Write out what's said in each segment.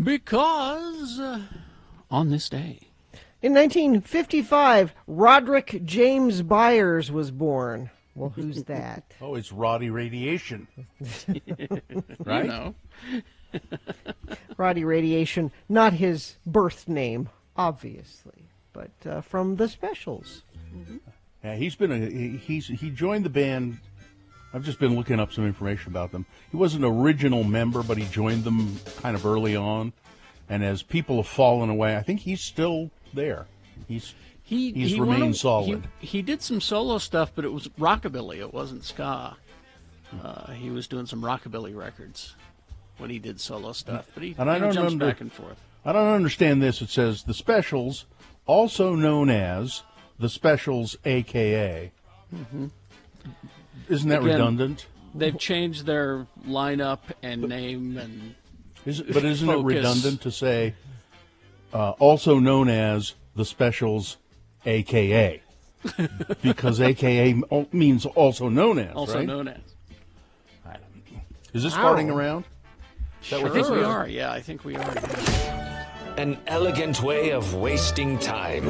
Because on this day. In 1955, Roderick James Byers was born. Well, who's that? Oh, it's Roddy Radiation. Right? You know. Roddy Radiation, not his birth name, obviously, but from the Specials. Yeah, he joined the band. I've just been looking up some information about them. He was an original member, but he joined them kind of early on. And as people have fallen away, I think he's still there. He's remained solid. He did some solo stuff, but it was rockabilly. It wasn't ska. He was doing some rockabilly records when he did solo stuff, but he jumps back and forth. I don't understand this. It says the Specials, also known as the Specials, a.k.a. Mm-hmm. Isn't that redundant? They've changed their lineup and name and But isn't focus. it redundant to say also known as the Specials, a.k.a.? Because a.k.a. means also known as, also right? known as. Is this farting around? I think we are. Yeah, I think we are. An elegant way of wasting time.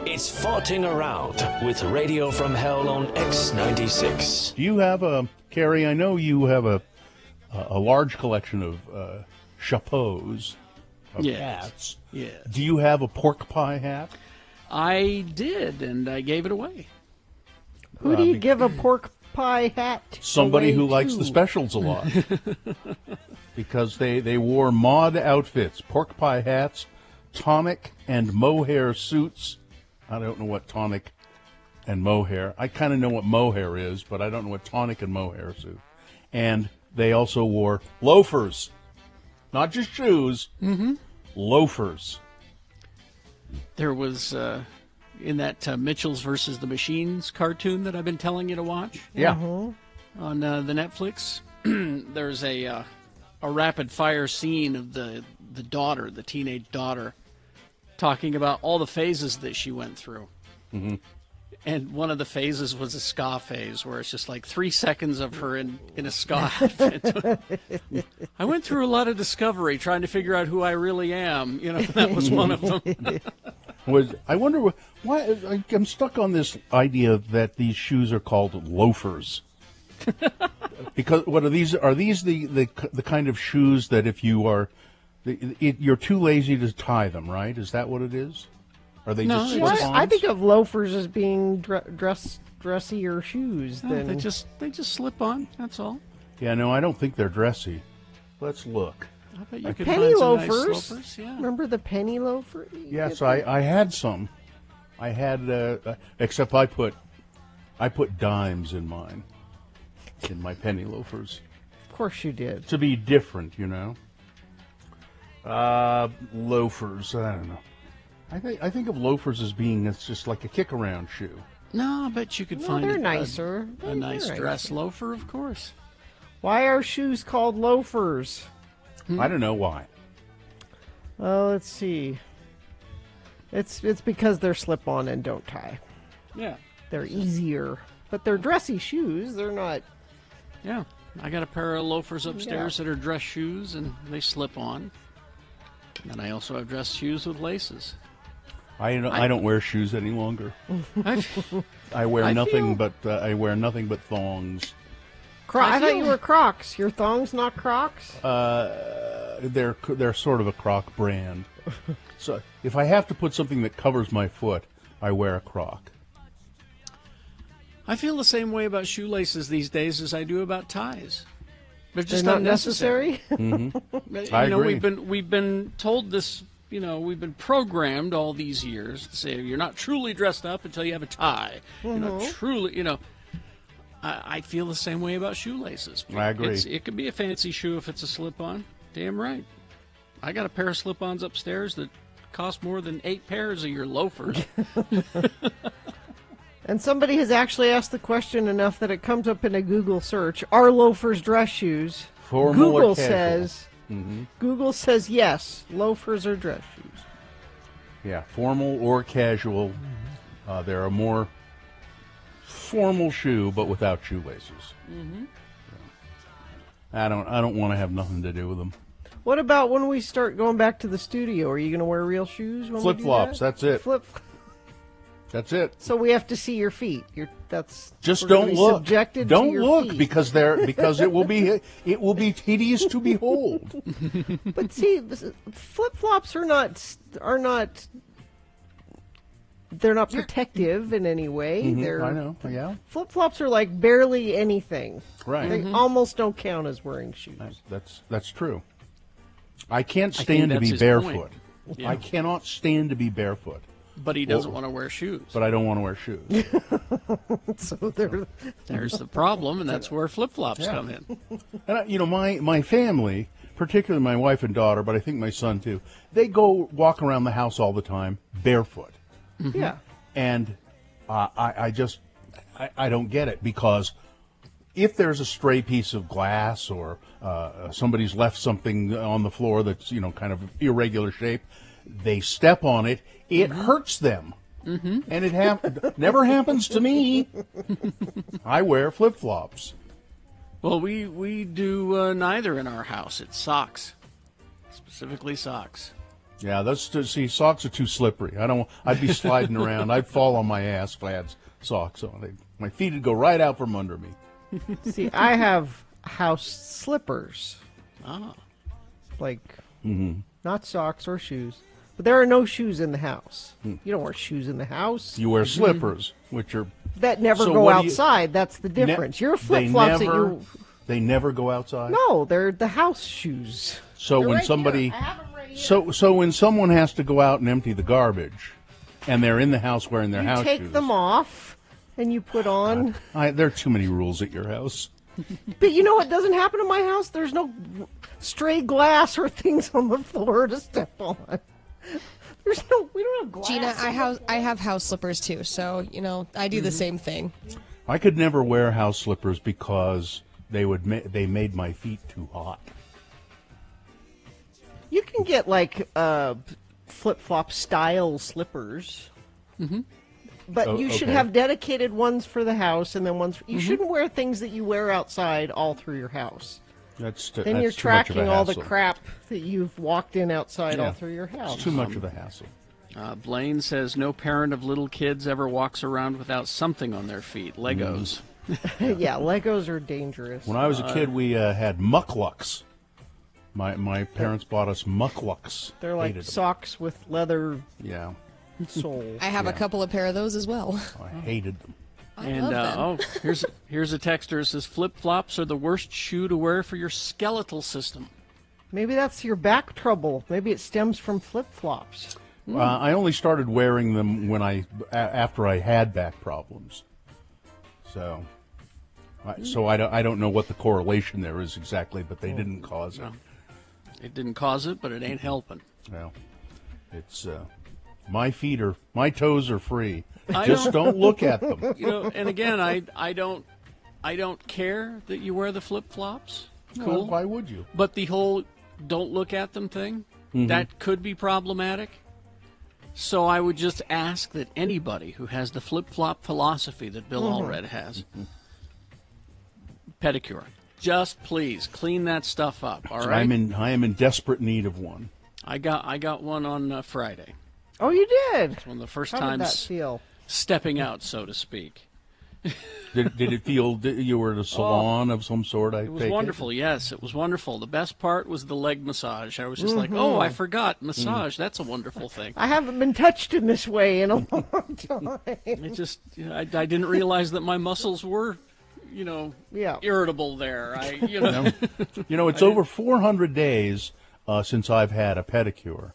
It's Farting Around with Radio from Hell on X96. Do you have Carrie, I know you have a large collection of chapeaus, of hats. Yes. Do you have a pork pie hat? I did, and I gave it away. Who do you give a pork pie hat to? Somebody who likes the Specials a lot. Because they wore mod outfits, pork pie hats, tonic and mohair suits. I don't know what tonic and mohair. I kind of know what mohair is, but I don't know what tonic and mohair suit. And they also wore loafers. Not just shoes, loafers. There was, in that Mitchells versus the Machines cartoon that I've been telling you to watch. Yeah. On the Netflix, there's a rapid-fire scene of the daughter, the teenage daughter, talking about all the phases that she went through. Mm-hmm. And one of the phases was a ska phase, where it's just like 3 seconds of her in a ska outfit. I went through a lot of discovery trying to figure out who I really am. You know, that was one of them. I wonder why I'm stuck on this idea that these shoes are called loafers. Because what are these? Are these the kind of shoes that if you are, you're too lazy to tie them, right? Is that what it is? Are they just slip-ons? I think of loafers as being dressier shoes. No, than... they just slip on. That's all. Yeah, no, I don't think they're dressy. Let's look. I bet you could penny find some loafers. nice loafers. Yeah. Remember the penny loafer? Yes, I had some. I had, except I put dimes in mine, in my penny loafers. Of course you did. To be different, you know. Loafers, I don't know. I think of loafers as being it's just like a kick-around shoe. No, I bet you could find they're nicer. A nice They're dress nicer. loafer, of course. Why are shoes called loafers? I don't know why. Oh, let's see. It's because they're slip-on and don't tie. Yeah. They're easier, but they're dressy shoes. They're not. Yeah. I got a pair of loafers upstairs that are dress shoes, and they slip on. And I also have dress shoes with laces. I don't wear shoes any longer. I wear nothing but thongs. I thought you were Crocs. Your thongs not Crocs? They're sort of a Croc brand. So if I have to put something that covers my foot, I wear a Croc. I feel the same way about shoelaces these days as I do about ties. They're just not unnecessary. Mm-hmm. I agree. We've been told this. You know, we've been programmed all these years to say you're not truly dressed up until you have a tie. You're not truly, you know. I feel the same way about shoelaces. I agree. It could be a fancy shoe if it's a slip-on. Damn right. I got a pair of slip-ons upstairs that cost more than 8 pairs of your loafers. And somebody has actually asked the question enough that it comes up in a Google search. Are loafers dress shoes? Formal or Google casual? says. Google says yes. Loafers are dress shoes. Yeah, formal or casual. They're a more formal shoe, but without shoelaces. I don't want to have nothing to do with them. What about when we start going back to the studio? Are you going to wear real shoes? When we do Flip-flops, that? that's it. That's it. So we have to see your feet. Just we're gonna don't be look. subjected to Don't your look feet. because it will be hideous to behold. But see, flip flops are not. They're not protective in any way. They're I know. Yeah. flip flops are like barely anything. Right. They almost don't count as wearing shoes. That's true. I can't think stand to that's be his barefoot. point. Yeah. I cannot stand to be barefoot. But he doesn't want to wear shoes. But I don't want to wear shoes. So they're There's the problem, and that's where flip-flops Yeah. come in. And my family, particularly my wife and daughter, but I think my son too, they go walk around the house all the time barefoot. yeah. And I don't get it, because if there's a stray piece of glass or somebody's left something on the floor that's, kind of irregular shape, they step on it, it hurts them. And it never happens to me. I wear flip-flops. Well, we do neither in our house. It's socks, specifically socks. Yeah, socks are too slippery. I'd be sliding around. I'd fall on my ass if I had socks on. My feet would go right out from under me. See, I have house slippers. Ah, Like, not socks or shoes. But there are no shoes in the house. You don't wear shoes in the house. You wear slippers, which are That never So go what do you- outside. That's the difference. Your flip flops that you. They never go outside. No, they're the house shoes. So when somebody, so when someone has to go out and empty the garbage, and they're in the house wearing their You house take shoes, them off and you put on. there are too many rules at your house. But you know what doesn't happen in my house? There's no stray glass or things on the floor to step on. We don't have glass. Gina, I have house slippers too, so I do the same thing. I could never wear house slippers because they made my feet too hot. You can get like flip-flop style slippers. But you should okay. have dedicated ones for the house, and then ones. You shouldn't wear things that you wear outside all through your house. Then Then you're tracking all the crap that you've walked in outside all Yeah. through your house. It's too much of a hassle. Blaine says no parent of little kids ever walks around without something on their feet. Legos. Yeah, Legos are dangerous. When I was a kid, we had mucklucks. My parents bought us mucklucks. They're like Hated them. socks with leather Yeah, soles. I have a couple of pair of those as well. I hated them. And love them. here's a texter who says flip-flops are the worst shoe to wear for your skeletal system. Maybe that's your back trouble. Maybe it stems from flip-flops. I only started wearing them when after I had back problems. So I don't know what the correlation there is exactly, but they didn't cause it. It didn't cause it, but it ain't helping. Well, it's my toes are free. I Just don't look at them. And again, I don't care that you wear the flip-flops. Well, Cool. why would you? But the whole don't look at them thing, that could be problematic. So I would just ask that anybody who has the flip-flop philosophy that Bill Allred has, pedicure. Just please clean that stuff up, all right? I am in desperate need of one. I got one on Friday. Oh, you did? It's one of the first How did that times feel? stepping out, so to speak. Did it feel you were at a salon of some sort? It was wonderful. Yes, it was wonderful. The best part was the leg massage. I was just like, oh, I forgot massage. That's a wonderful thing. I haven't been touched in this way in a long time. It just, I didn't realize that my muscles were, Yeah. irritable there. It's over 400 days since I've had a pedicure,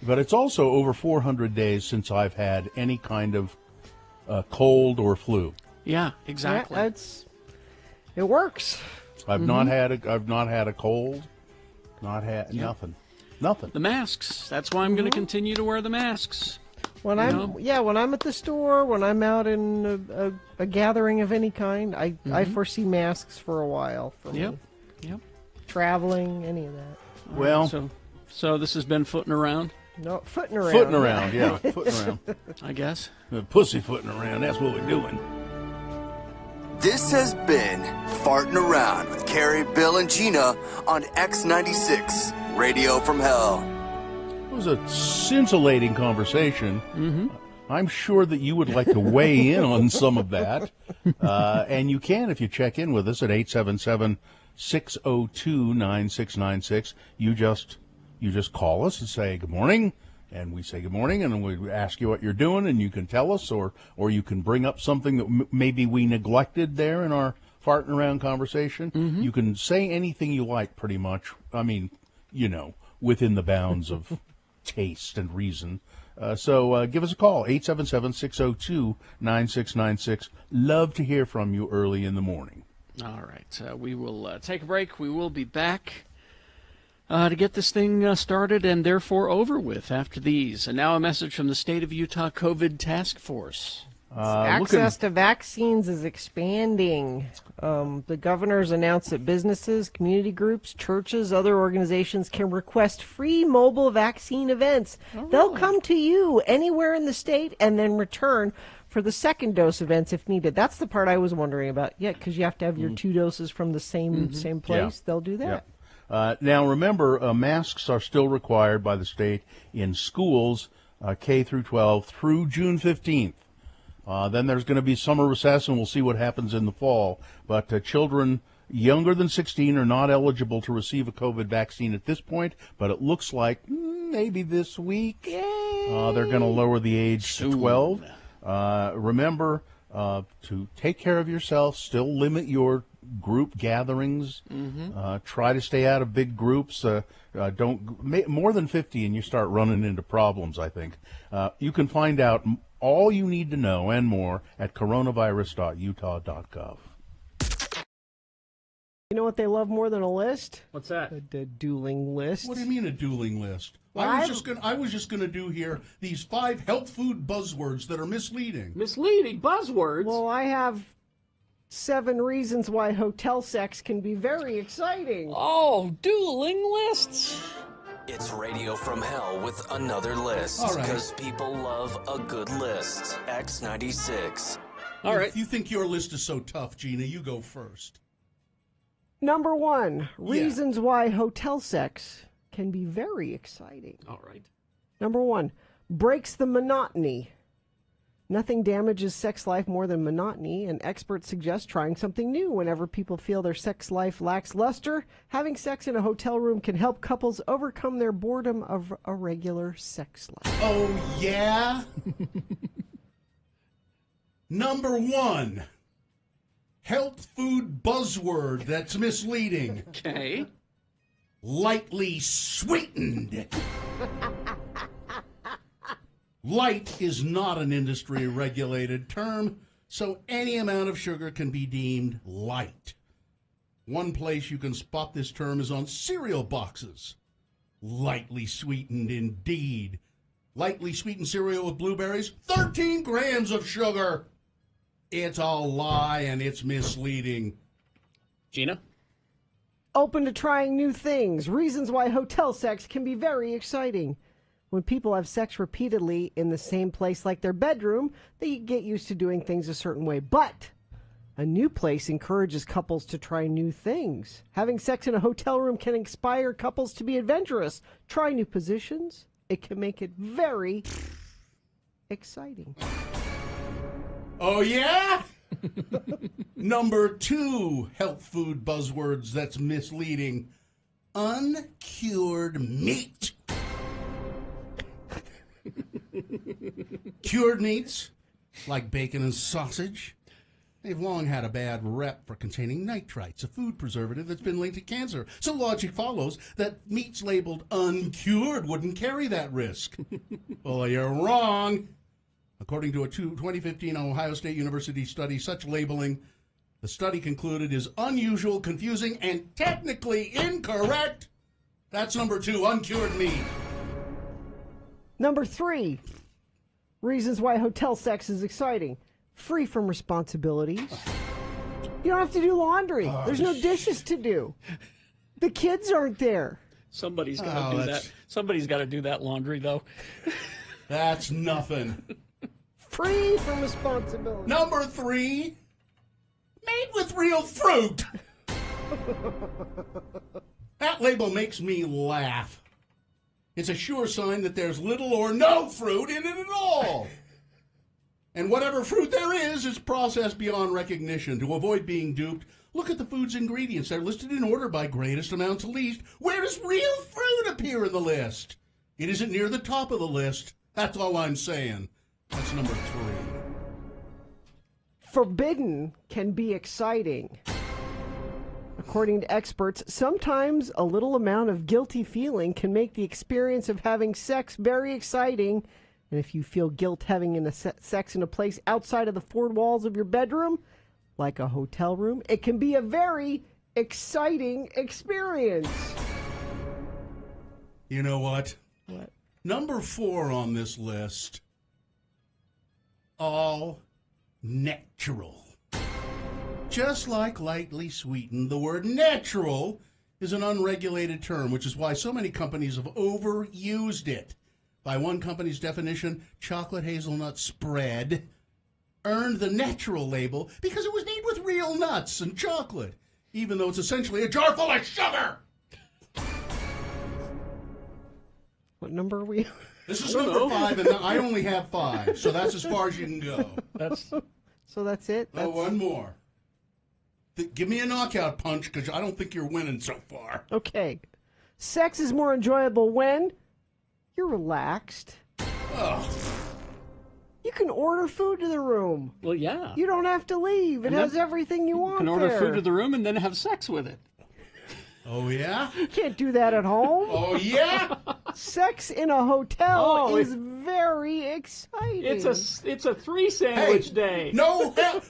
but it's also over 400 days since I've had any kind of cold or flu. Yeah, exactly. Yeah, it works. I've not had a cold, not had nothing. The masks. That's why I'm going to continue to wear the masks. When I'm at the store, when I'm out in a gathering of any kind, I foresee masks for a while. For me. Yep. Traveling, any of that. Well, So this has been footing around, No, footing around. footing around, yeah, footing around, I guess. pussyfooting around. That's what we're doing. This has been Farting Around with Carrie, Bill, and Gina on X96 Radio from Hell. It was a scintillating conversation. Mm-hmm. I'm sure that you would like to weigh in on some of that. And you can if you check in with us at 877-602-9696. You just call us and say good morning, and we say good morning, and we ask you what you're doing, and you can tell us, or you can bring up something that maybe we neglected there in our farting around conversation. Mm-hmm. You can say anything you like, pretty much. I mean, within the bounds of taste and reason. So give us a call, 877-602-9696. Love to hear from you early in the morning. All right. We will take a break. We will be back to get this thing started and therefore over with after these. And now a message from the State of Utah COVID Task Force. Access to vaccines is expanding. The governor's announced that businesses, community groups, churches, other organizations can request free mobile vaccine events. Oh, really? They'll come to you anywhere in the state and then return for the second dose events if needed. That's the part I was wondering about. Yeah, because you have to have your 2 doses from the same place. Yeah. They'll do that. Yeah. Now, remember, masks are still required by the state in schools K through 12 through June 15th. Then there's going to be summer recess, and we'll see what happens in the fall. But children younger than 16 are not eligible to receive a COVID vaccine at this point, but it looks like maybe this week they're going to lower the age to 12. Remember to take care of yourself, still limit your group gatherings, try to stay out of big groups, don't more than 50 and you start running into problems, I think. You can find out all you need to know and more at coronavirus.utah.gov. You know what they love more than a list? What's that? A dueling list. What do you mean a dueling list? Well, I was just gonna do here these 5 health food buzzwords that are misleading. Misleading buzzwords? Well, I have 7 reasons why hotel sex can be very exciting. Oh, dueling lists. It's Radio from Hell with another list. All right. Because people love a good list. X96. All right. If you think your list is so tough, Gina, you go first. Number 1, reasons why hotel sex can be very exciting. All right. Number 1, breaks the monotony. Nothing damages sex life more than monotony, and experts suggest trying something new whenever people feel their sex life lacks luster. Having sex in a hotel room can help couples overcome their boredom of a regular sex life. Oh, yeah? Number 1, health food buzzword that's misleading. Okay. Lightly sweetened. Light is not an industry-regulated term, so any amount of sugar can be deemed light. One place you can spot this term is on cereal boxes. Lightly sweetened indeed. Lightly sweetened cereal with blueberries, 13 grams of sugar. It's a lie and it's misleading. Gina? Open to trying new things. Reasons why hotel sex can be very exciting. When people have sex repeatedly in the same place like their bedroom, they get used to doing things a certain way. But a new place encourages couples to try new things. Having sex in a hotel room can inspire couples to be adventurous, try new positions. It can make it very exciting. Oh, yeah? Number 2 health food buzzwords that's misleading. Uncured meat. Cured meats, like bacon and sausage, they've long had a bad rep for containing nitrites, a food preservative that's been linked to cancer. So logic follows that meats labeled uncured wouldn't carry that risk. Well, you're wrong. According to a 2015 Ohio State University study, such labeling, the study concluded, is unusual, confusing, and technically incorrect. That's number 2, uncured meat. Number 3, reasons why hotel sex is exciting. Free from responsibilities. You don't have to do laundry. There's no dishes to do. The kids aren't there. Somebody's got to do that. Somebody's got to do that laundry, though. That's nothing. Free from responsibility. Number 3, made with real fruit. That label makes me laugh. It's a sure sign that there's little or no fruit in it at all. And whatever fruit there is processed beyond recognition. To avoid being duped, look at the food's ingredients. They're listed in order by greatest amount to least. Where does real fruit appear in the list? It isn't near the top of the list. That's all I'm saying. That's number 3. Forbidden can be exciting. According to experts, sometimes a little amount of guilty feeling can make the experience of having sex very exciting. And if you feel guilt having sex in a place outside of the 4 walls of your bedroom, like a hotel room, it can be a very exciting experience. You know what? What? Number 4 on this list. All natural. Just like lightly sweetened, the word natural is an unregulated term, which is why so many companies have overused it. By one company's definition, chocolate hazelnut spread earned the natural label because it was made with real nuts and chocolate, even though it's essentially a jar full of sugar. What number are we? This is number 5, and I only have 5, so that's as far as you can go. So that's it? Oh, one more. Give me a knockout punch, because I don't think you're winning so far. Okay. Sex is more enjoyable when you're relaxed. Oh. You can order food to the room. Well, yeah. You don't have to leave. It has everything you want. You can order there. food to the room and then have sex with it. Oh, yeah? You can't do that at home. Oh, yeah? Sex in a hotel is it- very exciting. It's a 3 sandwich day. No help.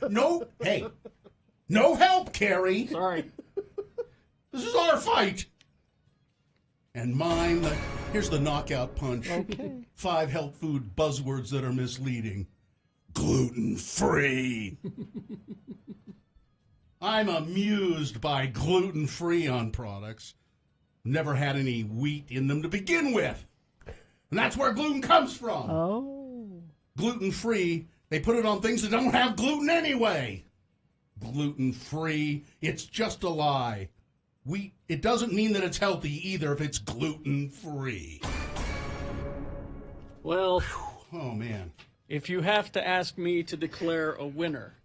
No help, Carrie. Sorry. This is our fight. And mine, here's the knockout punch. Okay. 5 health food buzzwords that are misleading. Gluten-free. I'm amused by gluten-free on products. Never had any wheat in them to begin with. And that's where gluten comes from. Oh. Gluten-free, they put it on things that don't have gluten anyway. Gluten-free, it's just a lie. It doesn't mean that it's healthy either if it's gluten-free. Well, Oh, man. if you have to ask me to declare a winner,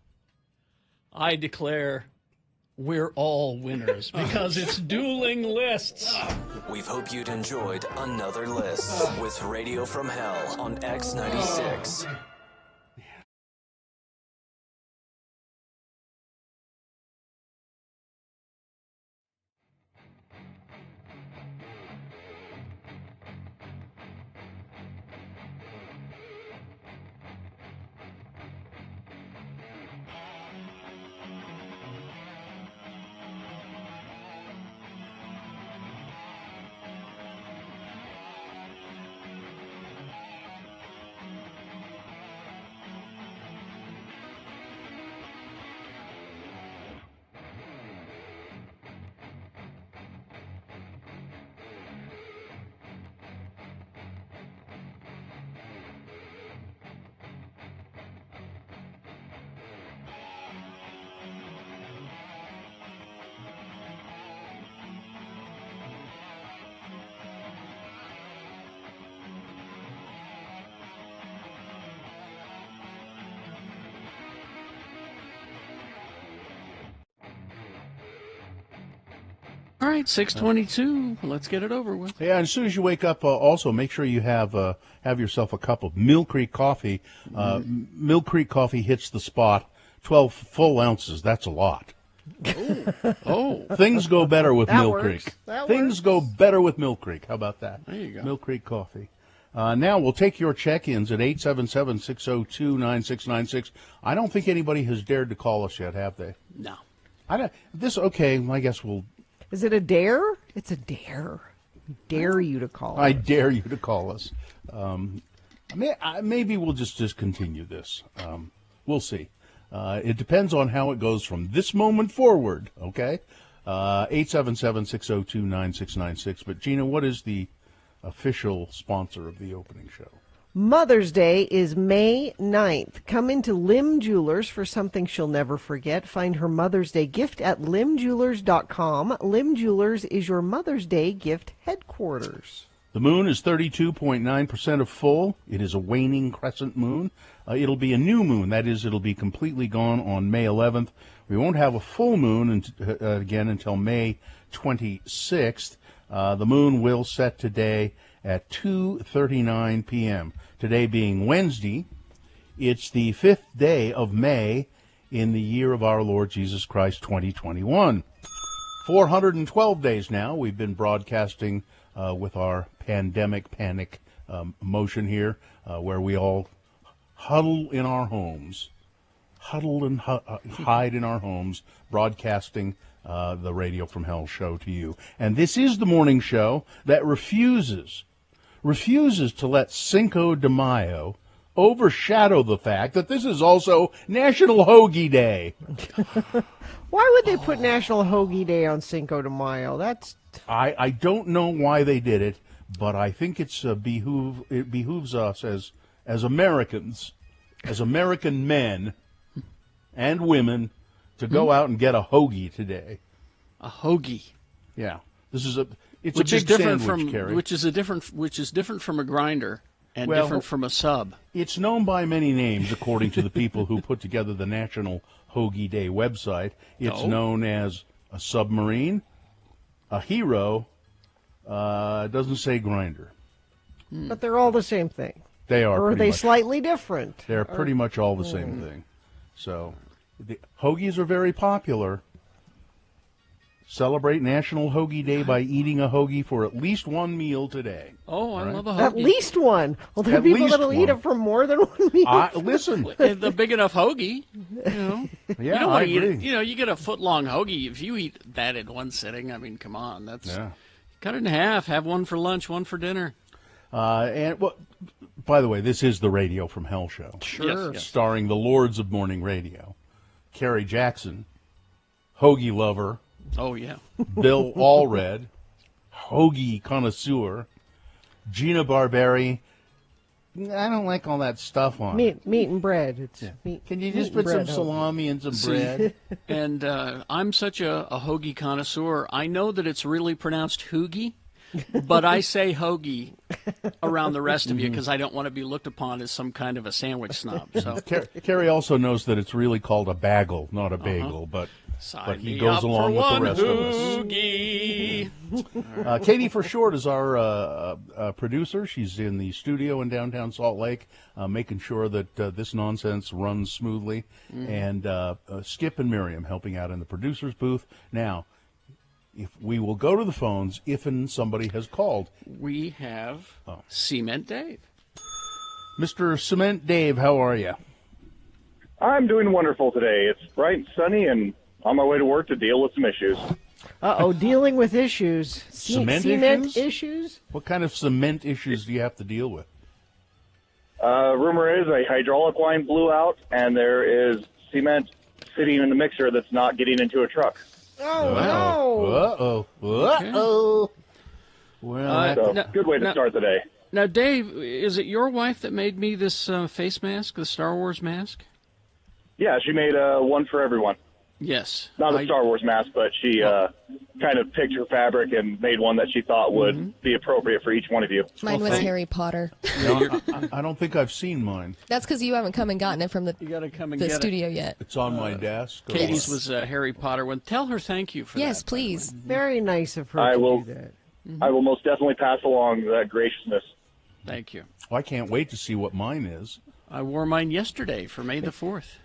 I declare we're all winners because it's dueling lists. We hope you'd enjoyed another list with Radio from Hell on X96. All right, 6:22. Let's get it over with. Yeah, and as soon as you wake up, also make sure you have yourself a cup of Mill Creek coffee. Mill Creek coffee hits the spot. 12 full ounces. That's a lot. Oh, Things go better with That Mill works. Creek. That Things go better with Mill Creek. How about that? There you go. Mill Creek coffee. Now we'll take your check-ins at 877-602-9696. I don't think anybody has dared to call us yet, have they? no. I don't. Okay. I guess we'll. Is it a dare? It's a dare. Dare you to call. I dare you to call us. Maybe we'll just discontinue this. We'll see. It depends on how it goes from this moment forward, okay? 877-602-9696. But, Gina, what is the official sponsor of the opening show? Mother's Day is May 9th. Come into Lim Jewelers for something she'll never forget. Find her Mother's Day gift at limjewelers.com. Lim Jewelers is your Mother's Day gift headquarters. The moon is 32.9% of full. It is a waning crescent moon. It'll be a new moon. That is, it'll be completely gone on May 11th. We won't have a full moon again until May 26th. The moon will set today at 2:39 p.m. Today being Wednesday, it's the 5th day of May in the year of our Lord Jesus Christ, 2021. 412 days now we've been broadcasting with our pandemic panic motion here, where we all huddle in our homes, hide in our homes, broadcasting the Radio from Hell show to you. And this is the morning show that refuses to let Cinco de Mayo overshadow the fact that this is also National Hoagie Day. Why would they put National Hoagie Day on Cinco de Mayo? I don't know why they did it, but I think it behooves us as Americans, as American men and women, to go out and get a hoagie today. A hoagie. Yeah, it's a Which big is different sandwich, Kerry. which is different from a grinder and Well, different from a sub. It's known by many names, according to the people who put together the National Hoagie Day website. It's known as a submarine, a hero. It doesn't say grinder. But they're all the same thing. They are. Or are pretty they much. slightly different? They're pretty much all the same thing. So, the hoagies are very popular. Celebrate National Hoagie Day by eating a hoagie for at least one meal today. Oh, I love a hoagie. At least one. Well, there are At people least that'll eat one. it for more than one meal. Listen, The big enough hoagie, yeah, you don't I want to eat agree. it. You get a foot-long hoagie. If you eat that in one sitting, I mean, come on. Yeah. Cut it in half. Have one for lunch, one for dinner. By the way, this is the Radio from Hell show. Sure. Yes. Starring the Lords of Morning Radio, Kerry Jackson, hoagie lover, Oh, yeah. Bill Allred, hoagie connoisseur, Gina Barberi. I don't like all that stuff on it. Meat and bread. It's meat. Can you meat just and put some bread hoagie. salami and some bread? And I'm such a hoagie connoisseur. I know that it's really pronounced hoogie, but I say hoagie around the rest of you because I don't want to be looked upon as some kind of a sandwich snob. So Kerry also knows that it's really called a bagel, not a bagel, but he goes along with the rest of us. Hoagie. Katie For Short is our producer. She's in the studio in downtown Salt Lake, making sure that this nonsense runs smoothly. And Skip and Miriam helping out in the producer's booth. Now, if we will go to the phones if and somebody has called. We have Cement Dave. Mr. Cement Dave, how are you? I'm doing wonderful today. It's bright and sunny and on my way to work to deal with some issues. Dealing with issues. Cement issues? What kind of cement issues do you have to deal with? Rumor is a hydraulic line blew out and there is cement sitting in the mixer that's not getting into a truck. Oh, no. Uh-oh. Uh-oh. Well, So, good way to start the day. Now, Dave, is it your wife that made me this face mask, the Star Wars mask? Yeah, she made one for everyone. Yes. Not a Star Wars mask, but she kind of picked her fabric and made one that she thought would be appropriate for each one of you. Mine was Harry Potter. no, I don't think I've seen mine. That's because you haven't come and gotten it from You got to come and the get studio yet. It's on my desk. Katie's was a Harry Potter one. Tell her thank you for that. Yes, please. Very nice of her I to will- do that. I will most definitely pass along that graciousness. Thank you. I can't wait to see what mine is. I wore mine yesterday for May the 4th.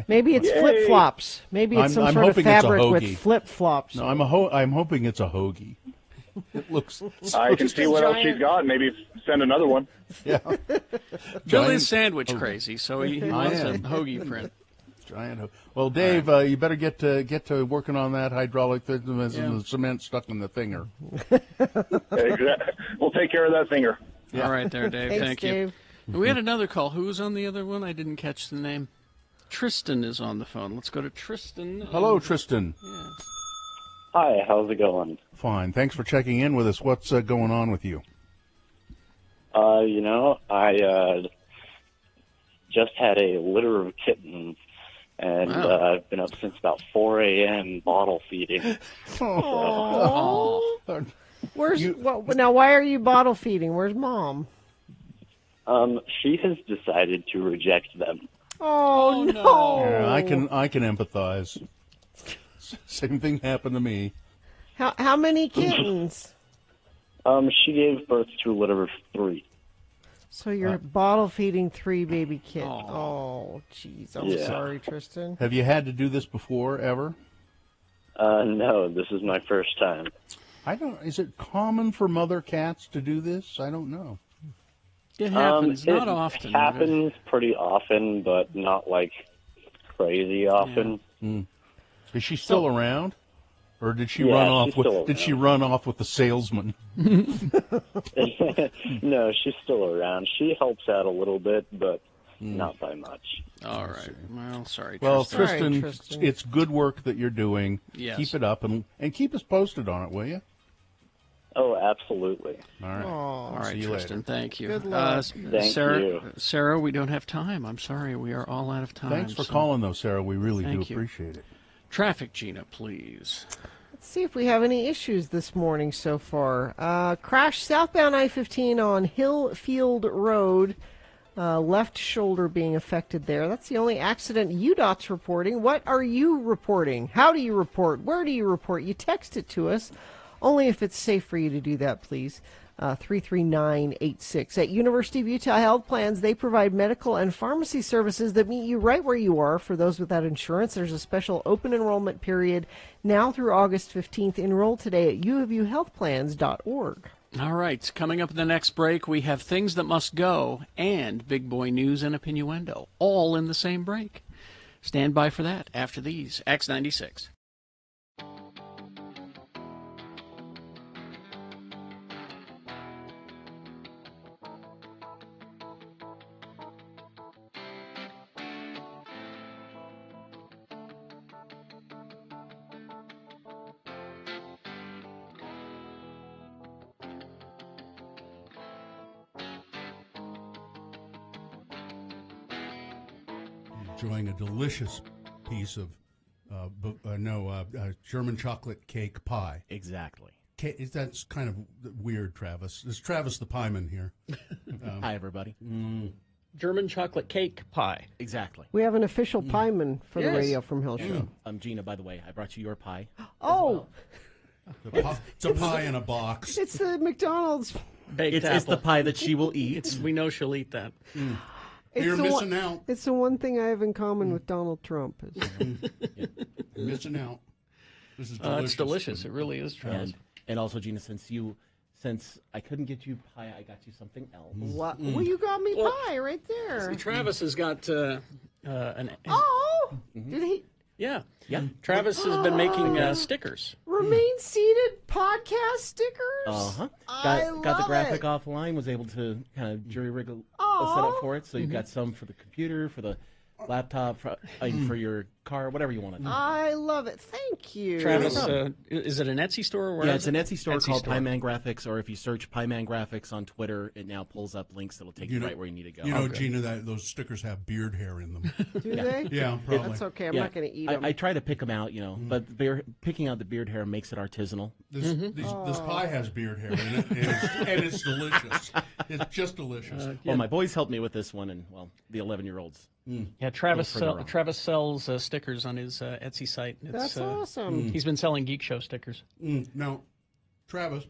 Maybe it's Yay. flip-flops. Maybe it's I'm some sort of hoping it's a fabric with hoagie. flip-flops. No, I'm hoping it's a hoagie. It looks. I can see what else she's got. Maybe send another one. Yeah. Bill Giant is sandwich crazy, so he wants a hoagie print. Giant. Well, Dave, you better get to working on that hydraulic thing. The cement stuck in the thinger. We'll take care of that finger. All right there, Dave. Thanks, Thank you. Dave. We had another call. Who was on the other one? I didn't catch the name. Tristan is on the phone. Let's go to Tristan. Hello, Tristan. Hi, how's it going? Fine. Thanks for checking in with us. What's going on with you? I just had a litter of kittens, and Wow. I've been up since about 4 a.m. bottle feeding. Oh. Now, why are you bottle feeding? Where's Mom? She has decided to reject them. Oh, no. Yeah, I can empathize. Same thing happened to me. How many kittens? She gave birth to a litter of 3. So you're bottle feeding 3 baby kittens. Aw. Oh, jeez. I'm Yeah. sorry, Tristan. Have you had to do this before ever? No, this is my first time. Is it common for mother cats to do this? I don't know. It happens, It not often. happens pretty often, but not like crazy often. Is she still around? Or did she Yeah, run she's off with still did she around. run off with the salesman? No, she's still around. She helps out a little bit, but not by much. All right. Well, sorry, Well, Tristan. Sorry, Tristan, Tristan. it's good work that you're doing. Yes. Keep it up and keep us posted on it, will you? Oh, absolutely. All right. All right, See you Tristan. later. Thank you. Good luck. Thank Sarah, you. Sarah, we don't have time. I'm sorry. We are all out of time. Thanks for so- calling, though, Sarah. We really do Thank you. appreciate it. Traffic, Gina, please. Let's see if we have any issues this morning so far. Crash southbound I-15 on Hillfield Road. Left shoulder being affected there. That's the only accident UDOT's reporting. What are you reporting? How do you report? Where do you report? You text it to us. Only if it's safe for you to do that, please. 33986. At University of Utah Health Plans, they provide medical and pharmacy services that meet you right where you are. For those without insurance, there's a special open enrollment period now through August 15th. Enroll today at uofuhealthplans.org. All right. Coming up in the next break, we have Things That Must Go and Big Boy News and Opinioendo, all in the same break. Stand by for that after these. X96. Enjoying a delicious piece of German chocolate cake pie. Exactly. That's kind of weird, Travis. Is Travis the pieman here? Hi, everybody. German chocolate cake pie. Exactly. We have an official pieman for the Yes. Radio from Hill show. Gina, by the way, I brought you your pie. Oh, It's a pie in a box. it's the McDonald's. Baked It's the apple. pie that she will eat. We know she'll eat that. You're the missing one, out. It's the one thing I have in common with Donald Trump. You're missing out. This is delicious. It's delicious. It really is, Travis. And also, Gina, since I couldn't get you pie, I got you something else. What? Well, you got me pie right there. Travis has got an. Oh, did he? Yeah. Yeah. Travis has been making stickers. Remain seated podcast stickers. Uh-huh. I Got love the graphic it. offline, was able to kind of jury rig a Aw. setup for it. So you've got some for the computer, for the laptop, for your car, whatever you want to do. I love it. Thank you. Travis, is it an Etsy store? Or where Yeah, is it's an it? Etsy store Etsy called store. Pieman Graphics, or if you search Pieman Graphics on Twitter, it now pulls up links that'll take you right where you need to go. You know, Gina, that those stickers have beard hair in them. Do they? Yeah, probably. That's okay. I'm Yeah. not going to eat them. I try to pick them out, but picking out the beard hair makes it artisanal. This pie has beard hair in it, and it's delicious. It's just delicious. Well, my boys helped me with this one, and, the 11-year-olds. Yeah, Travis further on. Travis sells stickers on his Etsy site. It's, That's awesome. He's been selling Geek Show stickers. Now, Travis,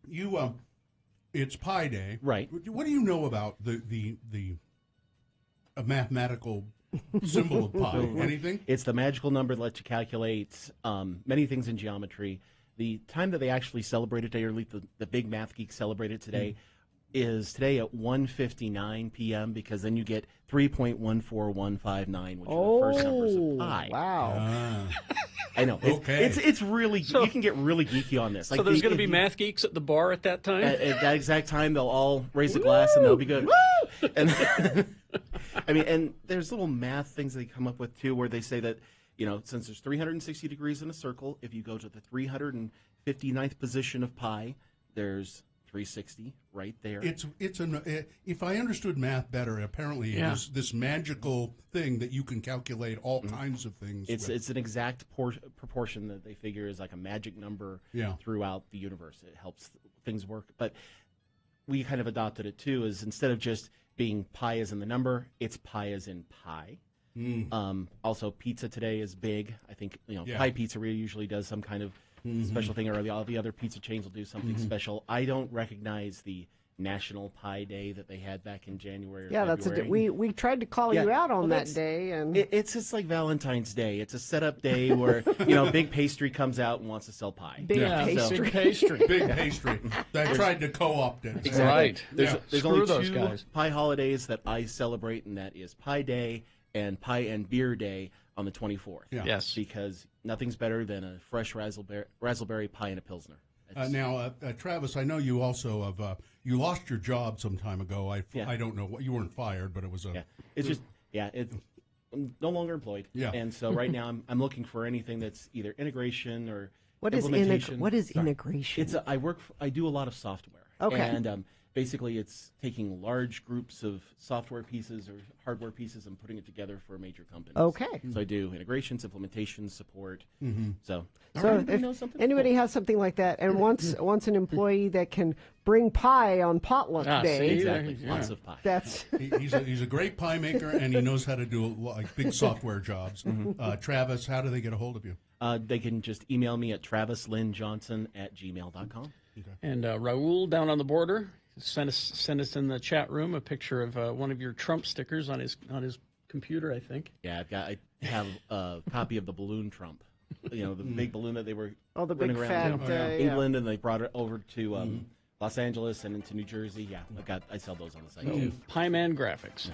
you it's Pie Day, Right. What do you know about the a mathematical symbol of pi? Anything? It's the magical number that lets you calculate many things in geometry. The time that they actually celebrate it today, or at least the big math geeks celebrate it today, is today at 1:59 p.m. because then you get 3.14159, which are the first numbers of pi. Wow. I know. Okay. It's really you can get really geeky on this. So there's going to be math geeks at the bar at that time? At that exact time, they'll all raise a glass and they'll be good. Woo! And and there's little math things they come up with too, where they say that since there's 360 degrees in a circle, if you go to the 359th position of pi, there's 360 right there. If I understood math better, apparently it is this magical thing that you can calculate all kinds of things. It's an exact proportion that they figure is like a magic number throughout the universe. It helps things work. But we kind of adopted it too, is instead of just being pi as in the number, it's pi as in pie. Also, pizza today is big. I think Pie Pizzeria usually does some kind of special thing, or all the other pizza chains will do something special. I don't recognize the National Pie Day that they had back in January. Or February. We tried to call you out on that day, and it's just like Valentine's Day. It's a setup day where big pastry comes out and wants to sell pie. Big pastry. Big pastry. They tried to co-opt it. Exactly. Right. There's only two pie holidays that I celebrate, and that is Pie Day and Pie and Beer Day on the 24th. Yeah. Yes. Because nothing's better than a fresh raspberry pie and a Pilsner. Now, Travis, I know you also have you lost your job some time ago. I don't know what you weren't fired, but it was a. Yeah. It's just I'm no longer employed. Yeah. And so right now I'm looking for anything that's either integration or what is integration? I do a lot of software. Okay. And basically, it's taking large groups of software pieces or hardware pieces and putting it together for major companies. Okay. So I do integrations, implementations, support. So if anybody has something like that and wants an employee that can bring pie on potluck day, exactly, lots of pie. That's he's a great pie maker, and he knows how to do big software jobs. Travis, how do they get a hold of you? They can just email me at travislynnjohnson@gmail.com. Okay. And Raul down on the border, send us in the chat room a picture of one of your Trump stickers on his computer, I think. Yeah, I have a copy of the balloon Trump. The big balloon that they were the running big around fat England, and they brought it over to Los Angeles and into New Jersey. Yeah, I sell those on the site too. Pie Man Graphics.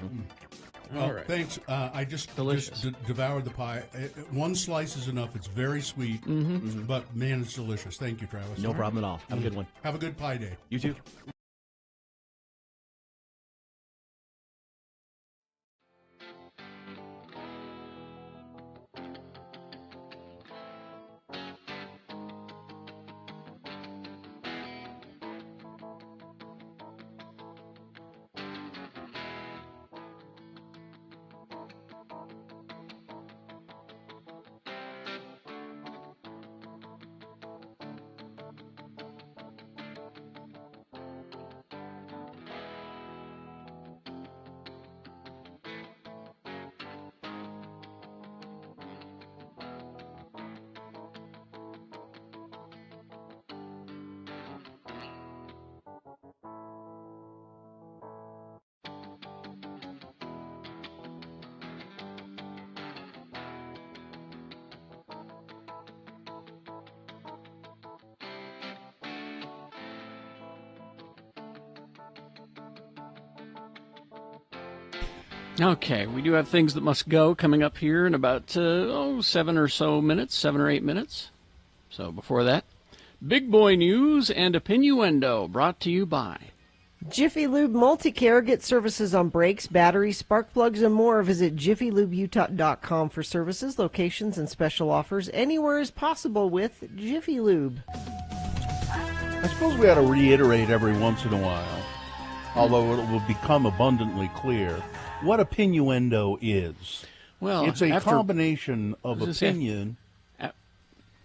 Well, All right. Thanks. I just devoured the pie. One slice is enough. It's very sweet, but man, it's delicious. Thank you, Travis. No problem at all. Have a good one. Have a good pie day. You too. Okay, we do have things that must go coming up here in about 7 or 8 minutes. So before that, Big Boy News and Opinioendo, brought to you by Jiffy Lube Multicare. Get services on brakes, batteries, spark plugs, and more. Visit JiffyLubeUtah.com for services, locations, and special offers anywhere is possible with Jiffy Lube. I suppose we ought to reiterate every once in a while, although it will become abundantly clear, what opinioendo is. Well, it's a combination of opinion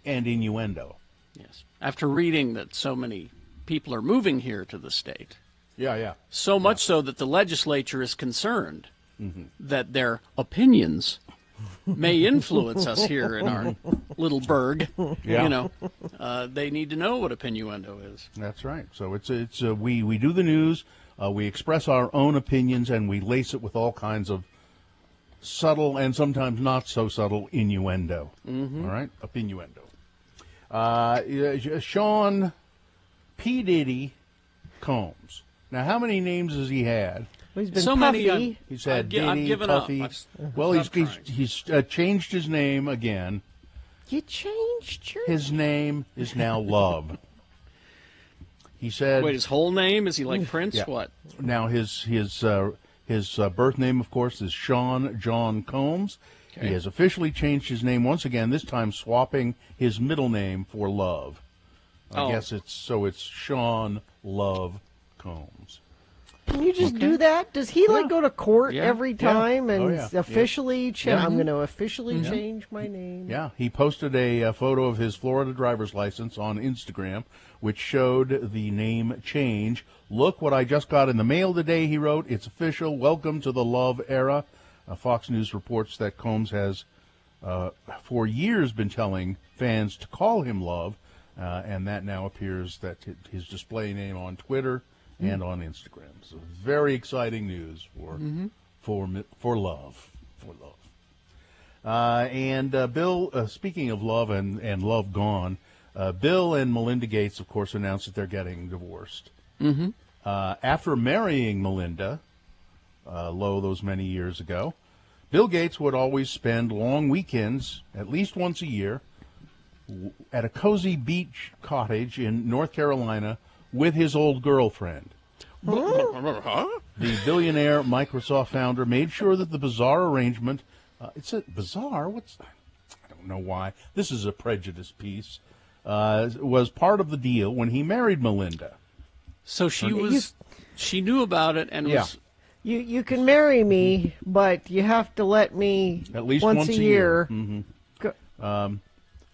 and innuendo. Yes. After reading that so many people are moving here to the state. Yeah. So much so that the legislature is concerned that their opinions may influence us here in our little burg. Yeah. They need to know what opinioendo is. That's right. So it's we do the news, we express our own opinions, and we lace it with all kinds of subtle and sometimes not so subtle innuendo. All right, opinioendo. Sean P. Diddy Combs. Now, how many names has he had? Well, he's been so Puffy. many. He's had Diddy, I've given Puffy. up. Well, he's changed his name again. You changed your His name is now Love. He said. Wait, his whole name? Is he like Prince? Yeah. What? Now his birth name, of course, is Sean John Combs. Okay. He has officially changed his name once again. This time, swapping his middle name for Love. I guess it's Sean Love Combs. Can you just do that? Does he go to court every time and officially I'm going to officially change my name? Yeah, he posted a photo of his Florida driver's license on Instagram, which showed the name change. Look what I just got in the mail today, he wrote. It's official. Welcome to the Love era. Fox News reports that Combs has for years been telling fans to call him Love, and that now appears that his display name on Twitter and on Instagram. So very exciting news for Love. And Bill, speaking of Love and Love gone, Bill and Melinda Gates, of course, announced that they're getting divorced. After marrying Melinda, those many years ago, Bill Gates would always spend long weekends, at least once a year, at a cozy beach cottage in North Carolina with his old girlfriend. The billionaire Microsoft founder made sure that the bizarre arrangement, it's a bizarre, I don't know why, this is a prejudice piece, was part of the deal when he married Melinda. So she knew about it and was... You can marry me, but you have to let me at least once a year.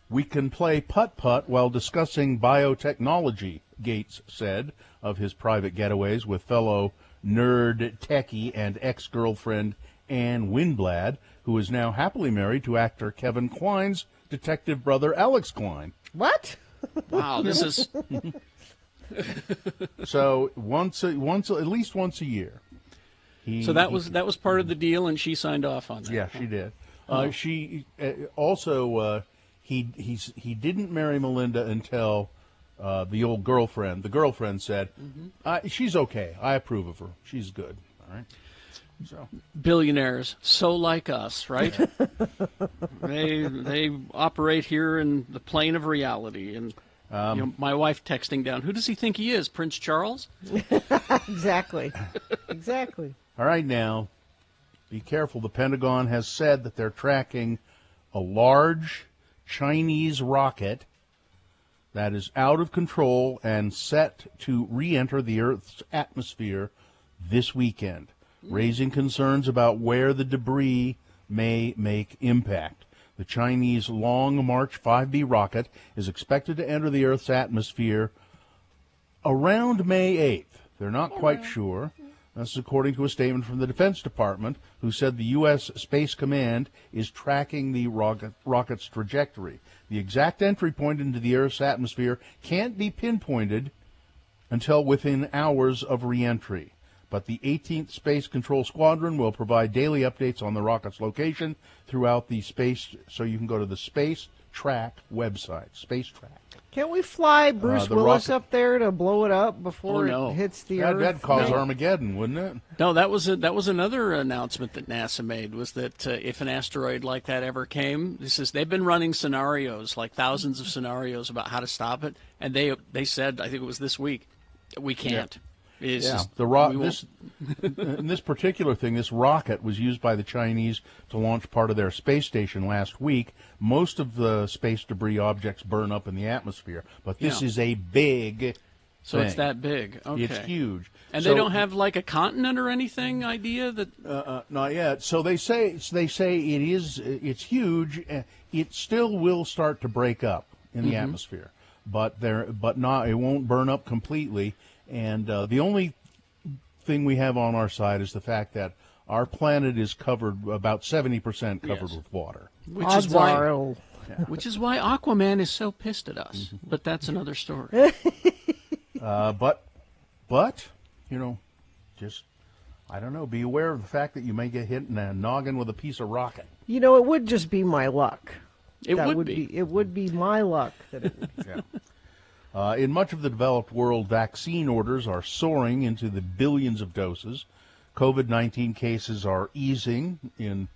We can play putt-putt while discussing biotechnology, Gates said of his private getaways with fellow nerd techie and ex-girlfriend Anne Winblad, who is now happily married to actor Kevin Kline's detective brother Alex Kline. What? Wow, this is... So at least once a year. So that was part of the deal, and she signed off on that. Yeah, she did. She also he didn't marry Melinda until the old girlfriend. The girlfriend said, "She's okay. I approve of her. She's good." All right. So billionaires, so like us, right? they operate here in the plane of reality, and my wife texting down, "Who does he think he is, Prince Charles?" Exactly. All right, now, be careful. The Pentagon has said that they're tracking a large Chinese rocket that is out of control and set to re-enter the Earth's atmosphere this weekend, raising concerns about where the debris may make impact. The Chinese Long March 5B rocket is expected to enter the Earth's atmosphere around May 8th. They're not quite sure. This is according to a statement from the Defense Department, who said the U.S. Space Command is tracking the rocket's trajectory. The exact entry point into the Earth's atmosphere can't be pinpointed until within hours of re-entry. But the 18th Space Control Squadron will provide daily updates on the rocket's location throughout the space, so you can go to the Space Track website, Space Track. Can't we fly Bruce Willis up there to blow it up before it hits the Earth? That'd cause Armageddon, wouldn't it? No, that was another announcement that NASA made, was that if an asteroid like that ever came, they've been running scenarios, like thousands of scenarios about how to stop it, and they said, I think it was this week, we can't. In this particular thing, this rocket was used by the Chinese to launch part of their space station last week. Most of the space debris objects burn up in the atmosphere, but this is a big So thing. It's that big. Okay. It's huge. And they don't have like a continent or anything idea that not yet. So they say it's huge. It still will start to break up in the atmosphere, but it won't burn up completely. And the only thing we have on our side is the fact that our planet is covered about 70% covered with water. Which is why Aquaman is so pissed at us. But that's another story. But just I don't know. Be aware of the fact that you may get hit in the noggin with a piece of rocket. It would just be my luck. It would be my luck that it would. Yeah. In much of the developed world, vaccine orders are soaring into the billions of doses. COVID-19 cases are easing in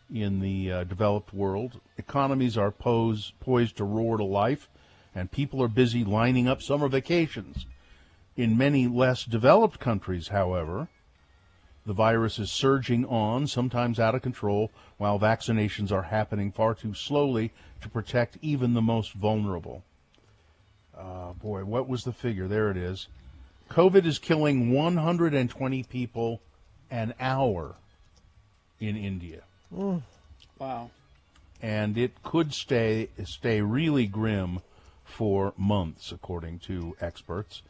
the developed world. Economies are poised to roar to life, and people are busy lining up summer vacations. In many less developed countries, however, the virus is surging on, sometimes out of control, while vaccinations are happening far too slowly to protect even the most vulnerable. boy, what was the figure? There it is. COVID is killing 120 people an hour in India. Wow. And it could stay really grim for months, according to experts.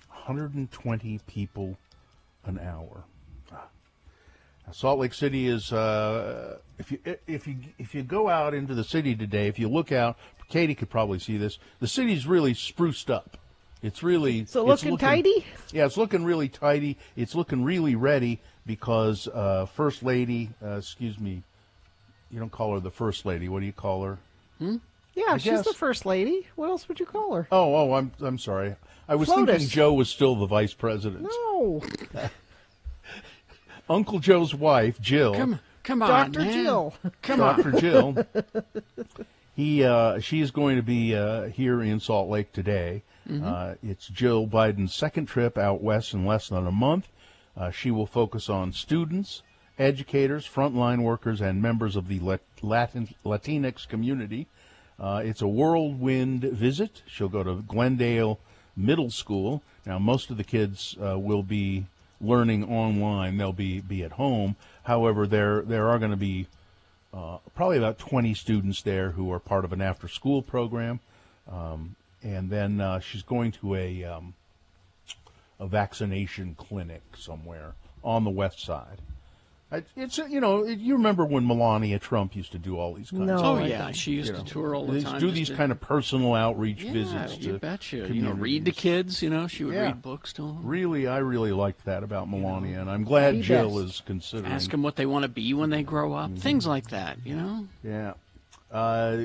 120 people an hour. Salt Lake City is if you go out into the city today, if you look out, Katie could probably see this. The city's really spruced up. It's really looking tidy. Yeah, it's looking really tidy. It's looking really ready because First Lady, excuse me, you don't call her the First Lady. What do you call her? Yeah, she's the First Lady. What else would you call her? Oh, I'm sorry. I was FLOTUS. thinking Joe was still the vice president. No. Uncle Joe's wife, Jill. Come on, Dr. man. Jill. Dr. Jill. She is going to be here in Salt Lake today. It's Jill Biden's second trip out west in less than a month. She will focus on students, educators, frontline workers, and members of the Latinx community. It's a whirlwind visit. She'll go to Glendale Middle School. Now, most of the kids will be learning online. They'll be at home. However, there are going to be probably about 20 students there who are part of an after-school program. And then she's going to a vaccination clinic somewhere on the west side. It's you remember when Melania Trump used to do all these kinds of Oh, yeah. She used to tour all the time. Do these kind of personal outreach Yeah, visits you to betcha. communities. Read to kids. She would read books to them. Really, I really liked that about Melania, and I'm glad Jill is considering. Ask them what they want to be when they grow up. Things like that, Yeah. All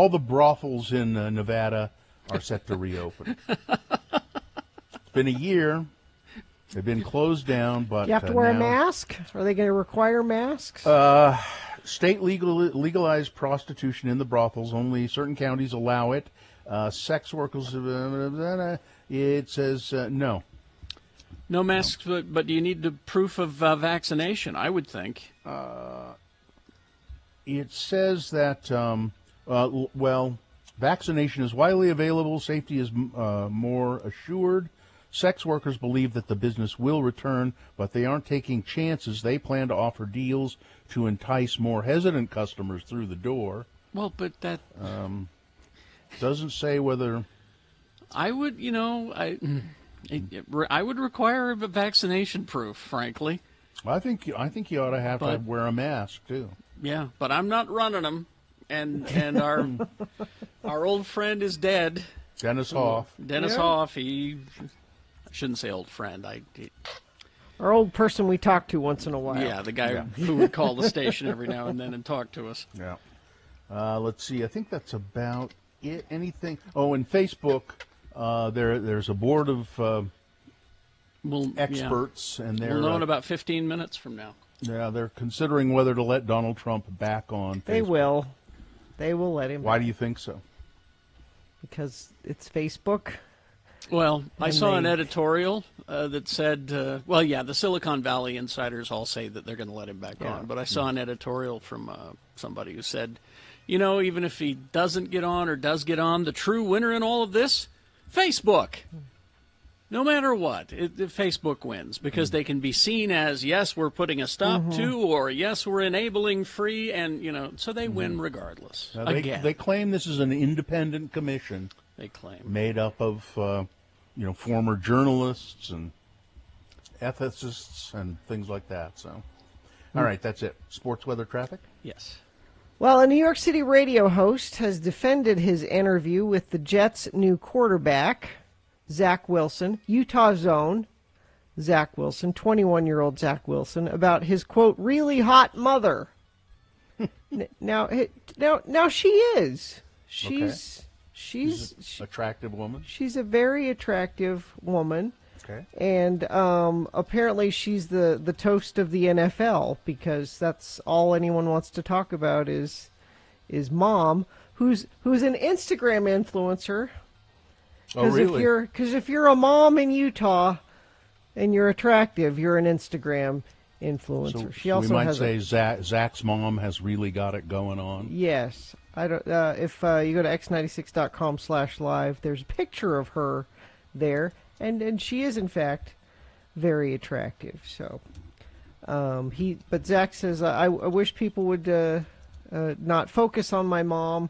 the brothels in Nevada are set to reopen. It's been a year. They've been closed down, but Do you have to wear a mask? Are they going to require masks? State legalized prostitution in the brothels. Only certain counties allow it. Sex workers, it says no. No masks, but do you need the proof of vaccination? I would think. It says that, vaccination is widely available. Safety is more assured. Sex workers believe that the business will return, but they aren't taking chances. They plan to offer deals to entice more hesitant customers through the door. Well, but that doesn't say whether. I would, I would require a vaccination proof, frankly. I think you ought to have to wear a mask too. Yeah, but I'm not running them, and our old friend is dead. Dennis Hoff. Dennis Hoff. I shouldn't say old friend. Our old person we talk to once in a while. Yeah, the guy who would call the station every now and then and talk to us. Yeah. Let's see. I think that's about it. Anything? Oh, and Facebook. There's a board of experts, and they're we'll know in about 15 minutes from now. Yeah, they're considering whether to let Donald Trump back on Facebook. They will. They will let him. Why do you think so? Because it's Facebook. Well, I saw an editorial that said, the Silicon Valley insiders all say that they're going to let him back on. But I saw an editorial from somebody who said, even if he doesn't get on or does get on, the true winner in all of this, Facebook. No matter what, Facebook wins because they can be seen as, yes, we're putting a stop to, or yes, we're enabling free, and, so they win regardless. Now, Again. They claim this is an independent commission. They claim. Made up of, former journalists and ethicists and things like that. So, all right, that's it. Sports, weather, traffic? Yes. Well, a New York City radio host has defended his interview with the Jets' new quarterback, Zach Wilson, Utah's own Zach Wilson, 21-year-old Zach Wilson, about his, quote, really hot mother. Now she is. She's attractive woman. She's a very attractive woman. Okay. And apparently she's the toast of the NFL because that's all anyone wants to talk about is mom, who's an Instagram influencer. Oh, really? Because if you're a mom in Utah and you're attractive, you're an Instagram influencer. So, She so also we might has say Zach's mom has really got it going on. Yes. I don't. If you go to x96.com/live, there's a picture of her there, and she is in fact very attractive. So, but Zach says I wish people would not focus on my mom.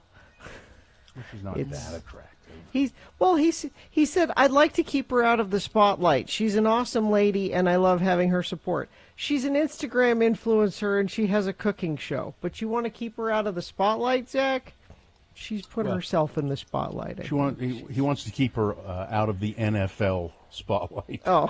She's not that attractive. He said I'd like to keep her out of the spotlight. She's an awesome lady, and I love having her support. She's an Instagram influencer, and she has a cooking show. But you want to keep her out of the spotlight, Zach? She's put herself in the spotlight. He wants to keep her out of the NFL spotlight. Oh,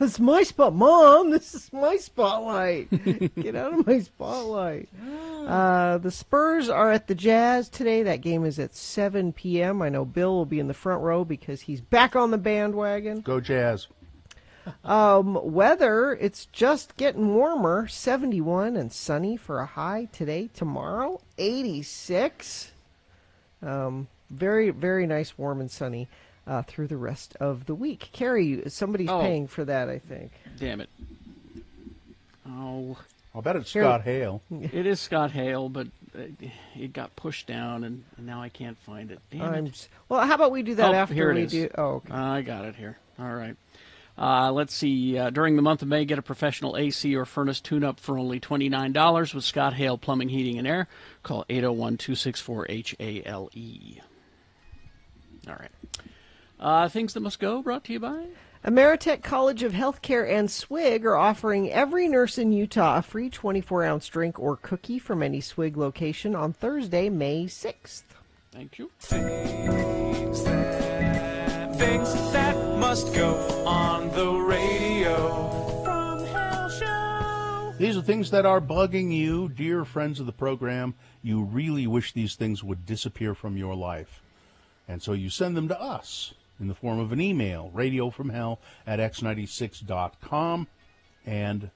it's my spot, Mom. This is my spotlight. Get out of my spotlight. The Spurs are at the Jazz today. That game is at 7 p.m. I know Bill will be in the front row because he's back on the bandwagon. Go Jazz. Weather, it's just getting warmer. 71 and sunny for a high today. Tomorrow, 86. Very, very nice, warm and sunny through the rest of the week. Carrie, somebody's paying for that, I think. Damn it. Oh. I'll bet it's Scott Hale. It is Scott Hale, but it got pushed down, and now I can't find it. Damn it. Well, how about we do that after here it we is. do... Oh, okay. I got it here. All right. Let's see. During the month of May, get a professional AC or furnace tune-up for only $29 with Scott Hale Plumbing, Heating, and Air. Call 801-264-HALE. All right. Things that must go, brought to you by... Ameritech College of Healthcare and SWIG are offering every nurse in Utah a free 24-ounce drink or cookie from any SWIG location on Thursday, May 6th. Thank you. Things that must go on the radio from Hell Show. These are things that are bugging you, dear friends of the program. You really wish these things would disappear from your life. And so you send them to us in the form of an email, radiofromhell@x96.com. And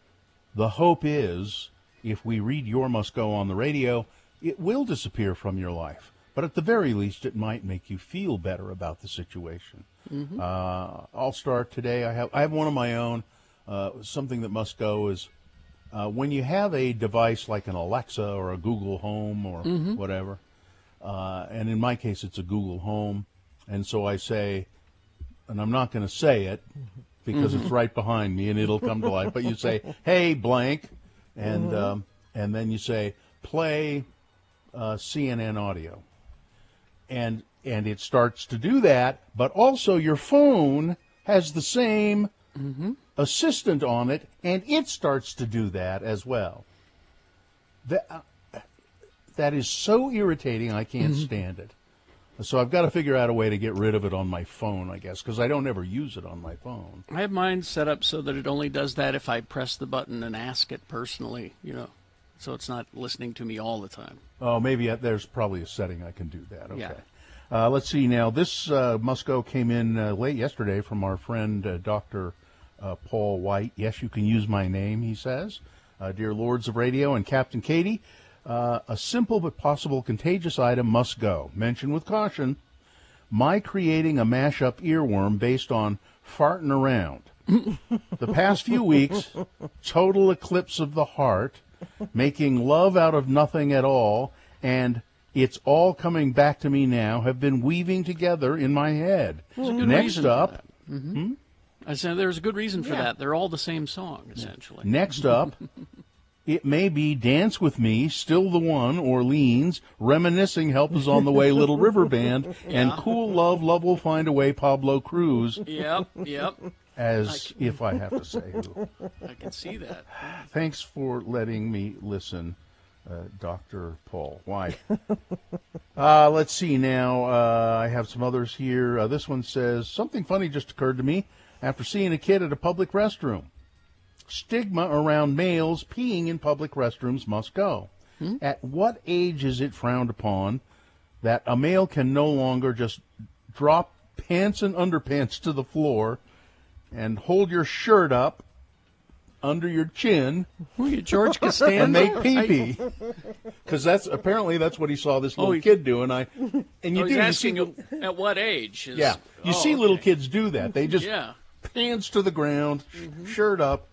the hope is, if we read your must go on the radio, it will disappear from your life. But at the very least, it might make you feel better about the situation. Mm-hmm. I'll start today. I have one of my own. Something that must go is when you have a device like an Alexa or a Google Home or whatever, and in my case it's a Google Home, and so I say, and I'm not going to say it because it's right behind me and it'll come to life, but you say, hey, blank, and then you say, play CNN audio. And it starts to do that, but also your phone has the same assistant on it, and it starts to do that as well. That is so irritating, I can't stand it. So I've got to figure out a way to get rid of it on my phone, I guess, because I don't ever use it on my phone. I have mine set up so that it only does that if I press the button and ask it personally, so it's not listening to me all the time. Oh, maybe there's probably a setting I can do that. Okay. Yeah. Let's see now. This must-go came in late yesterday from our friend Dr. Paul White. Yes, you can use my name, he says. Dear Lords of Radio and Captain Katie, a simple but possible contagious item must go. Mention with caution, my creating a mashup earworm based on farting around. The past few weeks, total eclipse of the heart, making love out of nothing at all, and it's all coming back to me now, have been weaving together in my head. Next up... I said there's a good reason for that. They're all the same song, essentially. Next up, it may be Dance With Me, Still the One, Orleans, Reminiscing, Help Is on the Way, Little River Band, and Cool Love, Love Will Find a Way, Pablo Cruz. Yep. As if I have to say who. I can see that. Thanks for letting me listen, Dr. Paul White. Let's see now. I have some others here. This one says, something funny just occurred to me after seeing a kid at a public restroom. Stigma around males peeing in public restrooms must go. At what age is it frowned upon that a male can no longer just drop pants and underpants to the floor and hold your shirt up under your chin George Costanza? and make pee-pee? Because that's what he saw this little kid do, and he's asking at what age? You see little kids do that. They just pants to the ground, shirt up.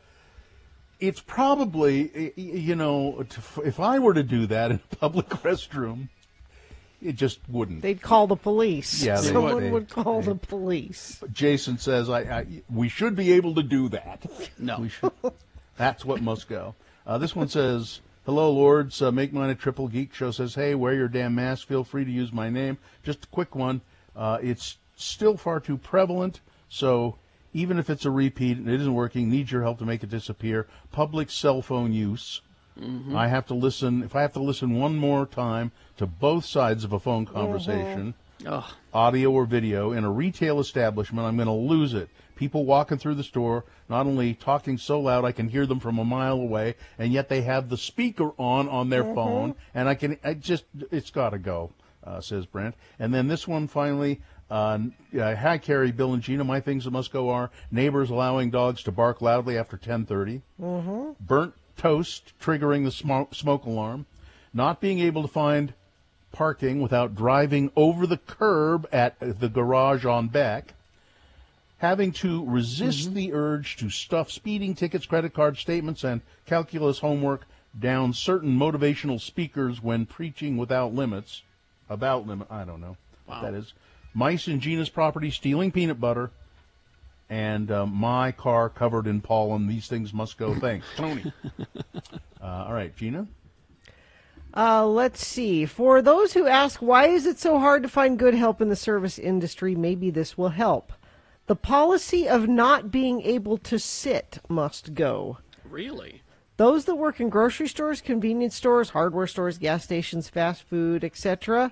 It's probably, if I were to do that in a public restroom, it just wouldn't. They'd call the police. Yeah, Someone would call the police. Jason says, we should be able to do that. No. We should. That's what must go. This one says, hello, Lords. Make mine a triple geek show. Says, hey, wear your damn mask. Feel free to use my name. Just a quick one. It's still far too prevalent, so even if it's a repeat and it isn't working, need your help to make it disappear. Public cell phone use. Mm-hmm. I have to listen. If I have to listen one more time to both sides of a phone conversation, audio or video, in a retail establishment, I'm going to lose it. People walking through the store, not only talking so loud I can hear them from a mile away, and yet they have the speaker on their phone, and it's got to go, says Brent. And then this one finally, hi, Carrie, Bill, and Gina. My things that must go are neighbors allowing dogs to bark loudly after 10:30, burnt toast triggering the smoke alarm, not being able to find parking without driving over the curb at the garage on Beck, having to resist the urge to stuff speeding tickets, credit card statements, and calculus homework down certain motivational speakers when preaching without limits, I don't know what that is, mice in Gina's property, stealing peanut butter, and my car covered in pollen. These things must go. Thanks, Tony. All right, Gina? Let's see. For those who ask, why is it so hard to find good help in the service industry, maybe this will help. The policy of not being able to sit must go. Really? Those that work in grocery stores, convenience stores, hardware stores, gas stations, fast food, etc.,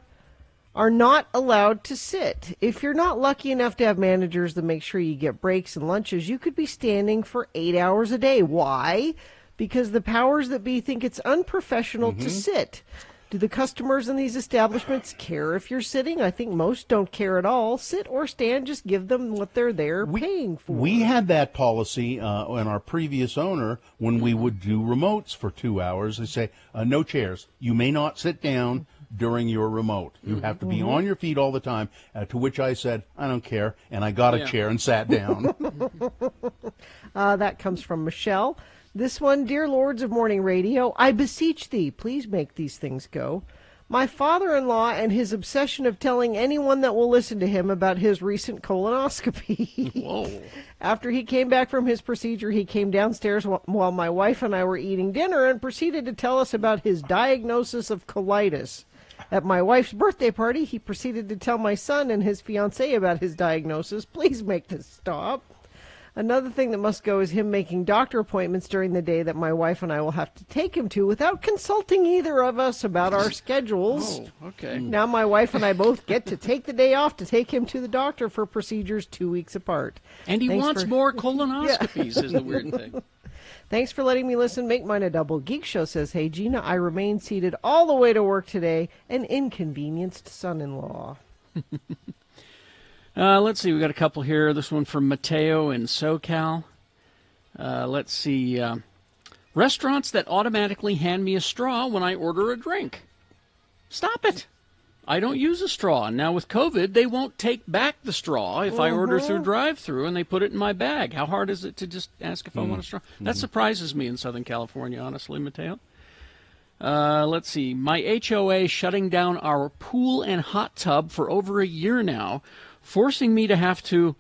are not allowed to sit. If you're not lucky enough to have managers that make sure you get breaks and lunches, you could be standing for 8 hours a day. Why? Because the powers that be think it's unprofessional to sit. Do the customers in these establishments care if you're sitting? I think most don't care at all. Sit or stand, just give them what they're there paying for. We had that policy in our previous owner when we would do remotes for 2 hours. They say, no chairs. You may not sit down during your remote. You have to be on your feet all the time, to which I said, I don't care, and I got a chair and sat down. That comes from Michelle. This one, dear Lords of Morning Radio, I beseech thee, please make these things go. My father-in-law and his obsession of telling anyone that will listen to him about his recent colonoscopy. Whoa. After he came back from his procedure, he came downstairs while my wife and I were eating dinner and proceeded to tell us about his diagnosis of colitis. At my wife's birthday party, he proceeded to tell my son and his fiancée about his diagnosis. Please make this stop. Another thing that must go is him making doctor appointments during the day that my wife and I will have to take him to without consulting either of us about our schedules. Oh, okay. Now my wife and I both get to take the day off to take him to the doctor for procedures 2 weeks apart. And he wants more colonoscopies is the weird thing. Thanks for letting me listen. Make mine a double. Geek Show says, hey, Gina, I remain seated all the way to work today. An inconvenienced son-in-law. Let's see. We got a couple here. This one from Mateo in SoCal. Let's see. Restaurants that automatically hand me a straw when I order a drink. Stop it. I don't use a straw. Now with COVID, they won't take back the straw if I order through drive-through and they put it in my bag. How hard is it to just ask if I want a straw? That surprises me in Southern California, honestly, Mateo. Let's see. My HOA shutting down our pool and hot tub for over a year now, forcing me to have to,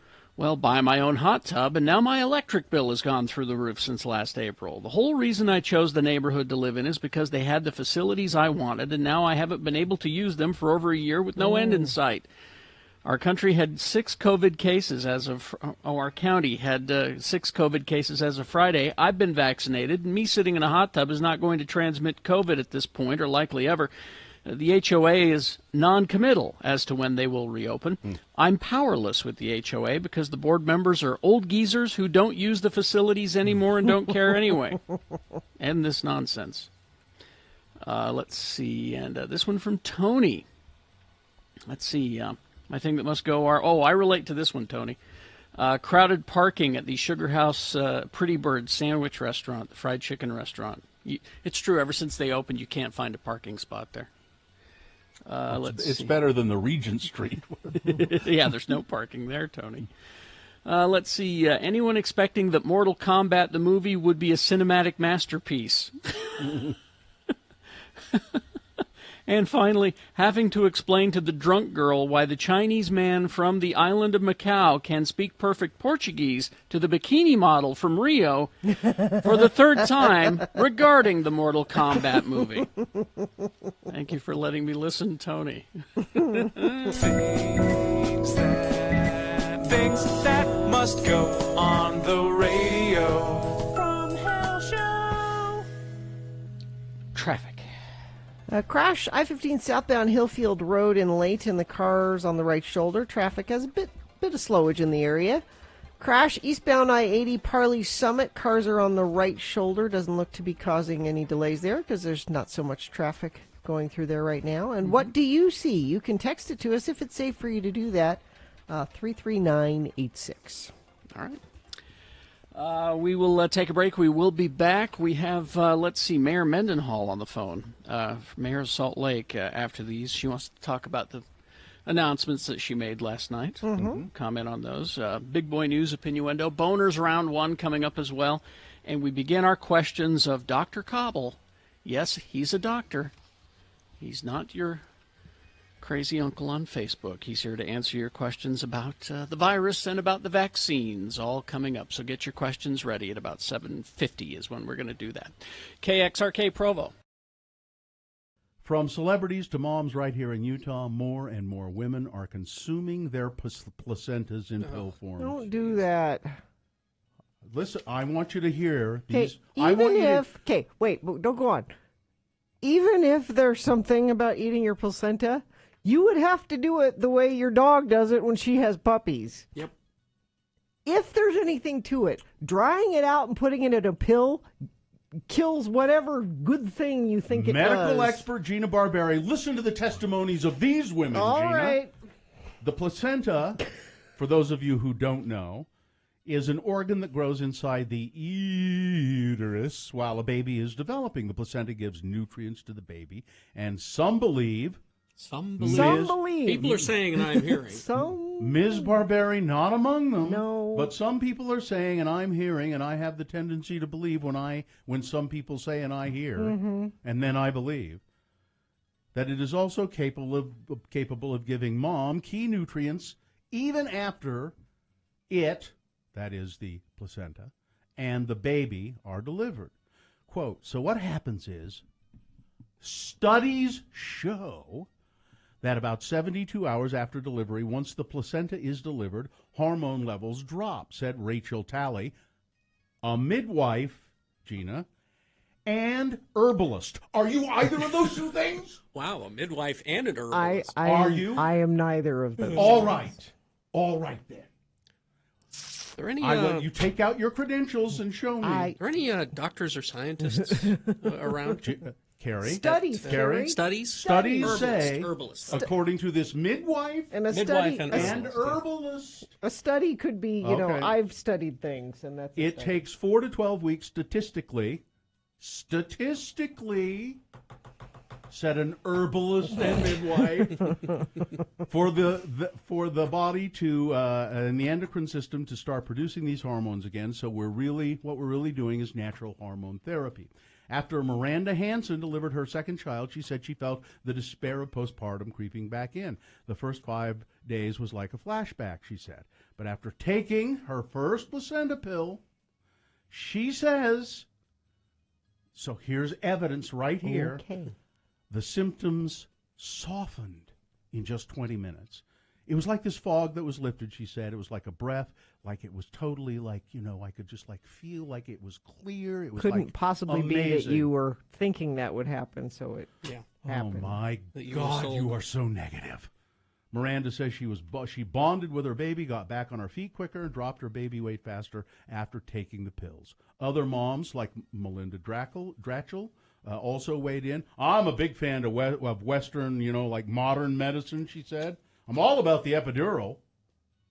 buy my own hot tub, and now my electric bill has gone through the roof since last April. The whole reason I chose the neighborhood to live in is because they had the facilities I wanted, and now I haven't been able to use them for over a year with no end in sight. Our country had 6 COVID cases our county had 6 COVID cases as of Friday. I've been vaccinated, and me sitting in a hot tub is not going to transmit COVID at this point, or likely ever. The HOA is non-committal as to when they will reopen. I'm powerless with the HOA because the board members are old geezers who don't use the facilities anymore and don't care anyway. End this nonsense. Let's see. And this one from Tony. Let's see. My thing that must go are... I relate to this one, Tony. Crowded parking at the Sugar House Pretty Bird sandwich restaurant, the fried chicken restaurant. It's true, ever since they opened, you can't find a parking spot there. It's better than the Regent Street. Yeah, there's no parking there, Tony. Let's see. Anyone expecting that Mortal Kombat the movie would be a cinematic masterpiece? And finally, having to explain to the drunk girl why the Chinese man from the island of Macau can speak perfect Portuguese to the bikini model from Rio for the third time regarding the Mortal Kombat movie. Thank you for letting me listen, Tony. Things that must go on the radio from Hell Show. Traffic. Crash I-15 southbound Hillfield Road in Layton. The cars on the right shoulder. Traffic has a bit of slowage in the area. Crash eastbound I-80 Parley Summit. Cars are on the right shoulder. Doesn't look to be causing any delays there because there's not so much traffic going through there right now. And what do you see? You can text it to us if it's safe for you to do that. 33986. All right. We will take a break. We will be back. We have, Mayor Mendenhall on the phone, Mayor of Salt Lake, after these. She wants to talk about the announcements that she made last night. Comment on those. Big Boy News, Opinioendo. Boners Round 1 coming up as well. And we begin our questions of Dr. Cobble. Yes, he's a doctor. He's not your crazy uncle on Facebook. He's here to answer your questions about the virus and about the vaccines, all coming up. So get your questions ready at about 7:50 is when we're going to do that. KXRK Provo. From celebrities to moms right here in Utah, more and more women are consuming their placentas in pill form. Don't do that. Listen, I want you to hear these. Wait, don't go on. Even if there's something about eating your placenta, you would have to do it the way your dog does it when she has puppies. Yep. If there's anything to it, drying it out and putting it in a pill kills whatever good thing you think it does. Medical expert Gina Barberi, listen to the testimonies of these women, All Gina. right. The placenta, for those of you who don't know, is an organ that grows inside the uterus while a baby is developing. The placenta gives nutrients to the baby, and some believe... Some believe. People are saying, and I'm hearing. Ms. Barberi, not among them. No. But some people are saying, and I'm hearing, and I have the tendency to believe when some people say and I hear, and then I believe, that it is also capable of giving mom key nutrients even after it, that is the placenta, and the baby are delivered. Quote, so what happens is, studies show that about 72 hours after delivery, once the placenta is delivered, hormone levels drop, said Rachel Talley, a midwife, Gina, and herbalist. Are you either of those two things? Wow, a midwife and an herbalist. Are you? I am neither of those. All right. All right, then. Are there any, you take out your credentials and show me. Are there any doctors or scientists around? Carrie? Studies, Carrie? Studies? Studies Herbalist, say, herbalist. According to this midwife and a midwife study, and herbalist. A study could be, Okay. I've studied things, and that's. It takes 4 to 12 weeks statistically, said an herbalist and midwife, for the body to and the endocrine system to start producing these hormones again. So what we're really doing is natural hormone therapy. After Miranda Hansen delivered her second child, she said she felt the despair of postpartum creeping back in. The first 5 days was like a flashback, she said. But after taking her first placenta pill, she says, so here's evidence right here, the symptoms softened in just 20 minutes. It was like this fog that was lifted, she said. It was like a breath, like it was totally like, I could just feel like it was clear. It was couldn't possibly amazing. be that you were thinking that would happen, so it happened. Oh, my God, you are so negative. Miranda says she bonded with her baby, got back on her feet quicker, and dropped her baby weight faster after taking the pills. Other moms, like Melinda Dratchell, also weighed in. I'm a big fan of Western, like modern medicine, she said. I'm all about the epidural,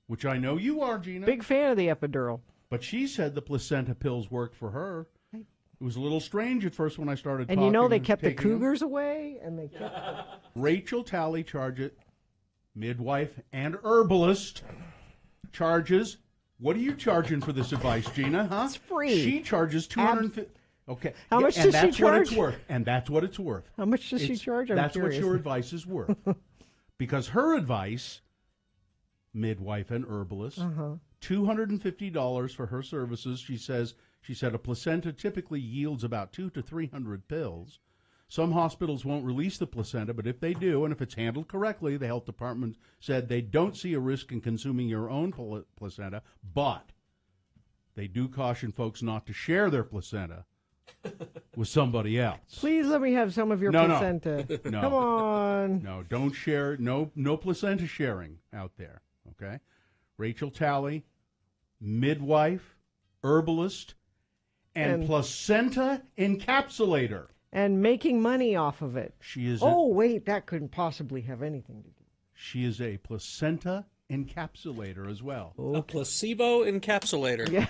which I know you are, Gina. Big fan of the epidural. But she said the placenta pills worked for her. It was a little strange at first when I started talking. And they kept the cougars away, and they kept... Rachel Talley midwife and herbalist, charges What are you charging for this advice, Gina? Huh? It's free. She charges $250. Okay. How much and does that's she what charge? it's worth. And that's what it's worth. How much does she charge? I'm That's curious. what your advice is worth. Because her advice, midwife and herbalist, $250 for her services. She said a placenta typically yields about 200 to 300 pills. Some hospitals won't release the placenta, but if they do, and if it's handled correctly, the health department said they don't see a risk in consuming your own placenta, but they do caution folks not to share their placenta with somebody else. Please let me have some of your placenta. No. Come on. No, don't share. No placenta sharing out there, okay? Rachel Talley, midwife, herbalist, and placenta encapsulator. And making money off of it. She is. Wait, that couldn't possibly have anything to do. She is a placenta encapsulator as well. A placebo encapsulator. Yeah.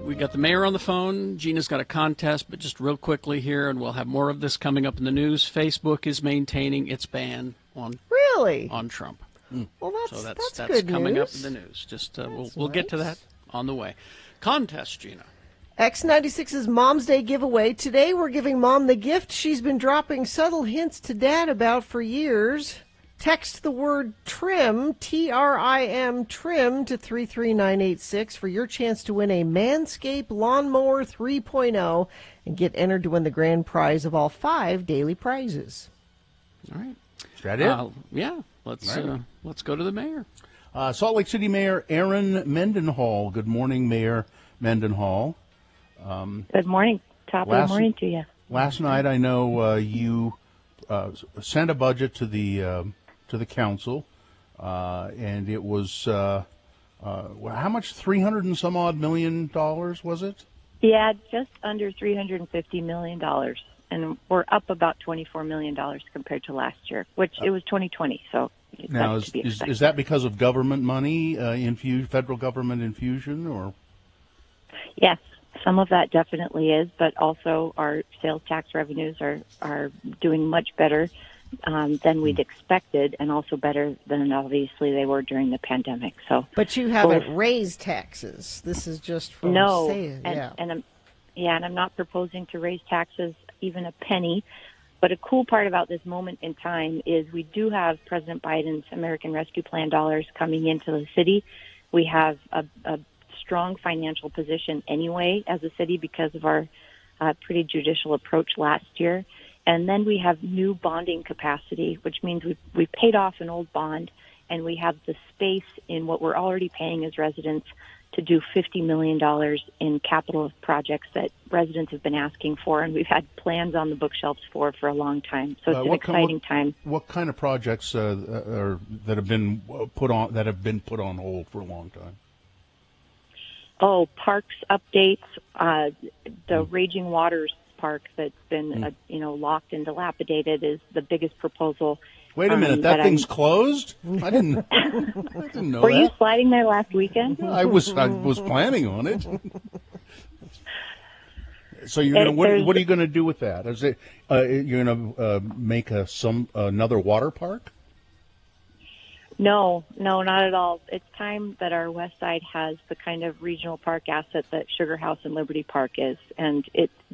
We got the mayor on the phone. Gina's got a contest, but just real quickly here, and we'll have more of this coming up in the news. Facebook is maintaining its ban on Trump. Well, so that's good coming news. up in the news. Just we'll get to that on the way. Contest, Gina. X96's Mom's Day giveaway. Today we're giving Mom the gift she's been dropping subtle hints to Dad about for years. Text the word TRIM, T-R-I-M, TRIM to 33986 for your chance to win a Manscaped Lawnmower 3.0 and get entered to win the grand prize of all 5 daily prizes. All right. Is that it? Yeah. Let's go to the mayor. Salt Lake City Mayor Erin Mendenhall. Good morning, Mayor Mendenhall. Good morning. Top of the morning to you. Last night, I know you sent a budget to the council, and it was how much? $300 and some odd million was it? Yeah, just under $350 million, and we're up about $24 million compared to last year, which it was 2020. So now, that's to be expected. is that because of government money, federal government infusion, or? Yes, some of that definitely is, but also our sales tax revenues are doing much better than we'd expected, and also better than obviously they were during the pandemic. So, but you haven't raised taxes. This is just from sales. And I'm not proposing to raise taxes even a penny. But a cool part about this moment in time is we do have President Biden's American Rescue Plan dollars coming into the city. We have a strong financial position anyway as a city because of our pretty judicial approach last year. And then we have new bonding capacity, which means we've paid off an old bond, and we have the space in what we're already paying as residents to do $50 million in capital projects that residents have been asking for, and we've had plans on the bookshelves for a long time. So it's an exciting time. What kind of projects that have been put on hold for a long time? Oh, parks updates, the Raging Waters Park that's been locked and dilapidated is the biggest proposal. Wait a minute, that thing's closed? I didn't know Were that. you sliding there last weekend? I was planning on it. So you're gonna what are you going to do with that? Is it you're going to make another water park? No, not at all. It's time that our west side has the kind of regional park asset that Sugar House and Liberty Park is, and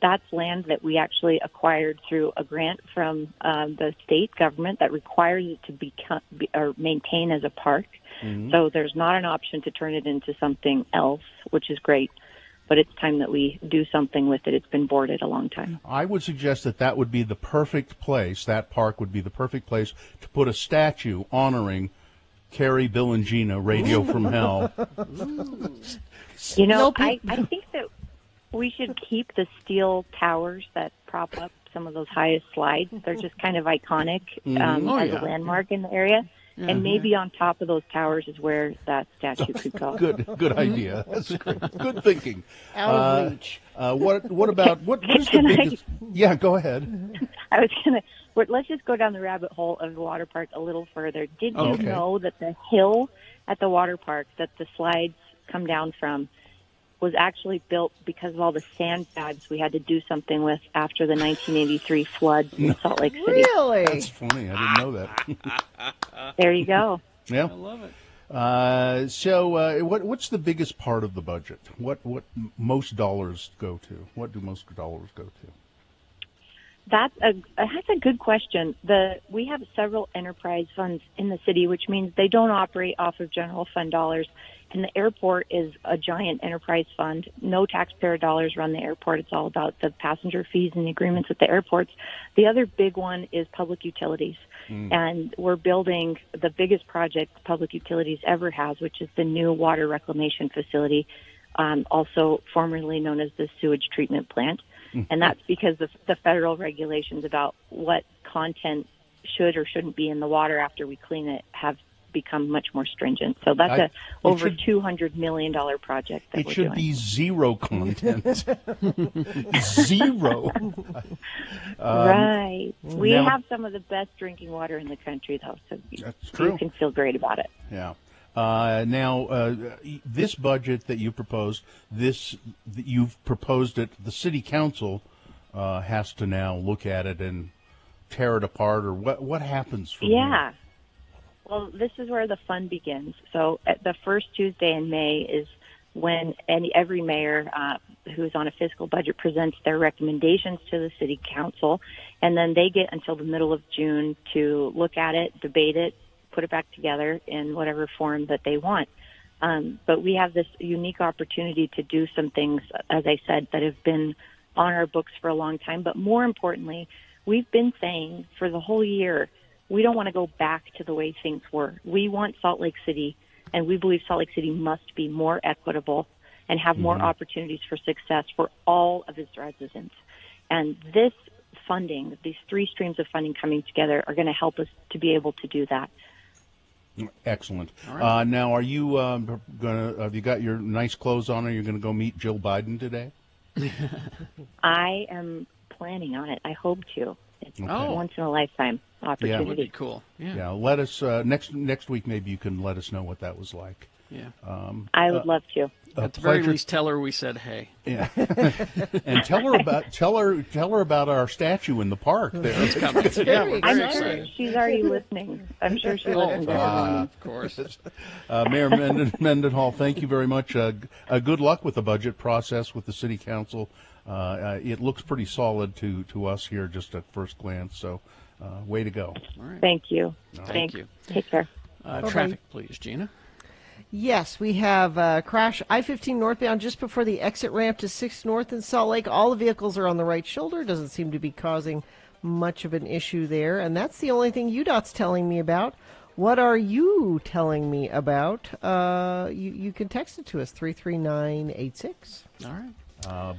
that's land that we actually acquired through a grant from the state government that requires it to maintain as a park. Mm-hmm. So there's not an option to turn it into something else, which is great. But it's time that we do something with it. It's been boarded a long time. I would suggest that would be the perfect place. That park would be the perfect place to put a statue honoring Carrie, Bill, and Gina, Radio from Hell. I think that we should keep the steel towers that prop up some of those highest slides. They're just kind of iconic as a landmark in the area. Yeah, and maybe on top of those towers is where that statue could go. Good idea. That's great. Good thinking. Out of reach. What is the biggest? Yeah, go ahead. I was gonna. Let's just go down the rabbit hole of the water park a little further. Did you know that the hill at the water park that the slides come down from was actually built because of all the sandbags we had to do something with after the 1983 floods in Salt Lake City? Really? That's funny. I didn't know that. There you go. Yeah, I love it. So, what's the biggest part of the budget? What most dollars go to? What do most dollars go to? That's a good question. We have several enterprise funds in the city, which means they don't operate off of general fund dollars. And the airport is a giant enterprise fund. No taxpayer dollars run the airport. It's all about the passenger fees and the agreements with the airports. The other big one is public utilities. And we're building the biggest project public utilities ever has, which is the new water reclamation facility, also formerly known as the sewage treatment plant. And that's because of the federal regulations about what content should or shouldn't be in the water after we clean it have become much more stringent. So that's over $200 million project that we're doing. It should be zero content. Zero. Right. We have some of the best drinking water in the country, though, so you can feel great about it. Yeah. This budget that you proposed, you've proposed it, the city council has to now look at it and tear it apart, or what happens from here? Well, this is where the fun begins. So at the first Tuesday in May is when every mayor who's on a fiscal budget presents their recommendations to the city council, and then they get until the middle of June to look at it, debate it, put it back together in whatever form that they want. But we have this unique opportunity to do some things, as I said, that have been on our books for a long time. But more importantly, we've been saying for the whole year, we don't want to go back to the way things were. We want Salt Lake City, and we believe Salt Lake City must be more equitable and have more opportunities for success for all of its residents. And this funding, these three streams of funding coming together, are going to help us to be able to do that. Excellent. Right. Now, are you have you got your nice clothes on? Are you going to go meet Jill Biden today? I am planning on it. I hope to. It's a once in a lifetime opportunity. Yeah, that would be cool. Yeah. Let us next week. Maybe you can let us know what that was like. Yeah. I would love to. At the very least, tell her we said hey. Yeah. And tell her about our statue in the park there. It's coming. Yeah, we're very I'm sure excited. she's already listening. I'm sure she listens. Of course. Mayor Mendenhall, thank you very much. Good luck with the budget process with the city council. It looks pretty solid to us here just at first glance. So, way to go. All right. Thank you. Thank you. Take care. Traffic, please, Gina. Yes, we have crash I-15 northbound just before the exit ramp to 6th North in Salt Lake. All the vehicles are on the right shoulder. Doesn't seem to be causing much of an issue there. And that's the only thing UDOT's telling me about. What are you telling me about? You can text it to us, 33986. All right.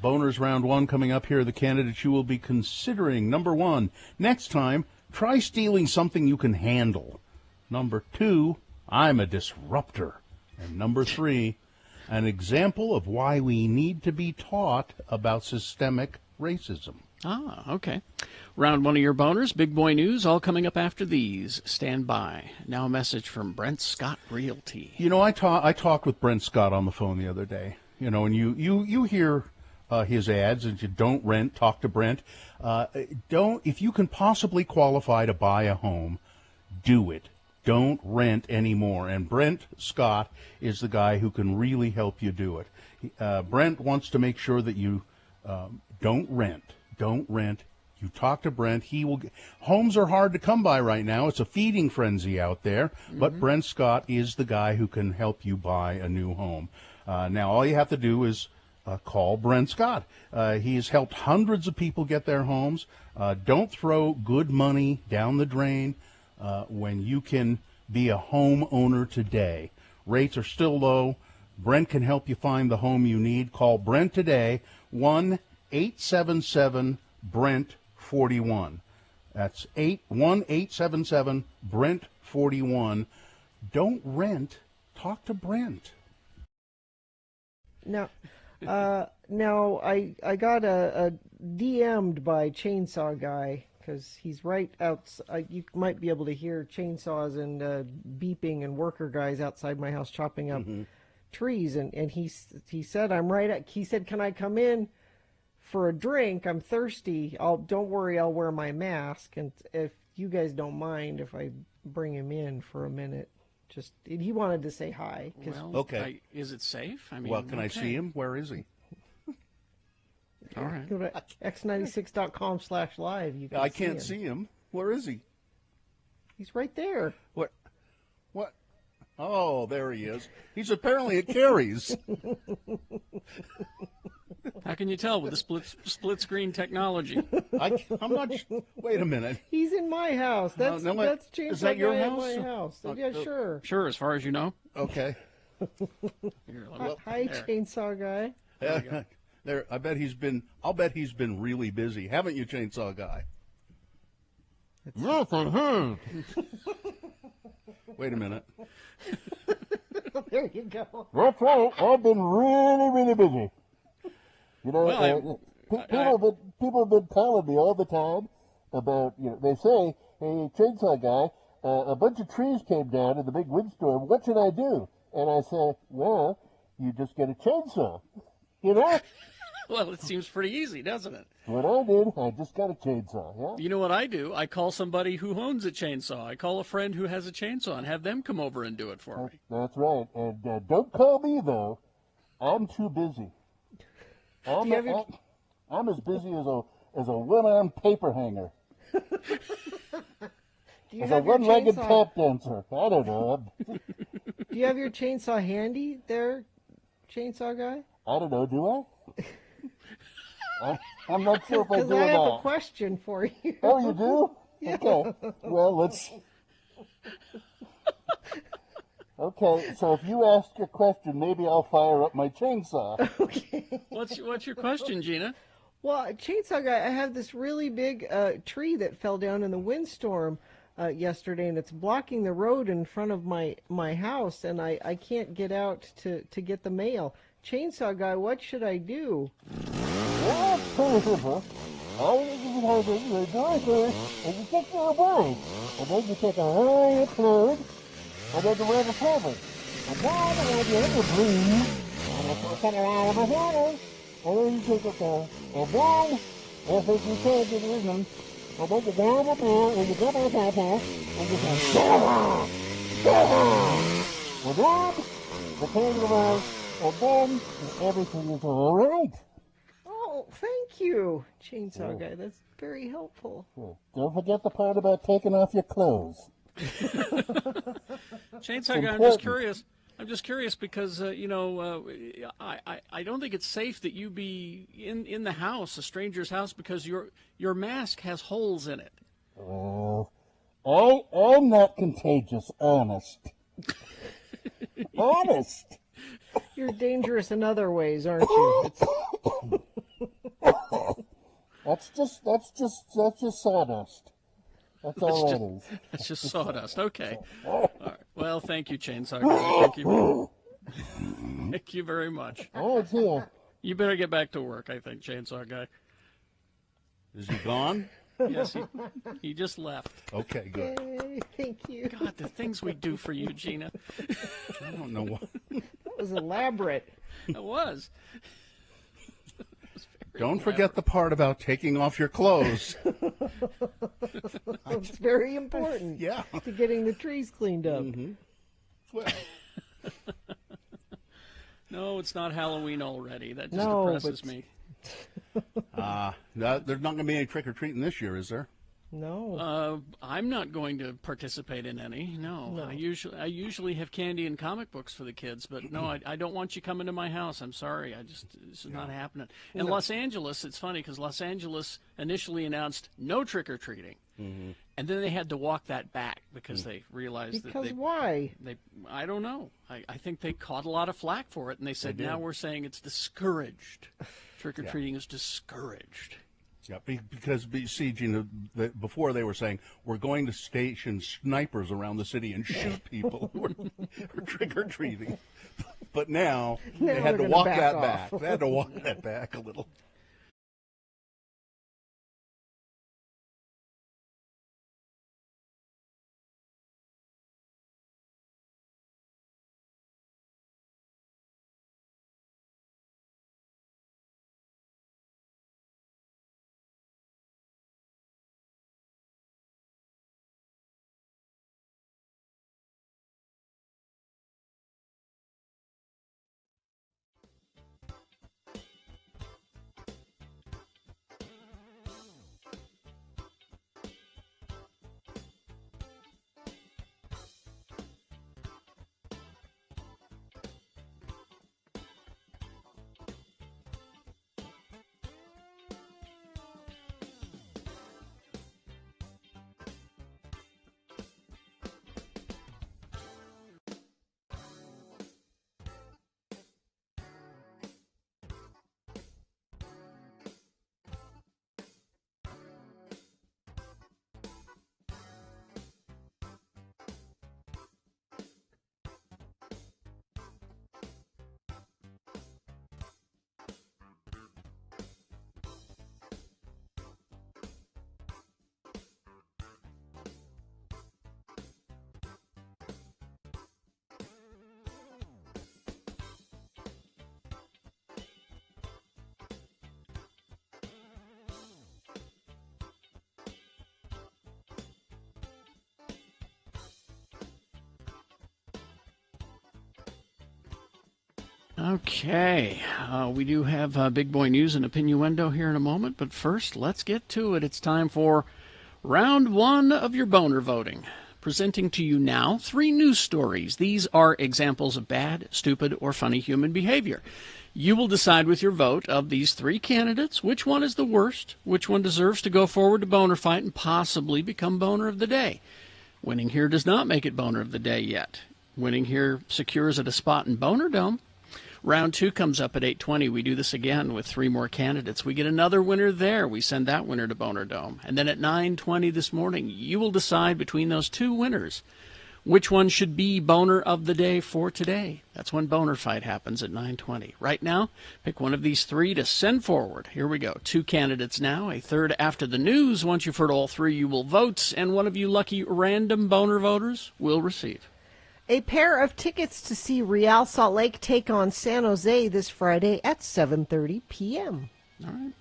Boners round 1 coming up here. The candidates you will be considering. Number 1, next time, try stealing something you can handle. Number 2, I'm a disruptor. And number 3, an example of why we need to be taught about systemic racism. Ah, okay. Round 1 of your boners, big boy news, all coming up after these. Stand by. Now a message from Brent Scott Realty. You know, I talked with Brent Scott on the phone the other day. You know, and you hear his ads, and you don't rent. Talk to Brent. If you can possibly qualify to buy a home, do it. Don't rent anymore. And Brent Scott is the guy who can really help you do it. Brent wants to make sure that you don't rent. Don't rent. You talk to Brent. Homes are hard to come by right now. It's a feeding frenzy out there. But Brent Scott is the guy who can help you buy a new home. Now, all you have to do is call Brent Scott. He has helped hundreds of people get their homes. Don't throw good money down the drain when you can be a homeowner today. Rates are still low. Brent can help you find the home you need. Call Brent today, 1-877-BRENT-41. That's 1-877-BRENT-41. Don't rent. Talk to Brent. Now, I got a DM'd by Chainsaw Guy because he's right outside. You might be able to hear chainsaws and beeping and worker guys outside my house chopping up trees. And he said, I'm right at, he said, can I come in for a drink? I'm thirsty. Don't worry, I'll wear my mask. And if you guys don't mind if I bring him in for a minute. Just he wanted to say hi. Well, okay. Is it safe? I mean, well, can I see him? Where is he? All right. Go to x96.com/live. You can I can't see him. Where is he? He's right there. What? Oh, there he is. He's apparently at Carrie's. How can you tell with the split screen technology? I'm not. Wait a minute. He's in my house. That's Chainsaw Is that your Guy house? at my house. Yeah, sure. Sure, as far as you know. Okay. Hi, Chainsaw Guy. There. I'll bet he's been really busy, haven't you, Chainsaw Guy? Yes, I have. Wait a minute. There you go. That's right. I've been really, really busy. You know, people have been telling me all the time about, they say, hey, Chainsaw Guy, a bunch of trees came down in the big windstorm. What should I do? And I said, well, you just get a chainsaw, you know? Well, it seems pretty easy, doesn't it? What I did, I just got a chainsaw, yeah? You know what I do? I call somebody who owns a chainsaw. I call a friend who has a chainsaw and have them come over and do it for me. That's right. And don't call me, though. I'm too busy. I'm as busy as a one-armed paper hanger. As a one-legged tap dancer. I don't know. Do you have your chainsaw handy there, Chainsaw Guy? I don't know. Do I? I'm not sure if I do or not. Because I have a question for you. Oh, you do? Yeah. Okay. Well, let's... Okay, so if you ask your question, maybe I'll fire up my chainsaw. Okay. What's your question, Gina? Well, Chainsaw Guy, I have this really big tree that fell down in the windstorm yesterday, and it's blocking the road in front of my house, and I can't get out to get the mail. Chainsaw Guy, what should I do? Well, it's pretty simple. All you do is you do it first, and you take your away. And then you take a high load, and then you wear the cover. And now you have your little breeze, and you turn around with the water, and then you take it down. And then, if you can't get it in, and then you down the bell, and you go back out there, and you say, and then, you turn it around, and then everything is all right. Oh, thank you, Chainsaw Guy. That's very helpful. Don't forget the part about taking off your clothes. Chainsaw Guy, I'm just curious. I'm just curious because I don't think it's safe that you be in the house, a stranger's house, because your mask has holes in it. I'm not contagious, honest. Honest. You're dangerous in other ways, aren't you? That's just sawdust. That's all it is. That's just sawdust. Okay. All right. Well, thank you, Chainsaw Guy. Thank you. Thank you very much. Oh, it's here. You better get back to work, I think, Chainsaw Guy. Is he gone? Yes, he just left. Okay, good. Yay, thank you. God, the things we do for you, Gina. I don't know what. That was elaborate. It was. Don't forget the part about taking off your clothes. It's very important. Yeah. To getting the trees cleaned up. Mm-hmm. Well. No, it's not Halloween already. That just No, depresses me. There's not going to be any trick-or-treating this year, is there? No. I'm not going to participate in any. No. I usually have candy and comic books for the kids, but no, I don't want you coming to my house. I'm sorry. This is not happening. In Los Angeles, it's funny because Los Angeles initially announced no trick-or-treating. Mm-hmm. And then they had to walk that back because they realized because why? I don't know. I think they caught a lot of flack for it, and they said, now we're saying it's discouraged. Trick-or-treating is discouraged. Yeah, because, see, Gina, before they were saying, we're going to station snipers around the city and shoot people who are trick-or-treating. But now they had to walk that back. They had to walk that back a little. Okay, we do have Big Boy News and Opinioendo here in a moment, but first, let's get to it. It's time for round one of your boner voting. Presenting to you now 3 news stories. These are examples of bad, stupid, or funny human behavior. You will decide with your vote of these 3 candidates which one is the worst, which one deserves to go forward to Boner Fight and possibly become Boner of the Day. Winning here does not make it Boner of the Day yet. Winning here secures it a spot in Boner Dome. Round 2 comes up at 8:20. We do this again with 3 more candidates. We get another winner there. We send that winner to Boner Dome. And then at 9:20 this morning, you will decide between those 2 winners which one should be Boner of the Day for today. That's when Boner Fight happens at 9:20. Right now, pick one of these 3 to send forward. Here we go. 2 candidates now, a third after the news. Once you've heard all 3, you will vote, and one of you lucky random Boner voters will receive a pair of tickets to see Real Salt Lake take on San Jose this Friday at 7:30 p.m. All right.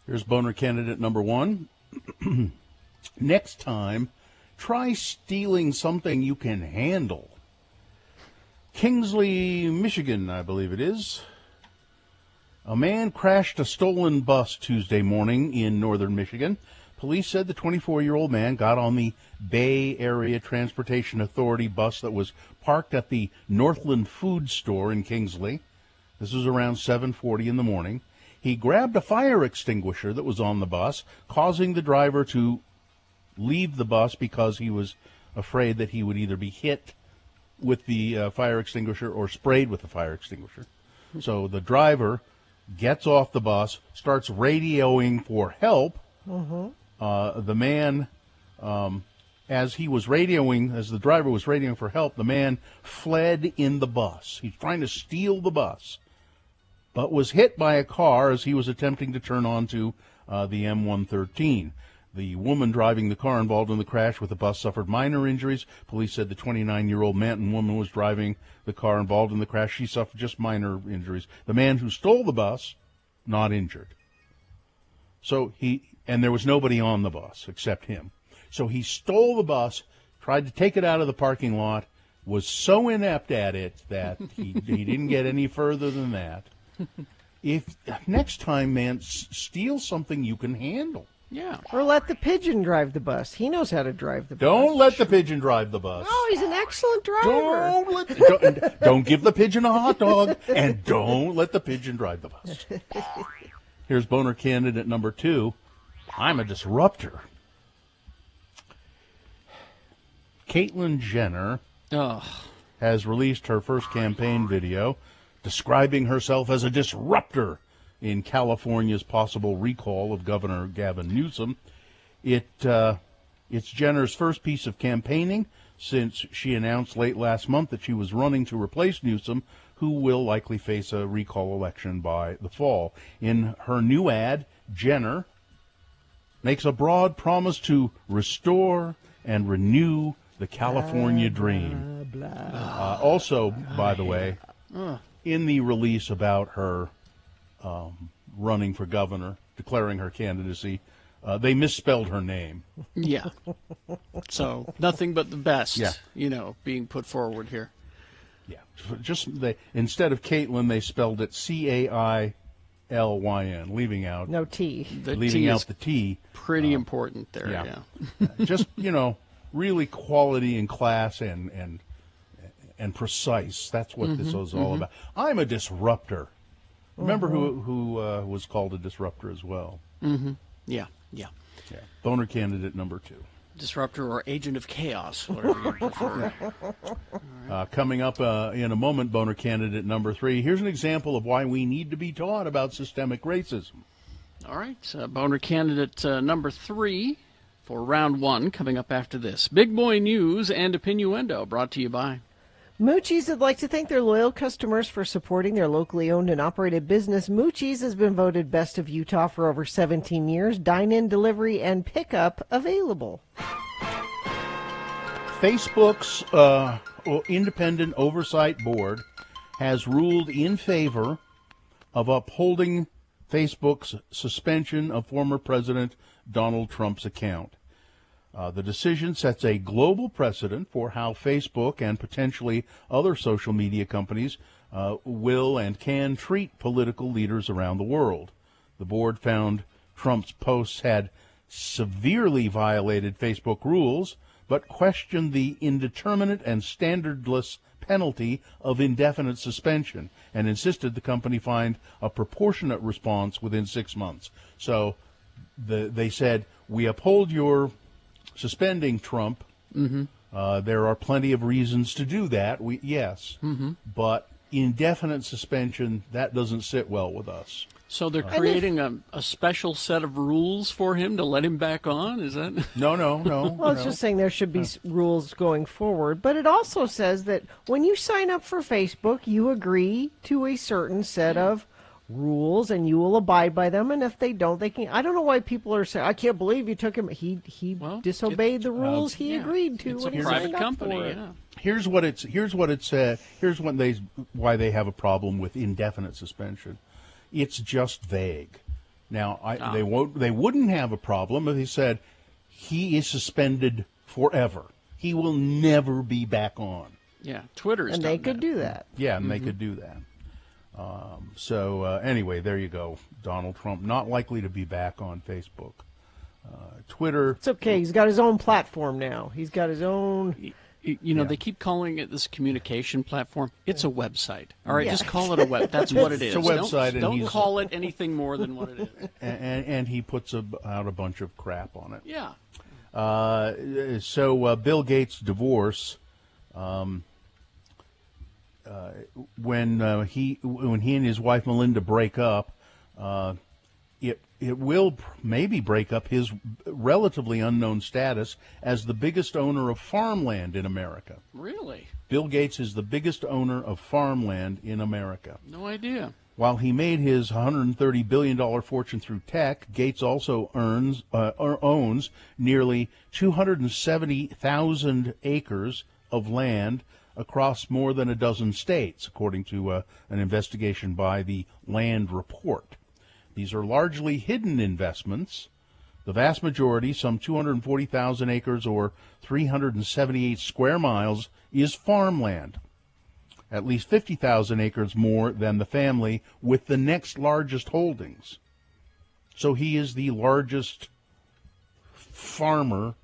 Here's Boner candidate number 1. Next time, try stealing something you can handle. Kingsley, Michigan, I believe it is. A man crashed a stolen bus Tuesday morning in northern Michigan. Police said the 24-year-old man got on the Bay Area Transportation Authority bus that was parked at the Northland Food Store in Kingsley. This was around 7:40 in the morning. He grabbed a fire extinguisher that was on the bus, causing the driver to leave the bus because he was afraid that he would either be hit with the fire extinguisher or sprayed with the fire extinguisher. So the driver gets off the bus, starts radioing for help. The man, as the driver was radioing for help, the man fled in the bus. He's trying to steal the bus, but was hit by a car as he was attempting to turn onto the M113. The woman driving the car involved in the crash with the bus suffered minor injuries. Police said the 29-year-old Manton woman was driving the car involved in the crash. She suffered just minor injuries. The man who stole the bus, not injured. And there was nobody on the bus except him. So he stole the bus, tried to take it out of the parking lot, was so inept at it that he didn't get any further than that. If next time, man, steal something you can handle. Yeah. Or let the pigeon drive the bus. He knows how to drive the bus. Don't let the pigeon drive the bus. Oh, he's an excellent driver. Don't give the pigeon a hot dog, and don't let the pigeon drive the bus. Here's boner candidate number 2. I'm a disruptor. Caitlyn Jenner has released her first campaign video describing herself as a disruptor in California's possible recall of Governor Gavin Newsom. It's Jenner's first piece of campaigning since she announced late last month that she was running to replace Newsom, who will likely face a recall election by the fall. In her new ad, Jenner makes a broad promise to restore and renew the California dream. Also, by the way, in the release about her running for governor, declaring her candidacy, they misspelled her name. Yeah. So nothing but the best, being put forward here. Yeah. Instead of Caitlyn, they spelled it Cailyn, leaving out no T. Leaving out the T. Pretty important there. Yeah. Just really quality and class and precise. That's what this is all about. I'm a disruptor. Remember who was called a disruptor as well? Yeah. Boner candidate number 2. Disruptor or agent of chaos, whatever you prefer. Coming up in a moment, boner candidate number 3. Here's an example of why we need to be taught about systemic racism. All right, boner candidate number 3 for round 1 coming up after this. Big Boy News and Opinioendo brought to you by Moochie's would like to thank their loyal customers for supporting their locally owned and operated business. Moochie's has been voted Best of Utah for over 17 years. Dine-in, delivery, and pickup available. Facebook's independent oversight board has ruled in favor of upholding Facebook's suspension of former President Donald Trump's account. The decision sets a global precedent for how Facebook and potentially other social media companies will and can treat political leaders around the world. The board found Trump's posts had severely violated Facebook rules, but questioned the indeterminate and standardless penalty of indefinite suspension and insisted the company find a proportionate response within 6 months. So they said, we uphold your suspending Trump. There are plenty of reasons to do that. But indefinite suspension, that doesn't sit well with us. So they're creating a special set of rules for him to let him back on? Is that? No. Well, it's just saying there should be rules going forward. But it also says that when you sign up for Facebook, you agree to a certain set of rules and you will abide by them, and if they don't, they can. I don't know why people are saying, I can't believe you took him. He disobeyed the rules he agreed to when he signed up for it. Here's why they have a problem with indefinite suspension. It's just vague. Now they wouldn't have a problem if they said he is suspended forever. He will never be back on. Yeah, Twitter's and they could do that. Yeah, and they could do that. Anyway, there you go. Donald Trump not likely to be back on Facebook. Twitter. It's okay. He's got his own platform now. He's got his own. You know, they keep calling it this communication platform. It's a website. All right, just call it a web. That's what it is. It's a website, Don't call it anything more than what it is. And he puts out a bunch of crap on it. Yeah. So Bill Gates' divorce, when he and his wife Melinda break up, it will maybe break up his relatively unknown status as the biggest owner of farmland in America. Really? Bill Gates is the biggest owner of farmland in America. No idea. While he made his $130 billion fortune through tech, Gates also owns nearly 270,000 acres of land across more than a dozen states, according to an investigation by the Land Report. These are largely hidden investments. The vast majority, some 240,000 acres or 378 square miles, is farmland. At least 50,000 acres more than the family with the next largest holdings. So he is the largest farmer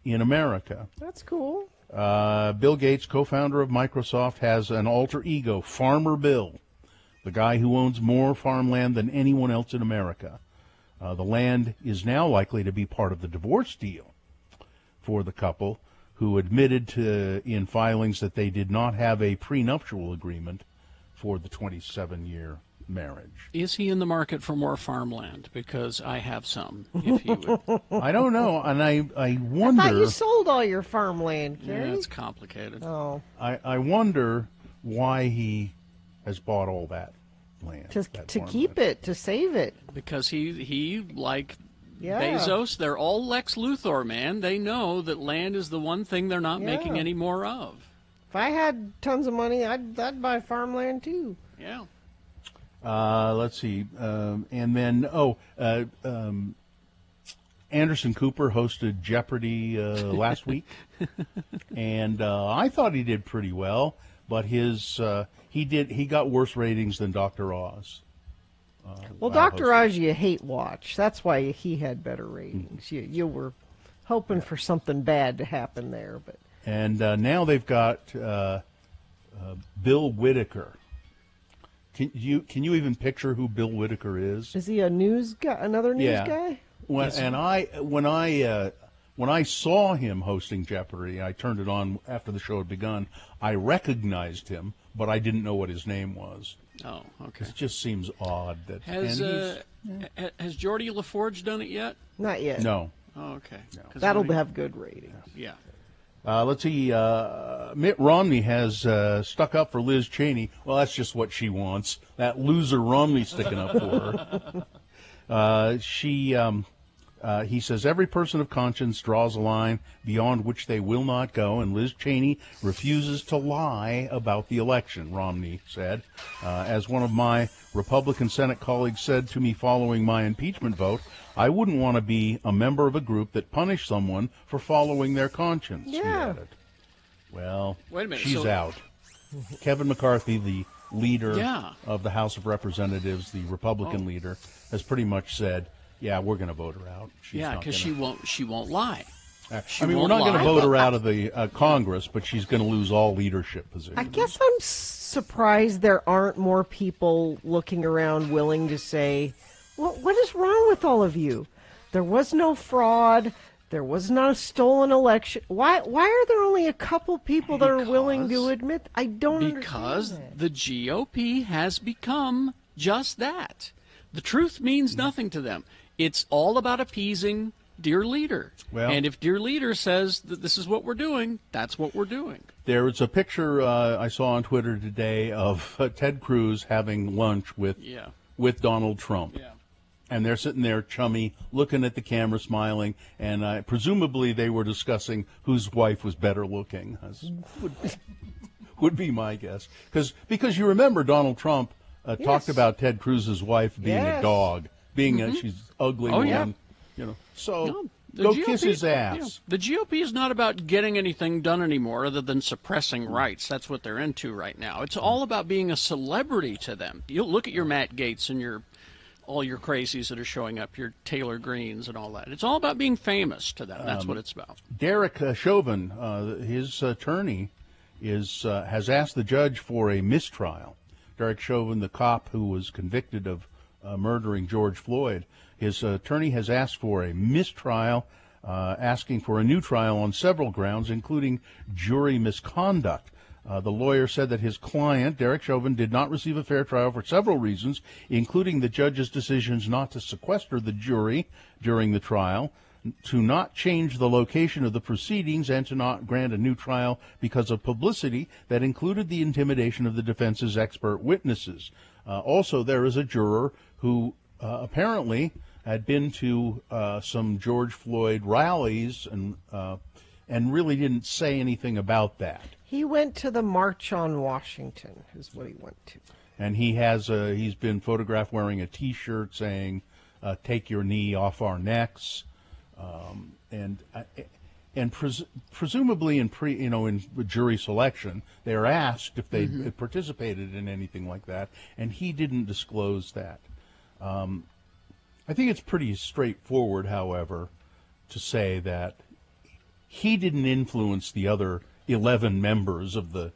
in America. That's cool. Bill Gates, co-founder of Microsoft, has an alter ego, Farmer Bill, the guy who owns more farmland than anyone else in America. The land is now likely to be part of the divorce deal for the couple, who admitted in filings that they did not have a prenuptial agreement for the 27-year marriage. Is he in the market for more farmland? Because I have some, if he would. I don't know, and I wonder... I thought you sold all your farmland, Kerry. Yeah, it's complicated. Oh. I wonder why he has bought all that land. To keep it, to save it. Because he like Bezos, they're all Lex Luthor, man. They know that land is the one thing they're not making any more of. If I had tons of money, I'd buy farmland too. Yeah. Let's see. And then, Anderson Cooper hosted Jeopardy last week. And I thought he did pretty well, but he got worse ratings than Dr. Oz. Well, Dr. Oz, you hate watch. That's why he had better ratings. You were hoping for something bad to happen there, but. And now they've got Bill Whitaker. Can you even picture who Bill Whitaker is? Is he a news guy? Another news guy? When I saw him hosting Jeopardy, I turned it on after the show had begun. I recognized him, but I didn't know what his name was. Oh, okay. It just seems odd that. Has Geordie LaForge done it yet? Not yet. No. Oh, okay. No. That'll have good ratings. Yeah. Let's see. Mitt Romney has stuck up for Liz Cheney. Well, that's just what she wants. That loser Romney sticking up for her. He says every person of conscience draws a line beyond which they will not go, and Liz Cheney refuses to lie about the election, Romney said. As one of my Republican Senate colleagues said to me following my impeachment vote, I wouldn't want to be a member of a group that punished someone for following their conscience, he added. Well, wait a minute, she's out. Kevin McCarthy, the leader of the House of Representatives, the Republican leader, has pretty much said, yeah, we're going to vote her out. Because she won't lie. We're not going to vote her out of the Congress, but she's going to lose all leadership positions. I guess I'm surprised there aren't more people looking around willing to say, well, what is wrong with all of you? There was no fraud. There was not a stolen election. Why are there only a couple people that are willing to admit? I don't understand. Because the GOP has become just that. The truth means nothing to them. It's all about appeasing dear leader. Well, and if dear leader says that this is what we're doing, that's what we're doing. There was a picture I saw on Twitter today of Ted Cruz having lunch with Donald Trump. Yeah. And they're sitting there chummy, looking at the camera, smiling, and presumably they were discussing whose wife was better looking. Would be my guess. Because you remember Donald Trump talked about Ted Cruz's wife being a dog, being she's ugly one. You know, so go kiss his ass. Yeah. The GOP is not about getting anything done anymore other than suppressing rights. That's what they're into right now. It's all about being a celebrity to them. You look at your Matt Gaetz and your all your crazies that are showing up, your Taylor Greens and all that. It's all about being famous to them. That's what it's about. Derek Chauvin, his attorney, has asked the judge for a mistrial. Derek Chauvin, the cop who was convicted of murdering George Floyd, his attorney has asked for a mistrial, asking for a new trial on several grounds, including jury misconduct. The lawyer said that his client, Derek Chauvin, did not receive a fair trial for several reasons, including the judge's decisions not to sequester the jury during the trial, to not change the location of the proceedings, and to not grant a new trial because of publicity that included the intimidation of the defense's expert witnesses. Also, there is a juror who apparently had been to some George Floyd rallies and really didn't say anything about that. He went to the March on Washington, is what he went to. And he's been photographed wearing a T-shirt saying, "Take your knee off our necks," and presumably in jury selection, they are asked if they participated in anything like that, and he didn't disclose that. I think it's pretty straightforward, however, to say that he didn't influence the other 11 members of the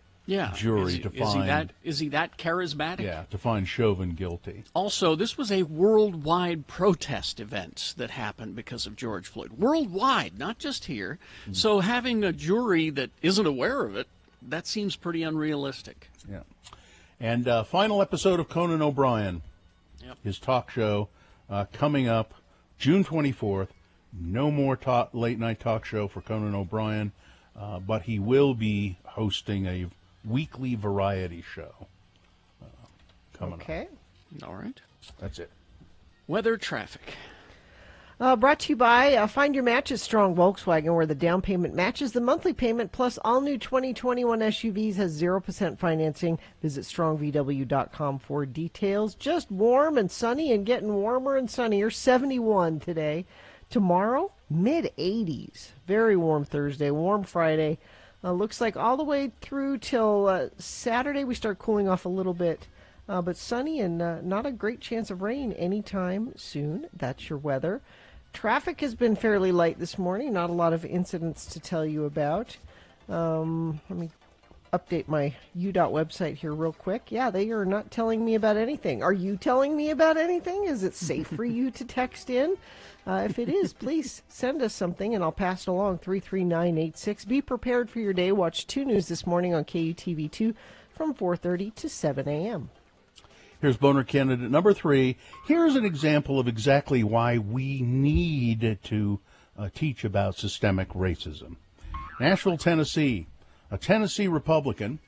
jury to find. Is he that charismatic? Yeah, to find Chauvin guilty. Also, this was a worldwide protest event that happened because of George Floyd. Worldwide, not just here. So having a jury that isn't aware of it, that seems pretty unrealistic. Yeah. And final episode of Conan O'Brien, his talk show, coming up June 24th. No more late-night talk show for Conan O'Brien, but he will be hosting a weekly variety show coming up. Okay. All right. That's it. Weather, traffic. Brought to you by Find Your Match at Strong Volkswagen, where the down payment matches the monthly payment, plus all new 2021 SUVs has 0% financing. Visit strongvw.com for details. Just warm and sunny and getting warmer and sunnier. 71 today. Tomorrow, mid-80s. Very warm Thursday, warm Friday. Looks like all the way through till Saturday we start cooling off a little bit. But sunny and not a great chance of rain anytime soon. That's your weather. Traffic has been fairly light this morning. Not a lot of incidents to tell you about. Let me update my UDOT website here real quick. Yeah, they are not telling me about anything. Are you telling me about anything? Is it safe for you to text in? If it is, please send us something and I'll pass it along. 33986. Be prepared for your day. Watch 2 News this morning on KUTV2 from 4:30 to 7 a.m. Here's boner candidate number 3. Here's an example of exactly why we need to teach about systemic racism. Nashville, Tennessee. A Tennessee Republican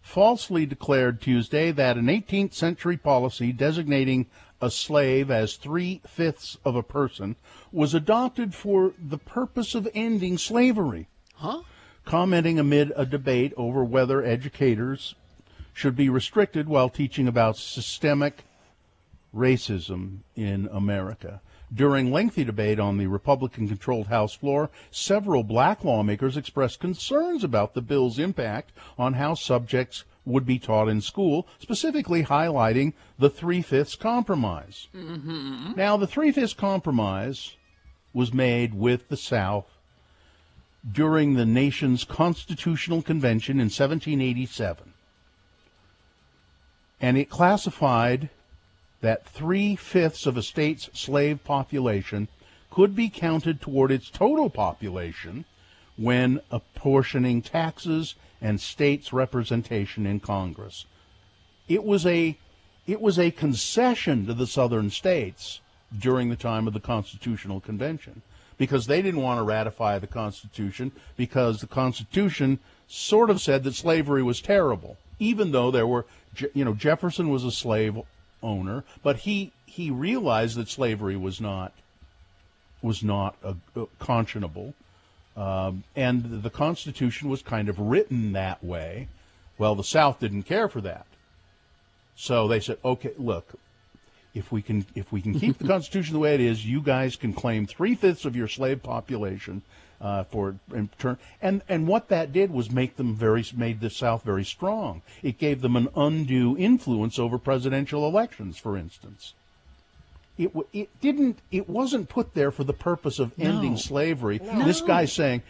falsely declared Tuesday that an 18th century policy designating a slave as 3/5 of a person was adopted for the purpose of ending slavery. Commenting amid a debate over whether educators should be restricted while teaching about systemic racism in America. During lengthy debate on the Republican-controlled House floor, several black lawmakers expressed concerns about the bill's impact on how subjects would be taught in school, specifically highlighting the 3/5 compromise. Now, the 3/5 compromise was made with the South during the nation's Constitutional Convention in 1787. And it classified that 3/5 of a state's slave population could be counted toward its total population when apportioning taxes and states' representation in Congress. It was a concession to the southern states during the time of the Constitutional Convention, because they didn't want to ratify the Constitution, because the Constitution sort of said that slavery was terrible, even though there were, Jefferson was a slave owner, but he realized that slavery was not conscionable, and the Constitution was kind of written that way. Well, the South didn't care for that, so they said, "Okay, look, if we can keep the Constitution the way it is, you guys can claim 3/5 of your slave population for in turn." And what that did was made the South very strong. It gave them an undue influence over presidential elections, for instance. It wasn't put there for the purpose of ending slavery. No. This guy's saying,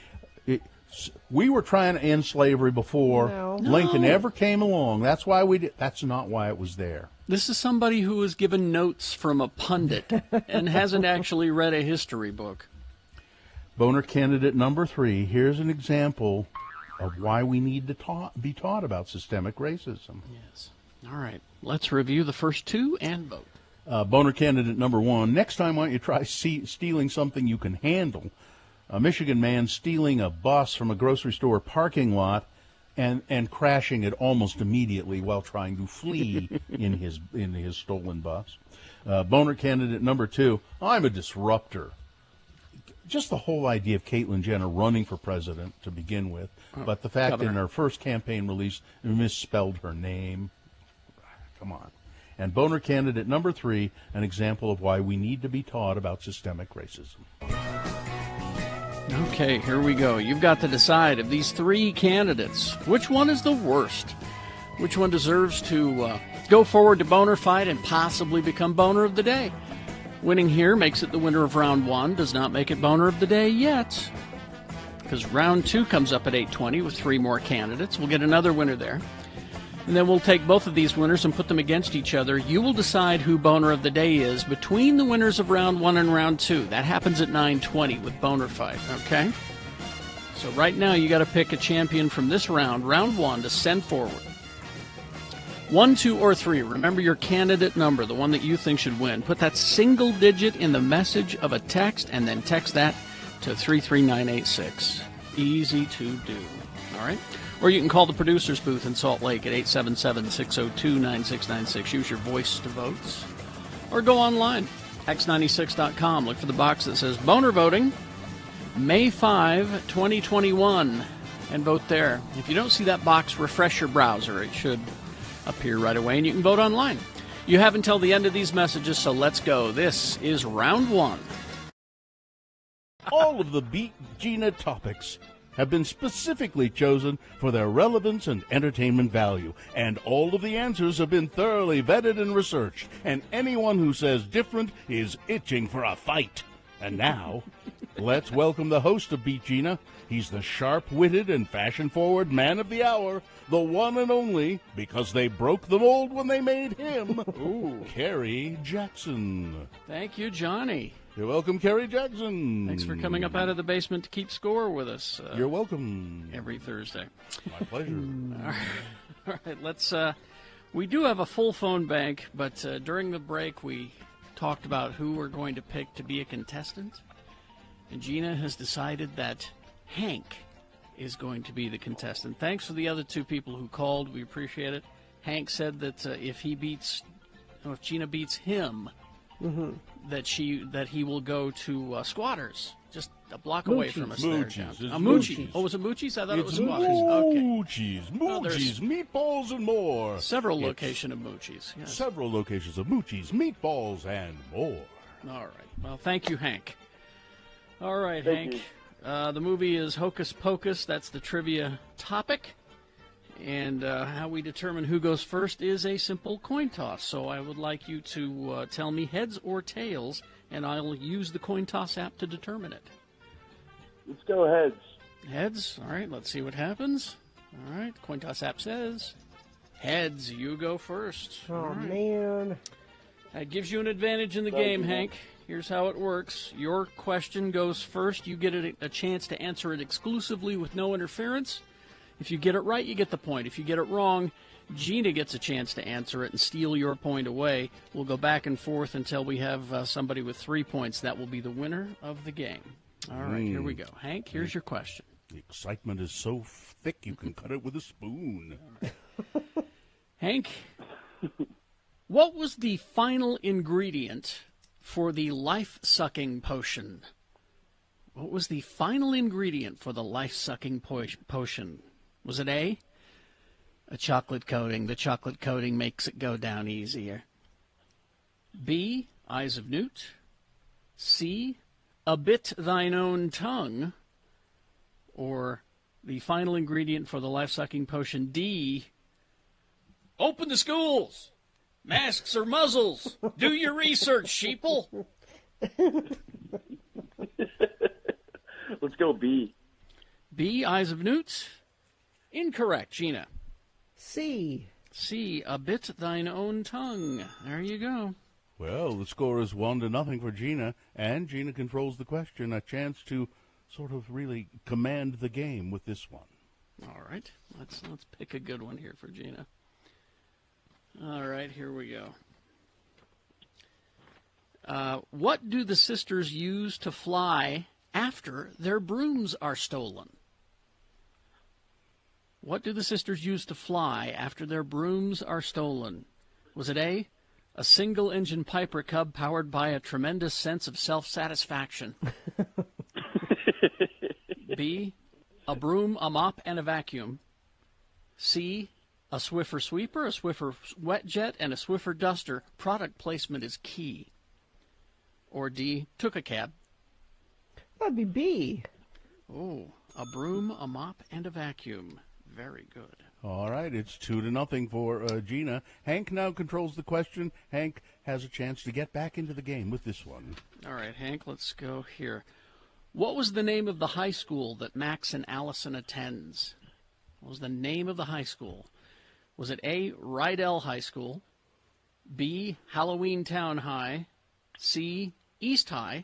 we were trying to end slavery before Lincoln ever came along. That's why we did. That's not why it was there. This is somebody who was given notes from a pundit and hasn't actually read a history book. Boner candidate number 3. Here's an example of why we need to be taught about systemic racism. Yes. All right. Let's review the first 2 and vote. Boner candidate number 1. Next time, why don't you try stealing something you can handle? A Michigan man stealing a bus from a grocery store parking lot and crashing it almost immediately while trying to flee in his stolen bus. Boner candidate number 2. I'm a disruptor. Just the whole idea of Caitlyn Jenner running for president to begin with, but the fact that in her first campaign release misspelled her name. Come on. And Boner candidate number 3, an example of why we need to be taught about systemic racism. Okay, here we go. You've got to decide of these 3 candidates, which one is the worst? Which one deserves to go forward to Boner fight and possibly become Boner of the Day? Winning here makes it the winner of round 1, does not make it Boner of the Day yet. Because round 2 comes up at 8:20 with 3 more candidates. We'll get another winner there. And then we'll take both of these winners and put them against each other. You will decide who Boner of the Day is between the winners of round 1 and round 2. That happens at 9:20 with Boner Fight, okay? So right now you got to pick a champion from this round 1, to send forward. 1, 2, or 3. Remember your candidate number, the one that you think should win. Put that single digit in the message of a text and then text that to 33986. Easy to do, all right? Or you can call the producer's booth in Salt Lake at 877-602-9696. Use your voice to vote. Or go online, x96.com. Look for the box that says Boner Voting, May 5, 2021, and vote there. If you don't see that box, refresh your browser. It should appear right away, and you can vote online. You have until the end of these messages, so let's go. This is round 1. All of the Beat Gina topics have been specifically chosen for their relevance and entertainment value, and all of the answers have been thoroughly vetted and researched, and anyone who says different is itching for a fight. And now, let's welcome the host of Beat Gina. He's the sharp-witted and fashion-forward man of the hour, the one and only, because they broke the mold when they made him, Kerry Jackson. Thank you, Johnny. You're welcome, Kerry Jackson. Thanks for coming up out of the basement to keep score with us. You're welcome. Every Thursday. My pleasure. All right, let's. We do have a full phone bank, but during the break we talked about who we're going to pick to be a contestant, and Gina has decided that Hank is going to be the contestant. Thanks for the other 2 people who called. We appreciate it. Hank said that if Gina beats him, that he will go to Squatters, just a block away from us. Moochie's. There, Moochie's. Oh, was it Moochie's? I thought it was Squatters. Moochie's, Moochie's, meatballs and more. Several locations of Moochie's. Yes. Several locations of Moochie's, meatballs and more. All right. Well, thank you, Hank. All right, Hank. The movie is Hocus Pocus. That's the trivia topic. And how we determine who goes first is a simple coin toss. So I would like you to tell me heads or tails, and I'll use the coin toss app to determine it. Let's go heads. Heads. All right, let's see what happens. All right, coin toss app says heads. You go first. Oh, man. That gives you an advantage in the game, Hank. Here's how it works. Your question goes first. You get a chance to answer it exclusively with no interference. If you get it right, you get the point. If you get it wrong, Gina gets a chance to answer it and steal your point away. We'll go back and forth until we have somebody with 3 points. That will be the winner of the game. All right, here we go. Hank, here's your question. The excitement is so thick you can cut it with a spoon. Hank, what was the final ingredient for the life-sucking potion? What was the final ingredient for the life-sucking potion? Was it A, a chocolate coating? The chocolate coating makes it go down easier. B, eyes of newt. C, a bit thine own tongue. Or the final ingredient for the life-sucking potion, D, open the schools. Masks or muzzles? Do your research, sheeple. Let's go B. B, Eyes of Newt. Incorrect, Gina. C. C, A Bit Thine Own Tongue. There you go. Well, the score is 1-0 for Gina, and Gina controls the question. A chance to sort of really command the game with this one. All right, let's pick a good one here for Gina. All right, here we go. What do the sisters use to fly after their brooms are stolen? What do the sisters use to fly after their brooms are stolen? Was it A, a single-engine Piper Cub powered by a tremendous sense of self-satisfaction? B, a broom, a mop, and a vacuum? C, a Swiffer sweeper, a Swiffer wet jet, and a Swiffer duster? Product placement is key. Or D, took a cab? That'd be B. Oh, a broom, a mop, and a vacuum. Very good. All right, it's 2-0 for Gina. Hank now controls the question. Hank has a chance to get back into the game with this one. All right, Hank, let's go here. What was the name of the high school that Max and Allison attends? What was the name of the high school? Was it A, Rydell High School, B, Halloween Town High, C, East High,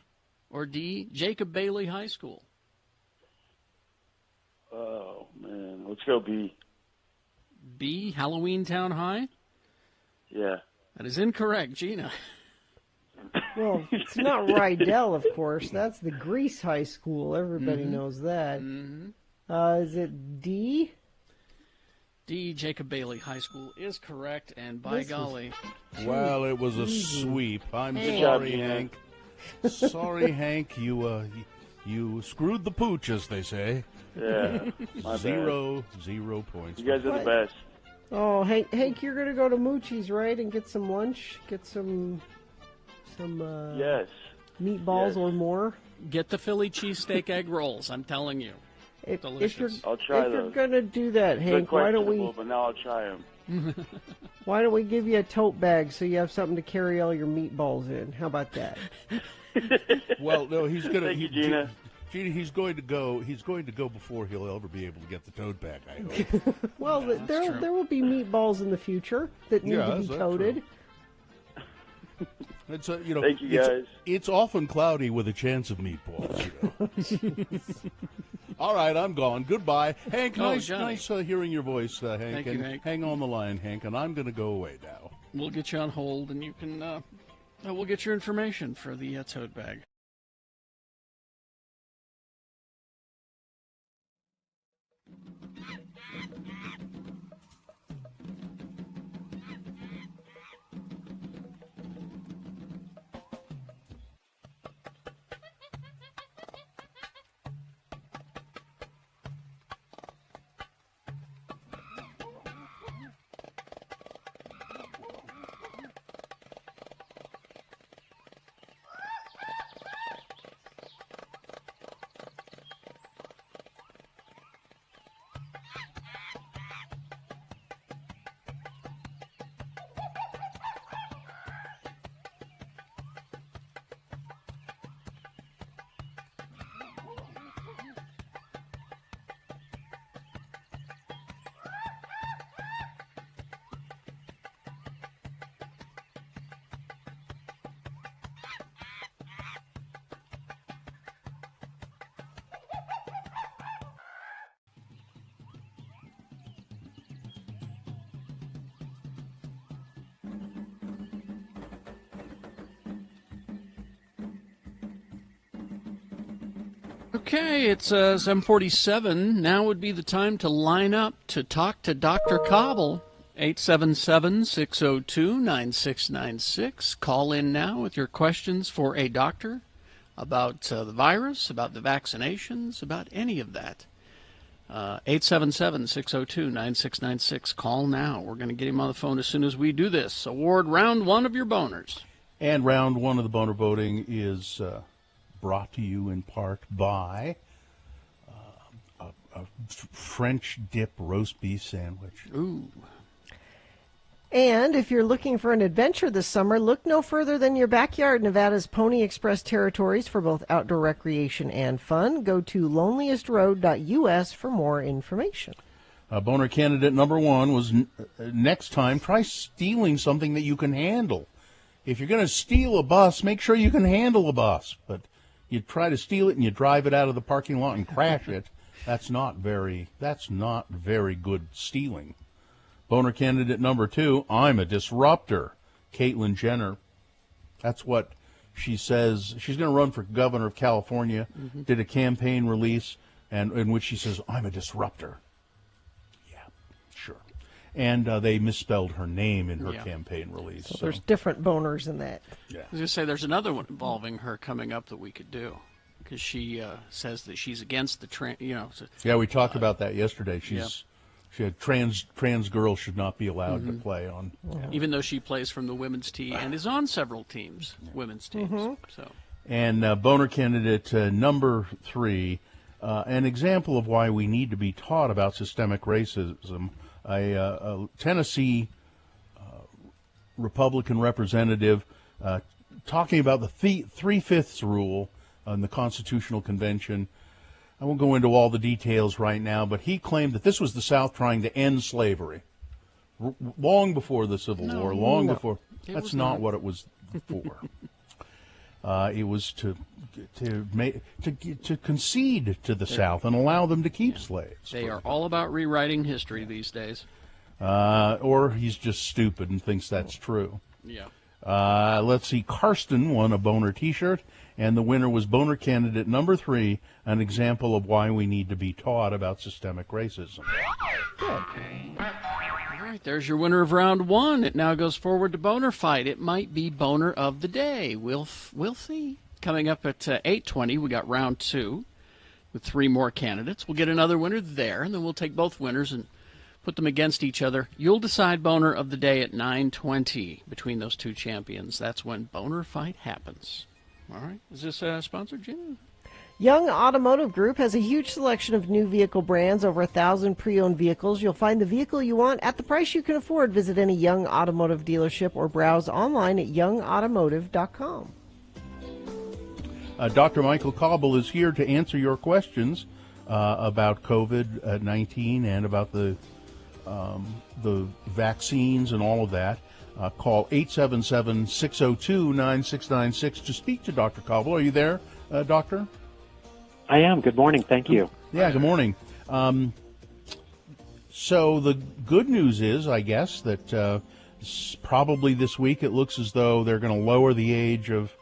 or D, Jacob Bailey High School? Oh, man. Let's go B. B, Halloween Town High? Yeah. That is incorrect, Gina. Well, it's not Rydell, of course. That's the Grease High School. Everybody knows that. Is it D? D, Jacob Bailey High School is correct, and by golly. Well, it was a sweep. I'm Good sorry, job, Gina. Hank. Sorry, Hank. You screwed the pooch, as they say. Yeah. My bad. 0 points. You guys are the best. Oh, Hank, you're gonna go to Moochie's, right, and get some lunch, get some Yes. meatballs Yes. or more. Get the Philly cheesesteak egg rolls, I'm telling you. If Delicious. I'll try if you're those. gonna do that, Good Hank, why don't questionable, we But now I'll try them. why don't we give you a tote bag so you have something to carry all your meatballs in? How about that? Well, no, he's gonna. Thank you, Gina. Gina, he's going to go. He's going to go before he'll ever be able to get the tote bag. I hope. Well, there will be meatballs in the future that need to Yes, be that's toted. It's Thank you, guys. It's often cloudy with a chance of meatballs. All right, I'm gone. Goodbye, Hank. Nice hearing your voice, Hank. Thank you, and Hank. hang on the line, Hank. And I'm going to go away now. We'll get you on hold, and you can. We'll get your information for the tote bag. Okay, it's 7:47. Now would be the time to line up to talk to Dr. Cobble. 877-602-9696. Call in now with your questions for a doctor about the virus, about the vaccinations, about any of that. 877-602-9696. Call now. We're going to get him on the phone as soon as we do this. Award round one of your boners. And round one of the boner voting is brought to you in part by a French dip roast beef sandwich. Ooh. And if you're looking for an adventure this summer, look no further than your backyard. Nevada's Pony Express territories for both outdoor recreation and fun. Go to loneliestroad.us for more information. Boner candidate number 1 was next time, try stealing something that you can handle. If you're going to steal a bus, make sure you can handle a bus. But you try to steal it and you drive it out of the parking lot and crash it. That's not very good stealing. Boner candidate number 2, I'm a disruptor. Caitlyn Jenner. That's what she says. She's going to run for governor of California. Did a campaign release and in which she says, I'm a disruptor. Yeah, sure. And they misspelled her name in her campaign release. So there's different boners in that. Yeah. I was going to say there's another one involving her coming up that we could do. Because she says that she's against the yeah, we talked about that yesterday. She had trans girls should not be allowed to play on. Even though she plays from the women's team and is on several teams, women's teams. So. And Boner candidate number 3, an example of why we need to be taught about systemic racism. A Tennessee Republican representative talking about the 3/5 rule in the Constitutional Convention. I won't go into all the details right now, but he claimed that this was the South trying to end slavery long before the Civil War, long before. That's not what it was for. It was to concede to the South and allow them to keep slaves. They are all about rewriting history these days. Or he's just stupid and thinks that's true. Yeah. Let's see. Karsten won a Boner T-shirt, and the winner was Boner candidate number 3, an example of why we need to be taught about systemic racism. Good. All right, there's your winner of round 1. It now goes forward to Boner Fight. It might be Boner of the Day. We'll see. Coming up at 8:20, we got round 2 with 3 more candidates. We'll get another winner there, and then we'll take both winners and put them against each other. You'll decide Boner of the Day at 9:20 between those 2 champions. That's when Boner Fight happens. All right. Is this sponsored, Jim? Young Automotive Group has a huge selection of new vehicle brands, over 1,000 pre-owned vehicles. You'll find the vehicle you want at the price you can afford. Visit any Young Automotive dealership or browse online at youngautomotive.com. Dr. Michael Cauble is here to answer your questions about COVID-19 and about the vaccines and all of that. Call 877-602-9696 to speak to Dr. Cauble. Are you there, Doctor? I am. Good morning. Thank you. Yeah, good morning. So the good news is, I guess, that probably this week it looks as though they're going to lower the age of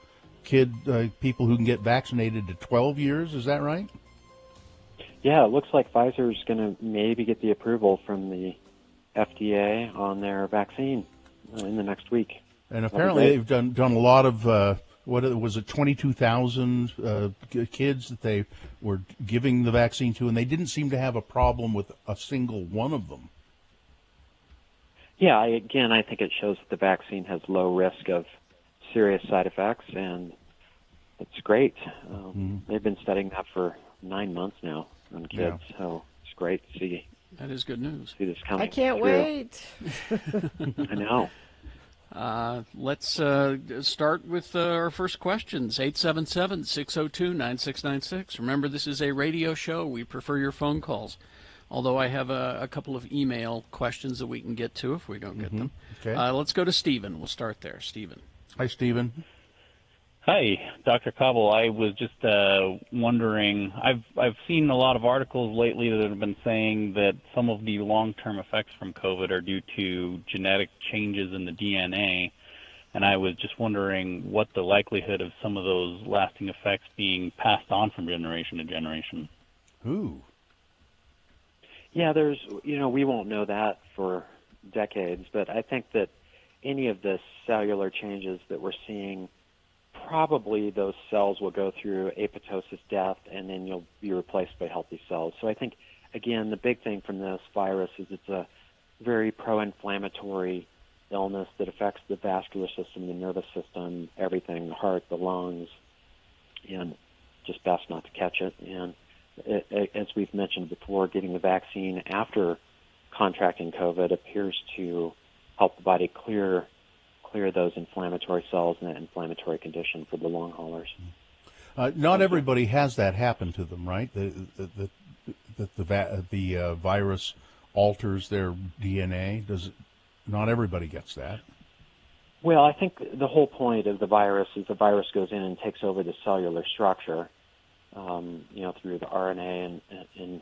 people who can get vaccinated to 12 years. Is that right? Yeah, it looks like Pfizer's going to maybe get the approval from the FDA on their vaccine in the next week. And apparently they've done a lot of, 22,000 kids that they were giving the vaccine to, and they didn't seem to have a problem with a single one of them. Yeah, I think it shows that the vaccine has low risk of serious side effects, and it's great. They've been studying that for 9 months now on kids, so it's great to see. That is good news. See this coming I can't through. wait. I know. Let's start with our first questions. 877-602-9696. Remember, this is a radio show. We prefer your phone calls, although I have a couple of email questions that we can get to if we don't get them. Okay. Let's go to Stephen. We'll start there. Stephen. Hi, Stephen. Hi, Dr. Cauble. I was just wondering, I've seen a lot of articles lately that have been saying that some of the long-term effects from COVID are due to genetic changes in the DNA, and I was just wondering what the likelihood of some of those lasting effects being passed on from generation to generation. Ooh. Yeah, we won't know that for decades, but I think that any of the cellular changes that we're seeing, probably those cells will go through apoptosis death, and then you'll be replaced by healthy cells. So I think, again, the big thing from this virus is it's a very pro-inflammatory illness that affects the vascular system, the nervous system, everything, the heart, the lungs, and just best not to catch it. And as we've mentioned before, getting the vaccine after contracting COVID appears to help the body clear those inflammatory cells and that inflammatory condition for the long haulers. Not everybody has that happen to them, right? The virus alters their DNA. Not everybody gets that. Well, I think the whole point of the virus is the virus goes in and takes over the cellular structure, through the RNA and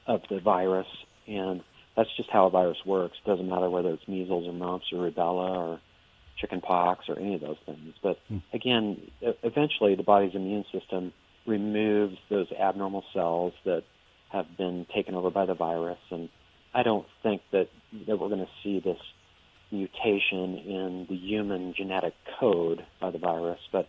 of the virus, and that's just how a virus works. It doesn't matter whether it's measles or mumps or rubella or chicken pox or any of those things. But again, eventually the body's immune system removes those abnormal cells that have been taken over by the virus, and I don't think that we're going to see this mutation in the human genetic code by the virus, but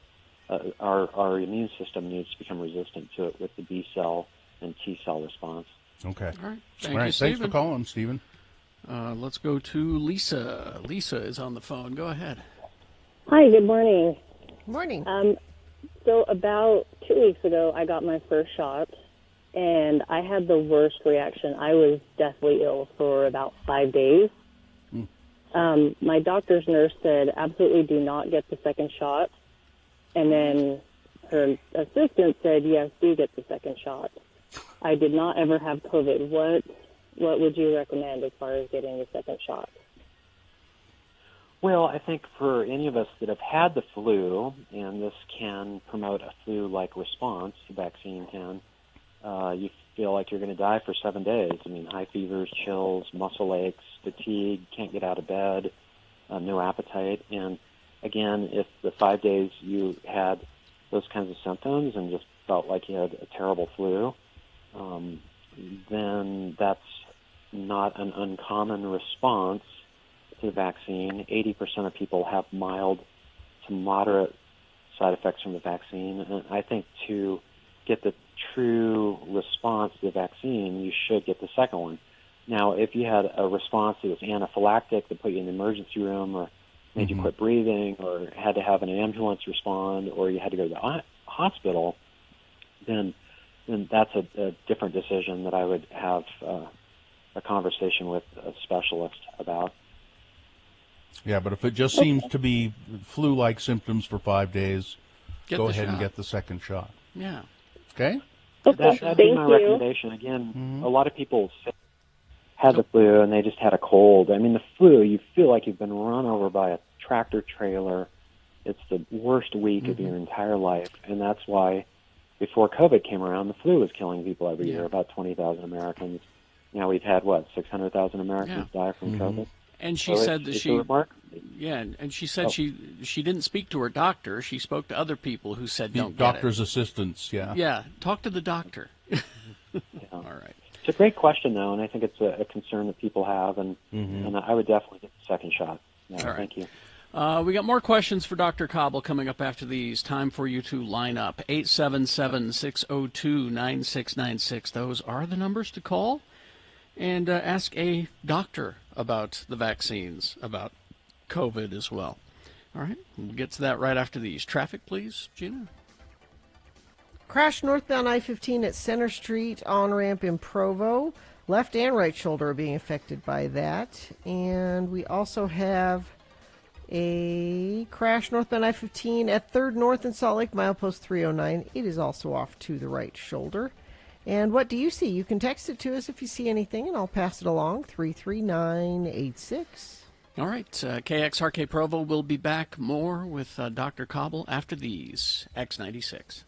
our immune system needs to become resistant to it with the B cell and T cell response. Okay. All right. All right. Thanks for calling, Stephen. Let's go to Lisa. Lisa is on the phone. Go ahead. Hi, good morning. Morning. So about 2 weeks ago, I got my first shot, and I had the worst reaction. I was deathly ill for about 5 days. My doctor's nurse said, absolutely do not get the second shot. And then her assistant said, yes, do get the second shot. I did not ever have COVID. What would you recommend as far as getting the second shot? Well, I think for any of us that have had the flu, and this can promote a flu-like response, the vaccine can, you feel like you're going to die for 7 days. I mean, high fevers, chills, muscle aches, fatigue, can't get out of bed, no appetite. And again, if the 5 days you had those kinds of symptoms and just felt like you had a terrible flu, then that's not an uncommon response to the vaccine. 80% of people have mild to moderate side effects from the vaccine. And I think to get the true response to the vaccine, you should get the second one. Now, if you had a response that was anaphylactic, that put you in the emergency room or made you quit breathing or had to have an ambulance respond or you had to go to the hospital, then that's a different decision that I would have a conversation with a specialist about. Yeah, but if it just seems to be flu-like symptoms for 5 days, go ahead and get the second shot. Yeah. Okay? That'd be my recommendation. Again, a lot of people had the flu and they just had a cold. I mean, the flu, you feel like you've been run over by a tractor trailer. It's the worst week of your entire life, and that's why before COVID came around, the flu was killing people every year, about 20,000 Americans. Now we've had, 600,000 Americans die from COVID? And she said that she said she didn't speak to her doctor. She spoke to other people who said don't get it. Doctor's assistants, yeah. Yeah, talk to the doctor. All right. It's a great question, though, and I think it's a concern that people have, and I would definitely get the second shot. Yeah, all right. Thank you. We got more questions for Dr. Cobble coming up after these. Time for you to line up. 877-602-9696. Those are the numbers to call and ask a doctor about the vaccines, about COVID as well. All right, we'll get to that right after these. Traffic, please, Gina. Crash northbound I-15 at Center Street, on-ramp in Provo. Left and right shoulder are being affected by that. And we also have a crash northbound I-15 at 3rd North in Salt Lake, milepost 309. It is also off to the right shoulder. And what do you see? You can text it to us if you see anything, and I'll pass it along, 33986. All right, KXRK Provo will be back more with Dr. Cobble after these. X96.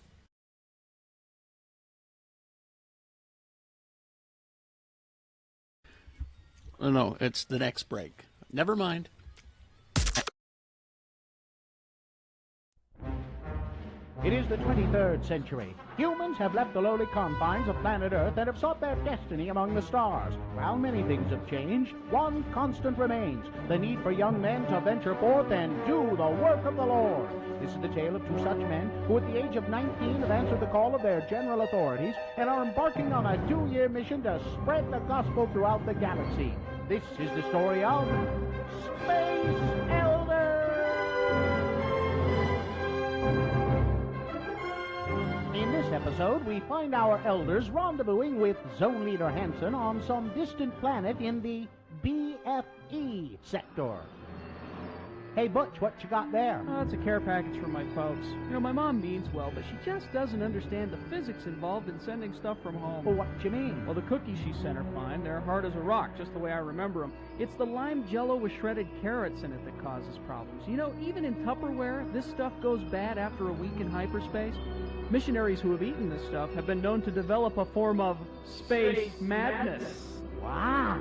Oh, no, it's the next break. Never mind. It is the 23rd century. Humans have left the lowly confines of planet Earth and have sought their destiny among the stars. While many things have changed, one constant remains: the need for young men to venture forth and do the work of the Lord. This is the tale of two such men who at the age of 19 have answered the call of their general authorities and are embarking on a 2-year mission to spread the gospel throughout the galaxy. This is the story of Space Elders! In this episode, we find our elders rendezvousing with Zone Leader Hansen on some distant planet in the BFE sector. Hey, Butch, what you got there? Oh, it's a care package from my folks. You know, my mom means well, but she just doesn't understand the physics involved in sending stuff from home. Well, what you mean? Well, the cookies she sent are fine. They're hard as a rock, just the way I remember them. It's the lime jello with shredded carrots in it that causes problems. You know, even in Tupperware, this stuff goes bad after a week in hyperspace. Missionaries who have eaten this stuff have been known to develop a form of space madness. Wow.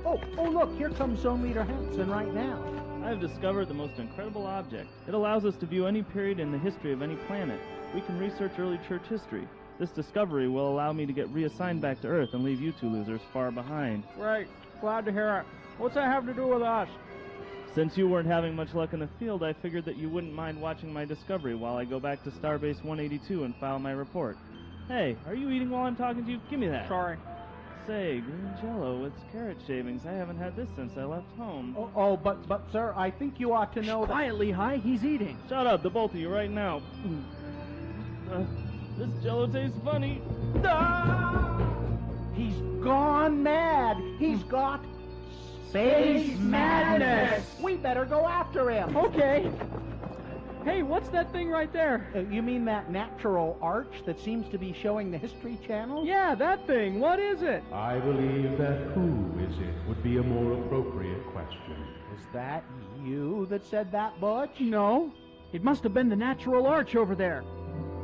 Oh, look, here comes Zone Leader Hansen right now. I have discovered the most incredible object. It allows us to view any period in the history of any planet. We can research early church history. This discovery will allow me to get reassigned back to Earth and leave you two losers far behind. Great. Glad to hear it. What's that have to do with us? Since you weren't having much luck in the field, I figured that you wouldn't mind watching my discovery while I go back to Starbase 182 and file my report. Hey, are you eating while I'm talking to you? Give me that. Sorry. Say, green jello with carrot shavings. I haven't had this since I left home. But sir, I think you ought to know that... Quiet, Lehigh. He's eating. Shut up, the both of you, right now. This jello tastes funny. He's gone mad. He's got space madness. We better go after him. Okay. Hey, what's that thing right there? You mean that natural arch that seems to be showing the History Channel? Yeah, that thing. What is it? I believe that who is it would be a more appropriate question. Is that you that said that, Butch? No. It must have been the natural arch over there.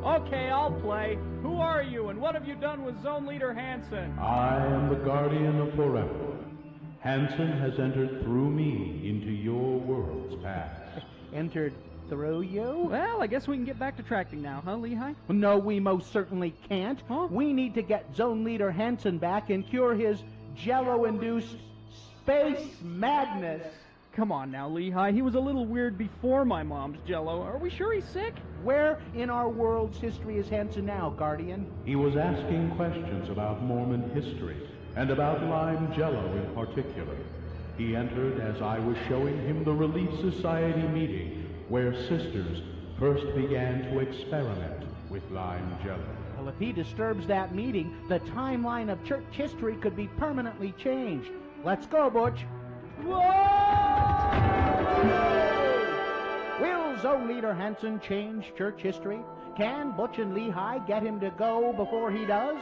Okay, I'll play. Who are you, and what have you done with Zone Leader Hansen? I am the guardian of forever. Hansen has entered through me into your world's past. Entered through you? Well, I guess we can get back to tracking now, huh, Lehigh? No, we most certainly can't. Huh? We need to get Zone Leader Hansen back and cure his jello-induced space madness. Come on now, Lehigh. He was a little weird before my mom's jello. Are we sure he's sick? Where in our world's history is Hansen now, Guardian? He was asking questions about Mormon history, and about lime jello in particular. He entered as I was showing him the Relief Society meeting, where sisters first began to experiment with lime jello. Well, if he disturbs that meeting, the timeline of church history could be permanently changed. Let's go, Butch. Will Zone Leader Hansen change church history? Can Butch and Lehigh get him to go before he does?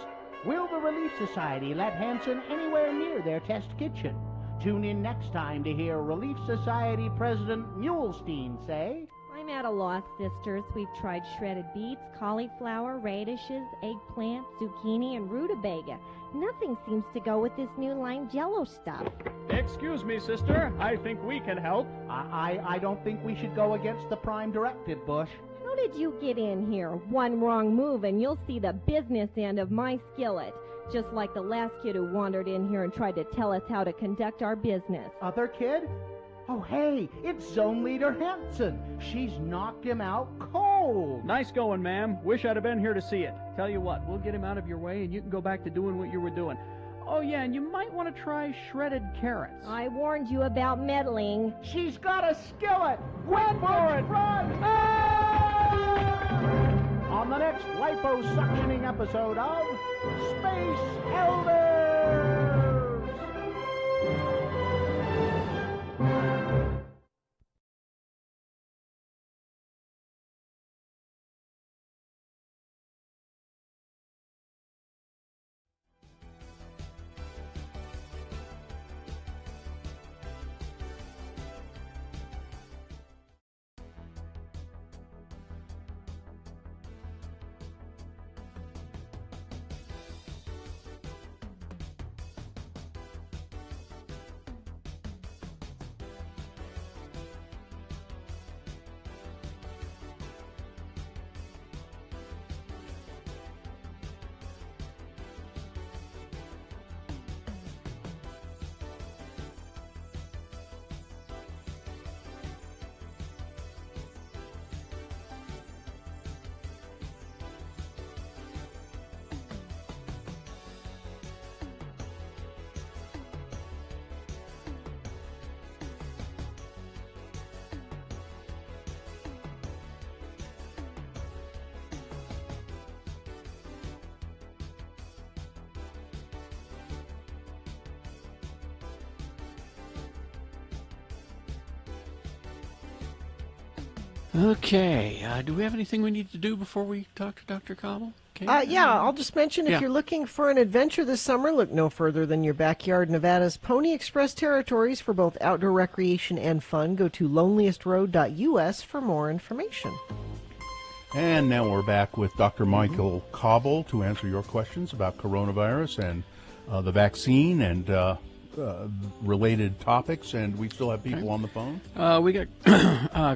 Will the Relief Society let Hansen anywhere near their test kitchen? Tune in next time to hear Relief Society President Mulestein say... I'm at a loss, sisters. We've tried shredded beets, cauliflower, radishes, eggplant, zucchini, and rutabaga. Nothing seems to go with this new lime jello stuff. Excuse me, sister. I think we can help. I don't think we should go against the Prime Directive, Bush. How did you get in here? One wrong move and you'll see the business end of my skillet. Just like the last kid who wandered in here and tried to tell us how to conduct our business. Other kid? Oh, hey, it's Zone Leader Hansen. She's knocked him out cold. Nice going, ma'am. Wish I'd have been here to see it. Tell you what, we'll get him out of your way and you can go back to doing what you were doing. Oh, yeah, and you might want to try shredded carrots. I warned you about meddling. She's got a skillet. Run for it! Run! On the next liposuctioning episode of Space Elders! Okay. Do we have anything we need to do before we talk to Dr. Cobble? Yeah, I'll just mention if Yeah. you're looking for an adventure this summer, look no further than your backyard Nevada's Pony Express territories for both outdoor recreation and fun. Go to loneliestroad.us for more information. And now we're back with Dr. Michael Cobble to answer your questions about coronavirus and the vaccine and related topics. And we still have people on the phone. We got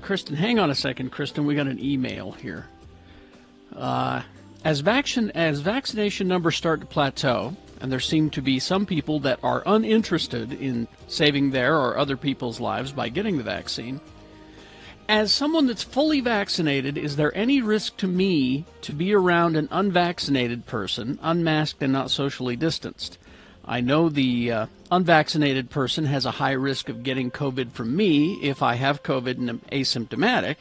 Kristen. Hang on a second, Kristen. We got an email here. As vaccination numbers start to plateau, and there seem to be some people that are uninterested in saving their or other people's lives by getting the vaccine, as someone that's fully vaccinated, is there any risk to me to be around an unvaccinated person, unmasked and not socially distanced? I know the unvaccinated person has a high risk of getting COVID from me if I have COVID and am asymptomatic.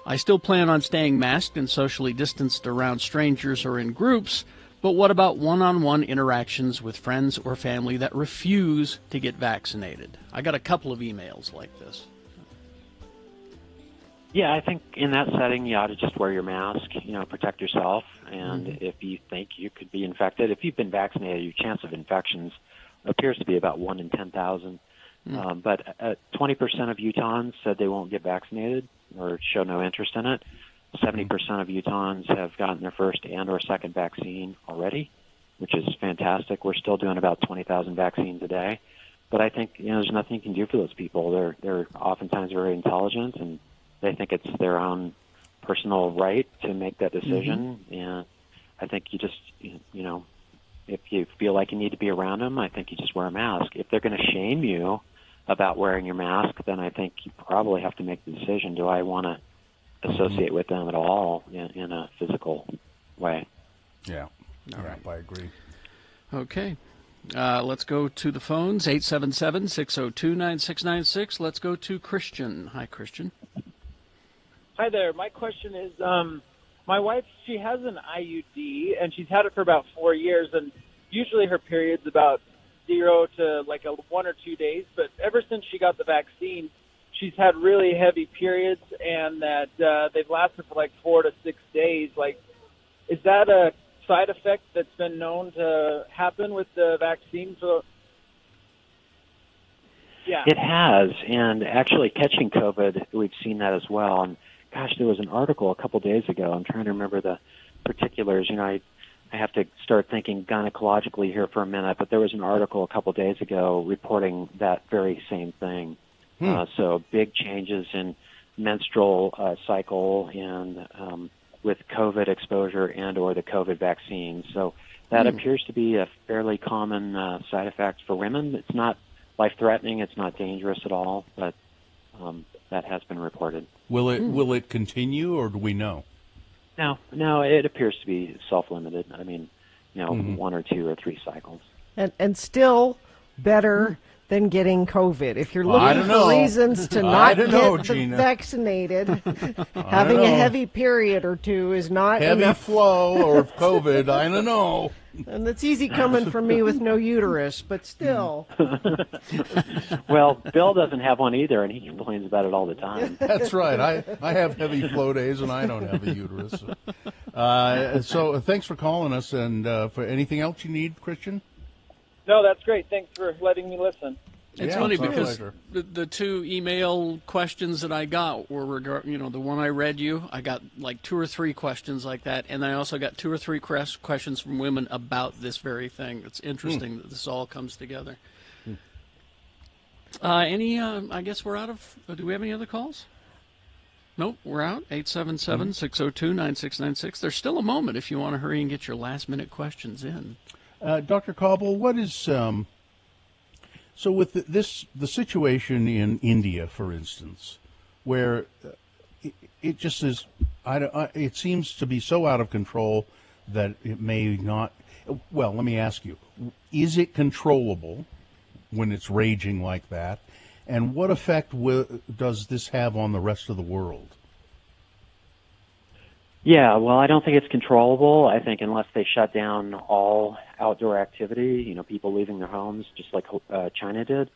I still plan on staying masked and socially distanced around strangers or in groups, but what about one-on-one interactions with friends or family that refuse to get vaccinated? I got a couple of emails like this. Yeah, I think in that setting, you ought to just wear your mask, protect yourself. And if you think you could be infected, if you've been vaccinated, your chance of infections appears to be about 1 in 10,000. But 20% of Utahns said they won't get vaccinated or show no interest in it. 70% of Utahns have gotten their first and or second vaccine already, which is fantastic. We're still doing about 20,000 vaccines a day. But I think, there's nothing you can do for those people. They're oftentimes very intelligent, and they think it's their own personal right to make that decision. And I think you just, if you feel like you need to be around them, I think you just wear a mask. If they're going to shame you about wearing your mask, then I think you probably have to make the decision, do I want to associate with them at all in a physical way? Yeah. All right. I agree. Okay. Let's go to the phones, 877-602-9696. Let's go to Christian. Hi, Christian. Hi there. My question is, my wife, she has an IUD, and she's had it for about 4 years, and usually her period's about 0 to like 1 or 2 days, but ever since she got the vaccine, she's had really heavy periods, and that they've lasted for like 4 to 6 days. Like, is that a side effect that's been known to happen with the vaccine? So, yeah. It has, and actually catching COVID, we've seen that as well. And gosh, there was an article a couple days ago. I'm trying to remember the particulars. I have to start thinking gynecologically here for a minute, but there was an article a couple days ago reporting that very same thing. So big changes in menstrual cycle and with COVID exposure and or the COVID vaccine. So that appears to be a fairly common side effect for women. It's not life-threatening. It's not dangerous at all, but that has been reported. Will it continue, or do we know? No, it appears to be self-limited. I mean, 1 or 2 or 3 cycles. And still better than getting COVID. If you're looking for reasons to not get vaccinated, having a heavy period or 2 is not heavy enough. flow or COVID. I don't know. And that's easy coming from me with no uterus, but still. Well, Bill doesn't have one either, and he complains about it all the time. That's right. I have heavy flow days, and I don't have a uterus. So thanks for calling us. And for anything else you need, Christian? No, that's great. Thanks for letting me listen. It's funny because the 2 email questions that I got were the one I read you. I got like 2 or 3 questions like that, and I also got 2 or 3 questions from women about this very thing. It's interesting that this all comes together. I guess we're out of. Do we have any other calls? Nope, we're out. 877-602-9696. There's still a moment if you want to hurry and get your last-minute questions in. Dr. Cobble, what is so with the situation in India, for instance, where it just is, it seems to be so out of control that it may not. Well, let me ask you: is it controllable when it's raging like that? And what effect does this have on the rest of the world? Yeah, well, I don't think it's controllable. I think unless they shut down all outdoor activity, people leaving their homes just like China did,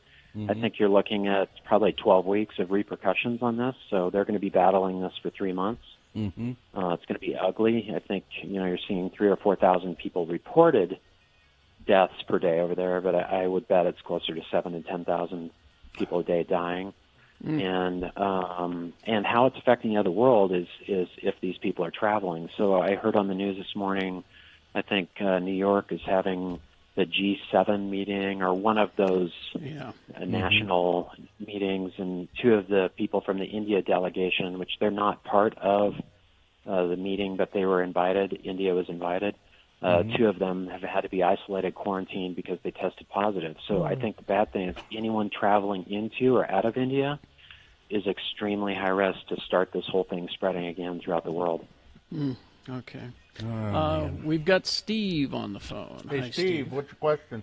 I think you're looking at probably 12 weeks of repercussions on this. So they're going to be battling this for 3 months. Mm-hmm. It's going to be ugly. I think you're seeing 3,000 or 4,000 people reported deaths per day over there, but I would bet it's closer to 7,000 to 10,000 people a day dying. And how it's affecting the other world is if these people are traveling. So I heard on the news this morning, I think New York is having the G7 meeting or one of those national meetings, and 2 of the people from the India delegation, which they're not part of the meeting, but they were invited. India was invited. 2 of them have had to be isolated, quarantined because they tested positive. So I think the bad thing is anyone traveling into or out of India is extremely high risk to start this whole thing spreading again throughout the world. Okay. We've got Steve on the phone. Hey, Hi, Steve, what's your question?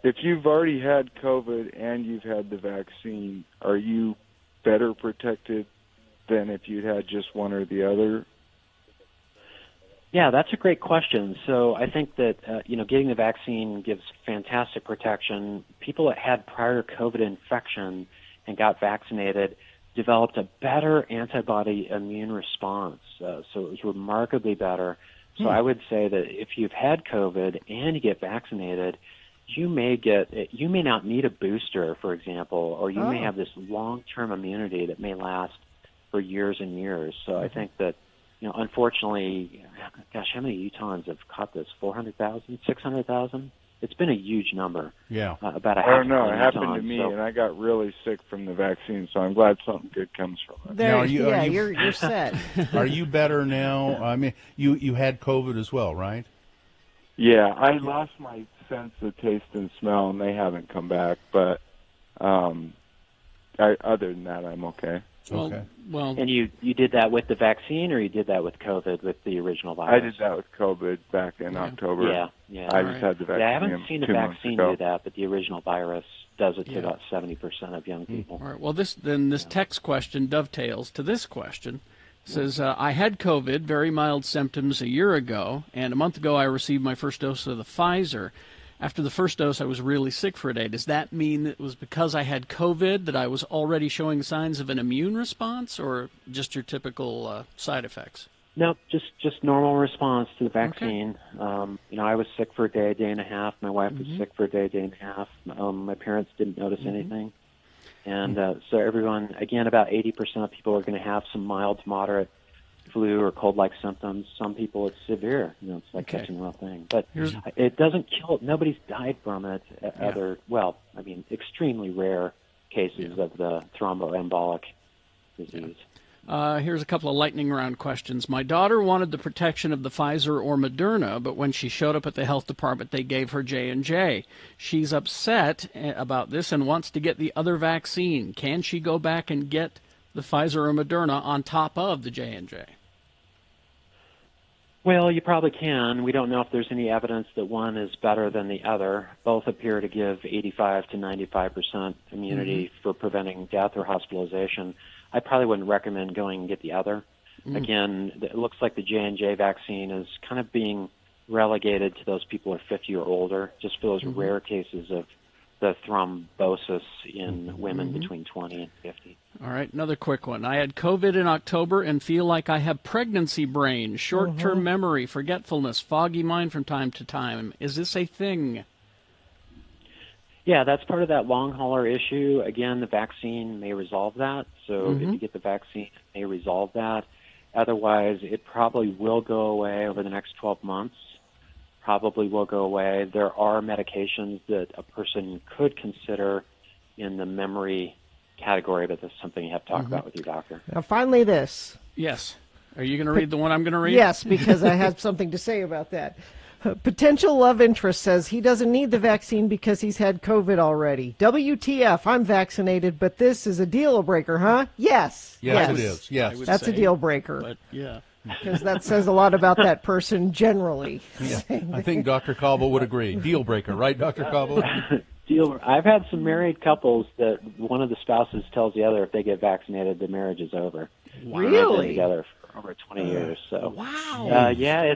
If you've already had COVID and you've had the vaccine, are you better protected than if you'd had just one or the other? Yeah, that's a great question. So I think that, getting the vaccine gives fantastic protection. People that had prior COVID infection and got vaccinated developed a better antibody immune response. So it was remarkably better. So I would say that if you've had COVID and you get vaccinated, you may not need a booster, for example, or you may have this long-term immunity that may last for years and years. So I think that, unfortunately, gosh, how many Utahns have caught this? 400,000, 600,000? It's been a huge number. Yeah. About a I half don't know. a It million happened to Utahns, me, so. and I got really sick from the vaccine, so I'm glad something good comes from it. You're set. Are you better now? I mean, you had COVID as well, right? Yeah, I lost my sense of taste and smell, and they haven't come back. But other than that, I'm okay. Well, and you did that with the vaccine, or you did that with COVID, with the original virus? I did that with COVID back in October. Yeah. I just had the vaccine. Yeah, I haven't seen the 2 months vaccine ago. do that, but the original virus does it to about 70% of young people. All right. Well, this text question dovetails to this question. It says, I had COVID, very mild symptoms a year ago, and a month ago I received my first dose of the Pfizer. After the first dose, I was really sick for a day. Does that mean it was because I had COVID that I was already showing signs of an immune response, or just your typical side effects? No, just normal response to the vaccine. Okay. I was sick for a day and a half. My wife was sick for a day and a half. My parents didn't notice anything. And so everyone, again, about 80% of people are going to have some mild to moderate flu or cold-like symptoms. Some people it's severe. It's like catching the real thing. But it doesn't kill. Nobody's died from it. Extremely rare cases of the thromboembolic disease. Here's a couple of lightning round questions. My daughter wanted the protection of the Pfizer or Moderna, but when she showed up at the health department, they gave her J&J. She's upset about this and wants to get the other vaccine. Can she go back and get the Pfizer or Moderna on top of the J&J? Well, you probably can. We don't know if there's any evidence that one is better than the other. Both appear to give 85 to 95% immunity for preventing death or hospitalization. I probably wouldn't recommend going and get the other. Again, it looks like the J&J vaccine is kind of being relegated to those people who are 50 or older, just for those rare cases of the thrombosis in women between 20 and 50. All right, another quick one. I had COVID in October and feel like I have pregnancy brain, short-term memory, forgetfulness, foggy mind from time to time. Is this a thing? Yeah, that's part of that long hauler issue. Again, the vaccine may resolve that. So if you get the vaccine, it may resolve that. Otherwise, it probably will go away over the next 12 months. Probably will go away. There are medications that a person could consider in the memory category, but that's something you have to talk about with your doctor. Now, finally, this. Yes. Are you going to read the one I'm going to read? Yes, because I have something to say about that. Potential love interest says he doesn't need the vaccine because he's had COVID already. WTF, I'm vaccinated, but this is a deal breaker, huh? Yes. Yes, it is. Yes. That's a deal breaker. But, yeah. Because that says a lot about that person generally. Yeah. I think Dr. Cobble would agree. Deal breaker, right, Dr. Cobble? I've had some married couples that one of the spouses tells the other if they get vaccinated, the marriage is over. Really? They've been together for over 20 years. So wow. Yeah,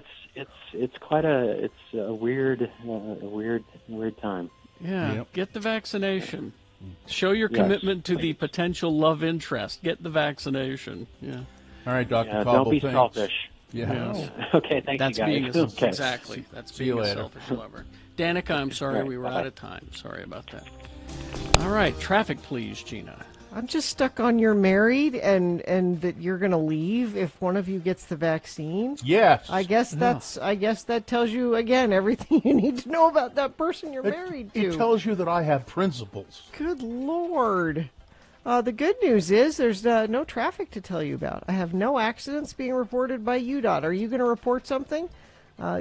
it's quite a weird time. Yeah. Get the vaccination. Show your Yes. commitment to the potential love interest. Get the vaccination. Yeah. All right, Dr. Yeah, Cobble, don't be thanks. selfish. Yeah. Yes. Okay, thank That's you, guys. being a, Okay. Exactly. That's See you being a later. selfish lover. Danica, I'm sorry Right, we were bye-bye. out of time. Sorry about that. All right, traffic, please, Gina. I'm just stuck on you're married and that you're going to leave if one of you gets the vaccine. Yes. I guess that tells you again everything you need to know about that person you're It- married to. It tells you that I have principles. Good Lord. The good news is there's no traffic to tell you about. I have no accidents being reported by UDOT. Are you going to report something?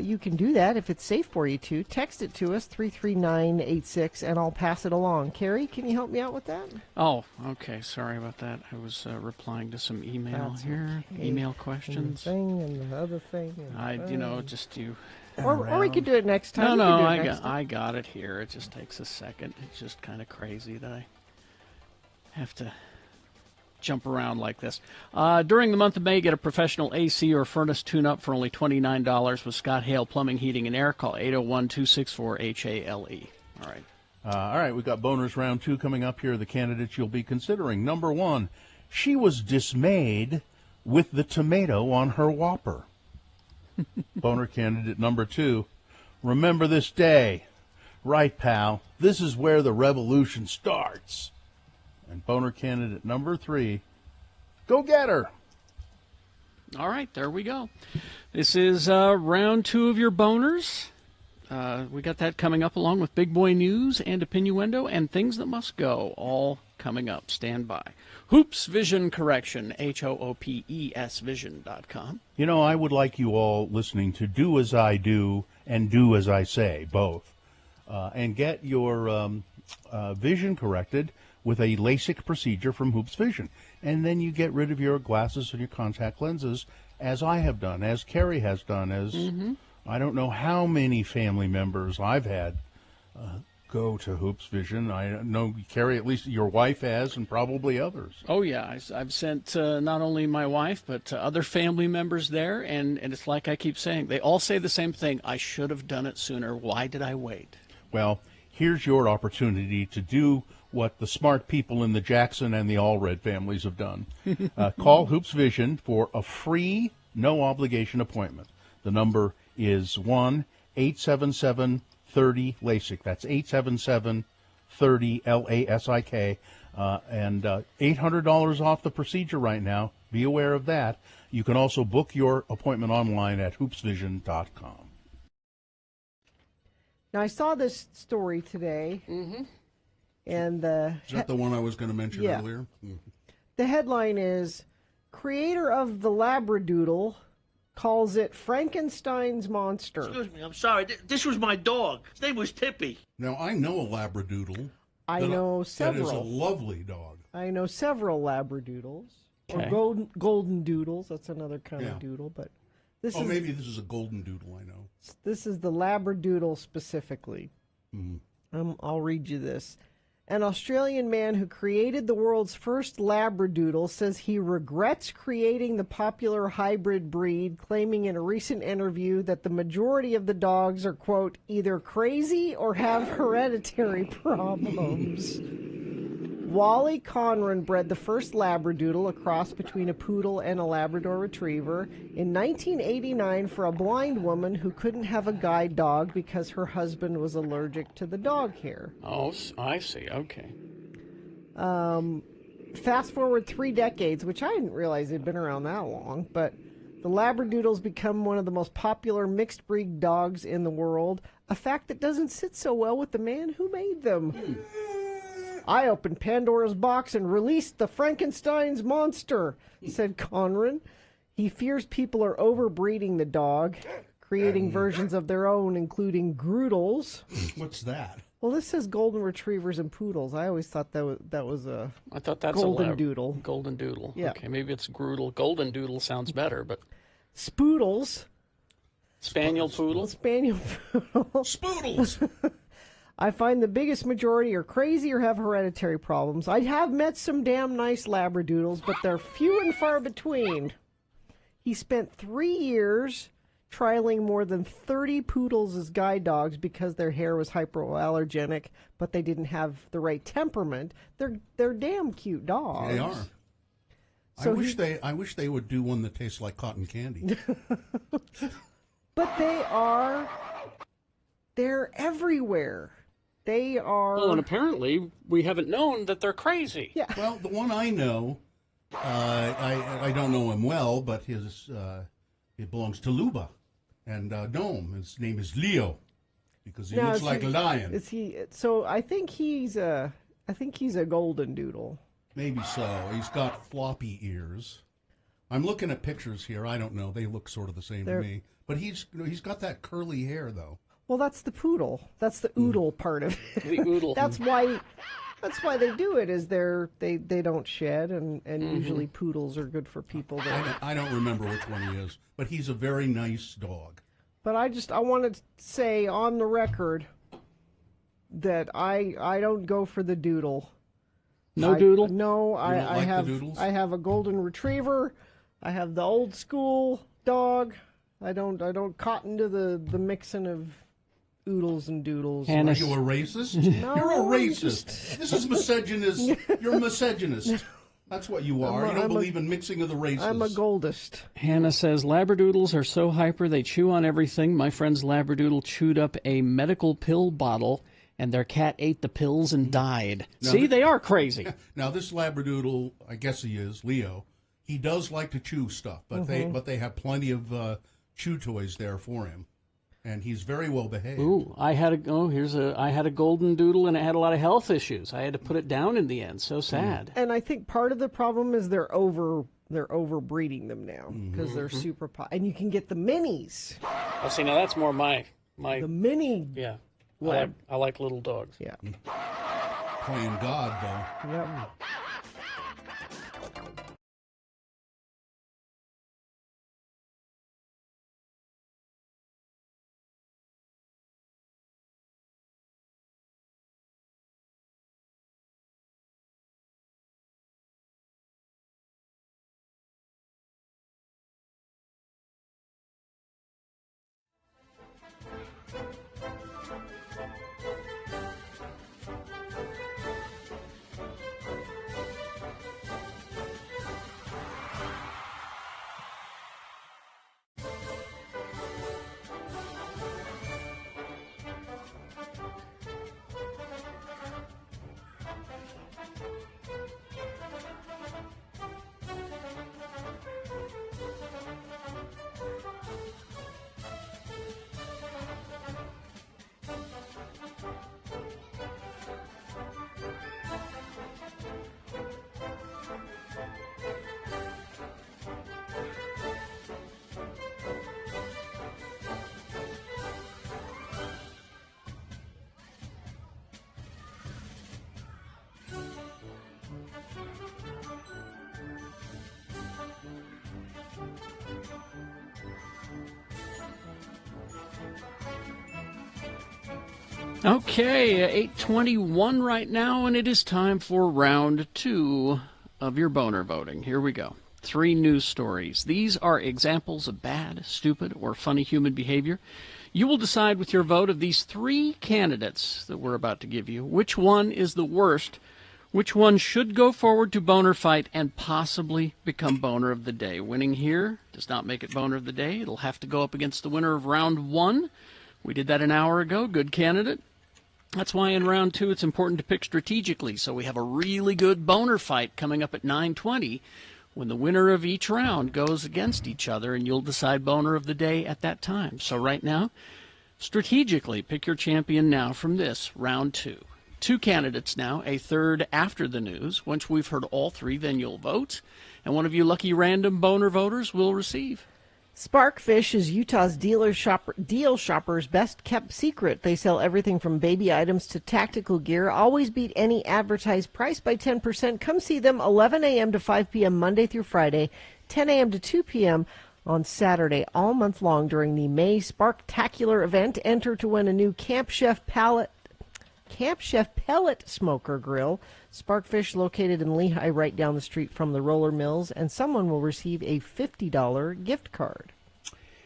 You can do that if it's safe for you to. Text it to us, 33986, and I'll pass it along. Carrie, can you help me out with that? Oh, okay. Sorry about that. I was replying to some email That's here. okay. Email And the questions. thing and the other thing. And Just you. Or we could do it next time. No, We could do it I next got time. I got it here. It just takes a second. It's just kind of crazy that I have to jump around like this. During the month of May, get a professional AC or furnace tune-up for only $29 with Scott Hale Plumbing, Heating, and Air. Call 801-264-HALE. All right. All right, we've got bonus round 2 coming up here. The candidates you'll be considering. Number 1, she was dismayed with the tomato on her Whopper. Boner candidate number 2, remember this day. Right, pal, this is where the revolution starts. And boner candidate number 3, go get her. All right, there we go. This is round 2 of your boners. We got that coming up along with Big Boy News and Opinioendo and Things That Must Go, all coming up. Stand by. Hoops Vision Correction, HOOPES Vision.com. You know, I would like you all listening to do as I do and do as I say, both, and get your vision corrected with a LASIK procedure from Hoops Vision. And then you get rid of your glasses and your contact lenses, as I have done, as Carrie has done, as I don't know how many family members I've had go to Hoops Vision. I know, Carrie, at least your wife has, and probably others. Oh, yeah. I've sent not only my wife, but other family members there. And it's like I keep saying, they all say the same thing. I should have done it sooner. Why did I wait? Well, here's your opportunity to do what the smart people in the Jackson and the Allred families have done. Call Hoops Vision for a free, no-obligation appointment. The number is 1-877-30-LASIK. That's 877-30-LASIK. And $800 off the procedure right now. Be aware of that. You can also book your appointment online at hoopsvision.com. Now, I saw this story today. And the Is that the one I was going to mention Yeah. earlier? the headline is, creator of the Labradoodle calls it Frankenstein's monster. Excuse me, I'm sorry. This was my dog. His name was Tippy. Now, I know a Labradoodle. I know several. That is a lovely dog. I know several Labradoodles. Okay. Or golden doodles. That's another kind Yeah. of doodle. But this Oh, is maybe this is a golden doodle, I know. this is the Labradoodle specifically. I'll read you this. An Australian man who created the world's first Labradoodle says he regrets creating the popular hybrid breed, claiming in a recent interview that the majority of the dogs are, quote, either crazy or have hereditary problems. Wally Conran bred the first Labradoodle, a cross between a poodle and a Labrador retriever, in 1989 for a blind woman who couldn't have a guide dog because her husband was allergic to the dog hair. Oh, I see. Okay. Fast forward 3 decades, which I didn't realize they'd been around that long, but the Labradoodle's become one of the most popular mixed breed dogs in the world, a fact that doesn't sit so well with the man who made them. I opened Pandora's box and released the Frankenstein's monster, said Conran. He fears people are overbreeding the dog, creating versions of their own, including Groodles. What's that? Well, this says golden retrievers and poodles. I always thought that was a I thought that's golden a doodle. Golden doodle. Yeah. Okay, maybe it's Groodle. Golden doodle sounds better, but Spoodles. Spaniel poodle. Spaniel poodle. Spoodles. I find the biggest majority are crazy or have hereditary problems. I have met some damn nice Labradoodles, but they're few and far between. He spent 3 years trialing more than 30 poodles as guide dogs because their hair was hypoallergenic, but they didn't have the right temperament. They're damn cute dogs. They are. So I wish they would do one that tastes like cotton candy. But they're everywhere. They are. Well, and apparently we haven't known that they're crazy. Yeah. Well, the one I know, I don't know him well, but it belongs to Luba and Dome. His name is Leo because he looks like a lion. Is he? So I think he's a golden doodle. Maybe so. He's got floppy ears. I'm looking at pictures here. I don't know. They look sort of the same to me. But he's got that curly hair though. Well, that's the poodle. That's the oodle part of it. The oodle. That's why they do it. Is they don't shed, and usually poodles are good for people. I don't remember which one he is, but he's a very nice dog. But I want to say on the record that I don't go for the doodle. No doodle? No, You don't like the have doodles? I have a golden retriever. I have the old school dog. I don't cotton to the mixing of oodles and doodles. Are you a racist? No, You're a I'm racist. This is misogynist. You're a misogynist. That's what you are. You don't believe in mixing of the races. I'm a goldist. Hannah says, Labradoodles are so hyper, they chew on everything. My friend's Labradoodle chewed up a medical pill bottle, and their cat ate the pills and died. Now, See, they are crazy. Now, this Labradoodle, I guess he is, Leo, he does like to chew stuff, but they have plenty of chew toys there for him. And he's very well behaved. Ooh, I had a golden doodle, and it had a lot of health issues. I had to put it down in the end. So sad. And I think part of the problem is they're overbreeding them now because they're super and you can get the minis. Oh, see, now that's more my the mini. Yeah, Lab. I like little dogs. Yeah, playing God though. Yep. Okay, 8:21 right now, and it is time for round 2 of your boner voting. Here we go. 3 news stories. These are examples of bad, stupid, or funny human behavior. You will decide with your vote of these 3 candidates that we're about to give you which one is the worst, which one should go forward to boner fight and possibly become boner of the day. Winning here does not make it boner of the day. It'll have to go up against the winner of round 1. We did that an hour ago. Good candidate. That's why in round 2 it's important to pick strategically, so we have a really good boner fight coming up at 9:20 when the winner of each round goes against each other, and you'll decide boner of the day at that time. So right now, strategically pick your champion now from this, round 2. 2 candidates now, a third after the news. Once we've heard all 3, then you'll vote, and one of you lucky random boner voters will receive. Sparkfish is Utah's deal shopper's best-kept secret. They sell everything from baby items to tactical gear. Always beat any advertised price by 10%. Come see them 11 a.m. to 5 p.m. Monday through Friday, 10 a.m. to 2 p.m. on Saturday, all month long during the May Sparktacular event. Enter to win a new Camp Chef pellet smoker grill. Sparkfish located in Lehigh, right down the street from the roller mills, and someone will receive a $50 gift card.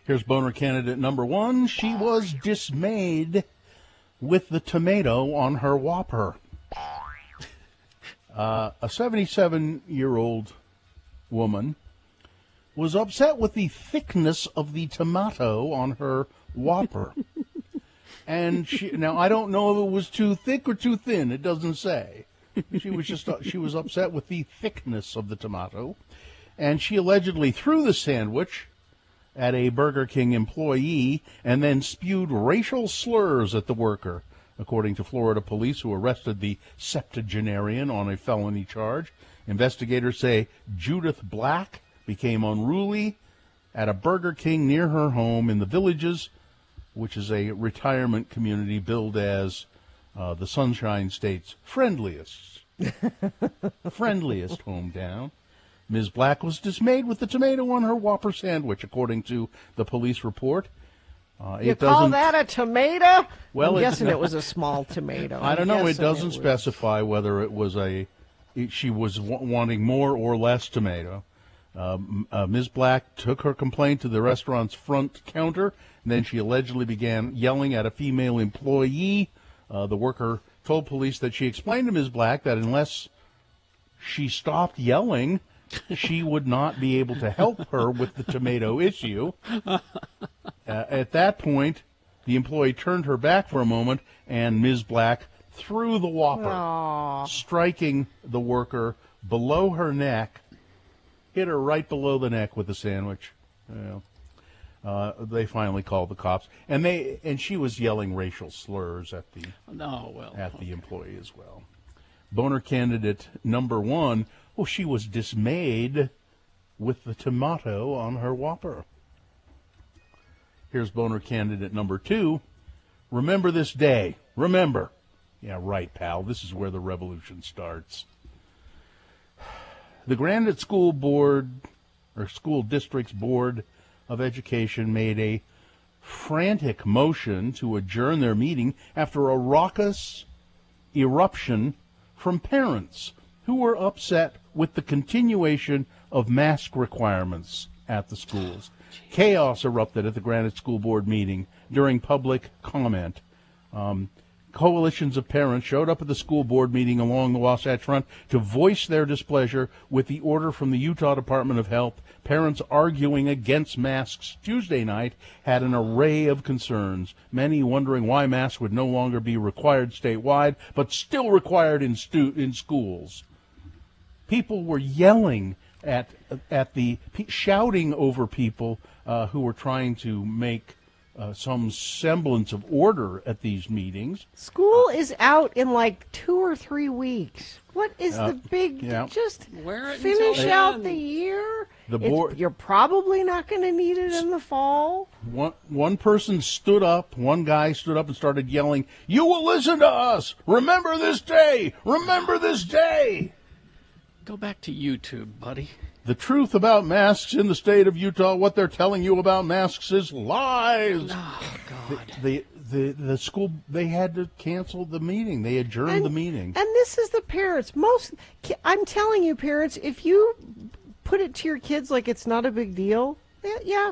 Here's boner candidate number 1. She was dismayed with the tomato on her Whopper. A 77-year-old woman was upset with the thickness of the tomato on her Whopper. And now I don't know if it was too thick or too thin. It doesn't say. She was upset with the thickness of the tomato, and she allegedly threw the sandwich at a Burger King employee and then spewed racial slurs at the worker, according to Florida police, who arrested the septuagenarian on a felony charge. Investigators say Judith Black became unruly at a Burger King near her home in the Villages, which is a retirement community billed as the Sunshine State's friendliest hometown. Ms. Black was dismayed with the tomato on her Whopper sandwich, according to the police report. You call that a tomato? Well, I'm guessing it was a small tomato. I don't know. It doesn't specify whether it was she was wanting more or less tomato. Ms. Black took her complaint to the restaurant's front counter, and then she allegedly began yelling at a female employee. The worker told police that she explained to Ms. Black that unless she stopped yelling, she would not be able to help her with the tomato issue. At that point, the employee turned her back for a moment, and Ms. Black threw the Whopper, striking the worker below her neck, hit her right below the neck with the sandwich. They finally called the cops, and she was yelling racial slurs at the employee as well. Boner candidate number 1. Well, she was dismayed with the tomato on her Whopper. Here's boner candidate number 2. Remember this day. Remember. Yeah, right, pal. This is where the revolution starts. The Granite School Board, or School District's Board of Education, made a frantic motion to adjourn their meeting after a raucous eruption from parents who were upset with the continuation of mask requirements at the schools. Chaos erupted at the Granite School Board meeting during public comment. Coalitions of parents showed up at the school board meeting along the Wasatch Front to voice their displeasure with the order from the Utah Department of Health. Parents arguing against masks Tuesday night had an array of concerns, many wondering why masks would no longer be required statewide, but still required in schools. People were yelling shouting over people who were trying to make some semblance of order at these meetings. School is out in like 2 or 3 weeks. What is the big? Just finish out the year. The board. You're probably not going to need it in the fall. One person stood up. One guy stood up and started yelling, "You will listen to us. Remember this day. Remember this day." Go back to YouTube, buddy. The truth about masks in the state of Utah, what they're telling you about masks is lies. Oh, God. The school, they had to cancel the meeting. They adjourned the meeting. And this is the parents. I'm telling you, parents, if you put it to your kids like it's not a big deal,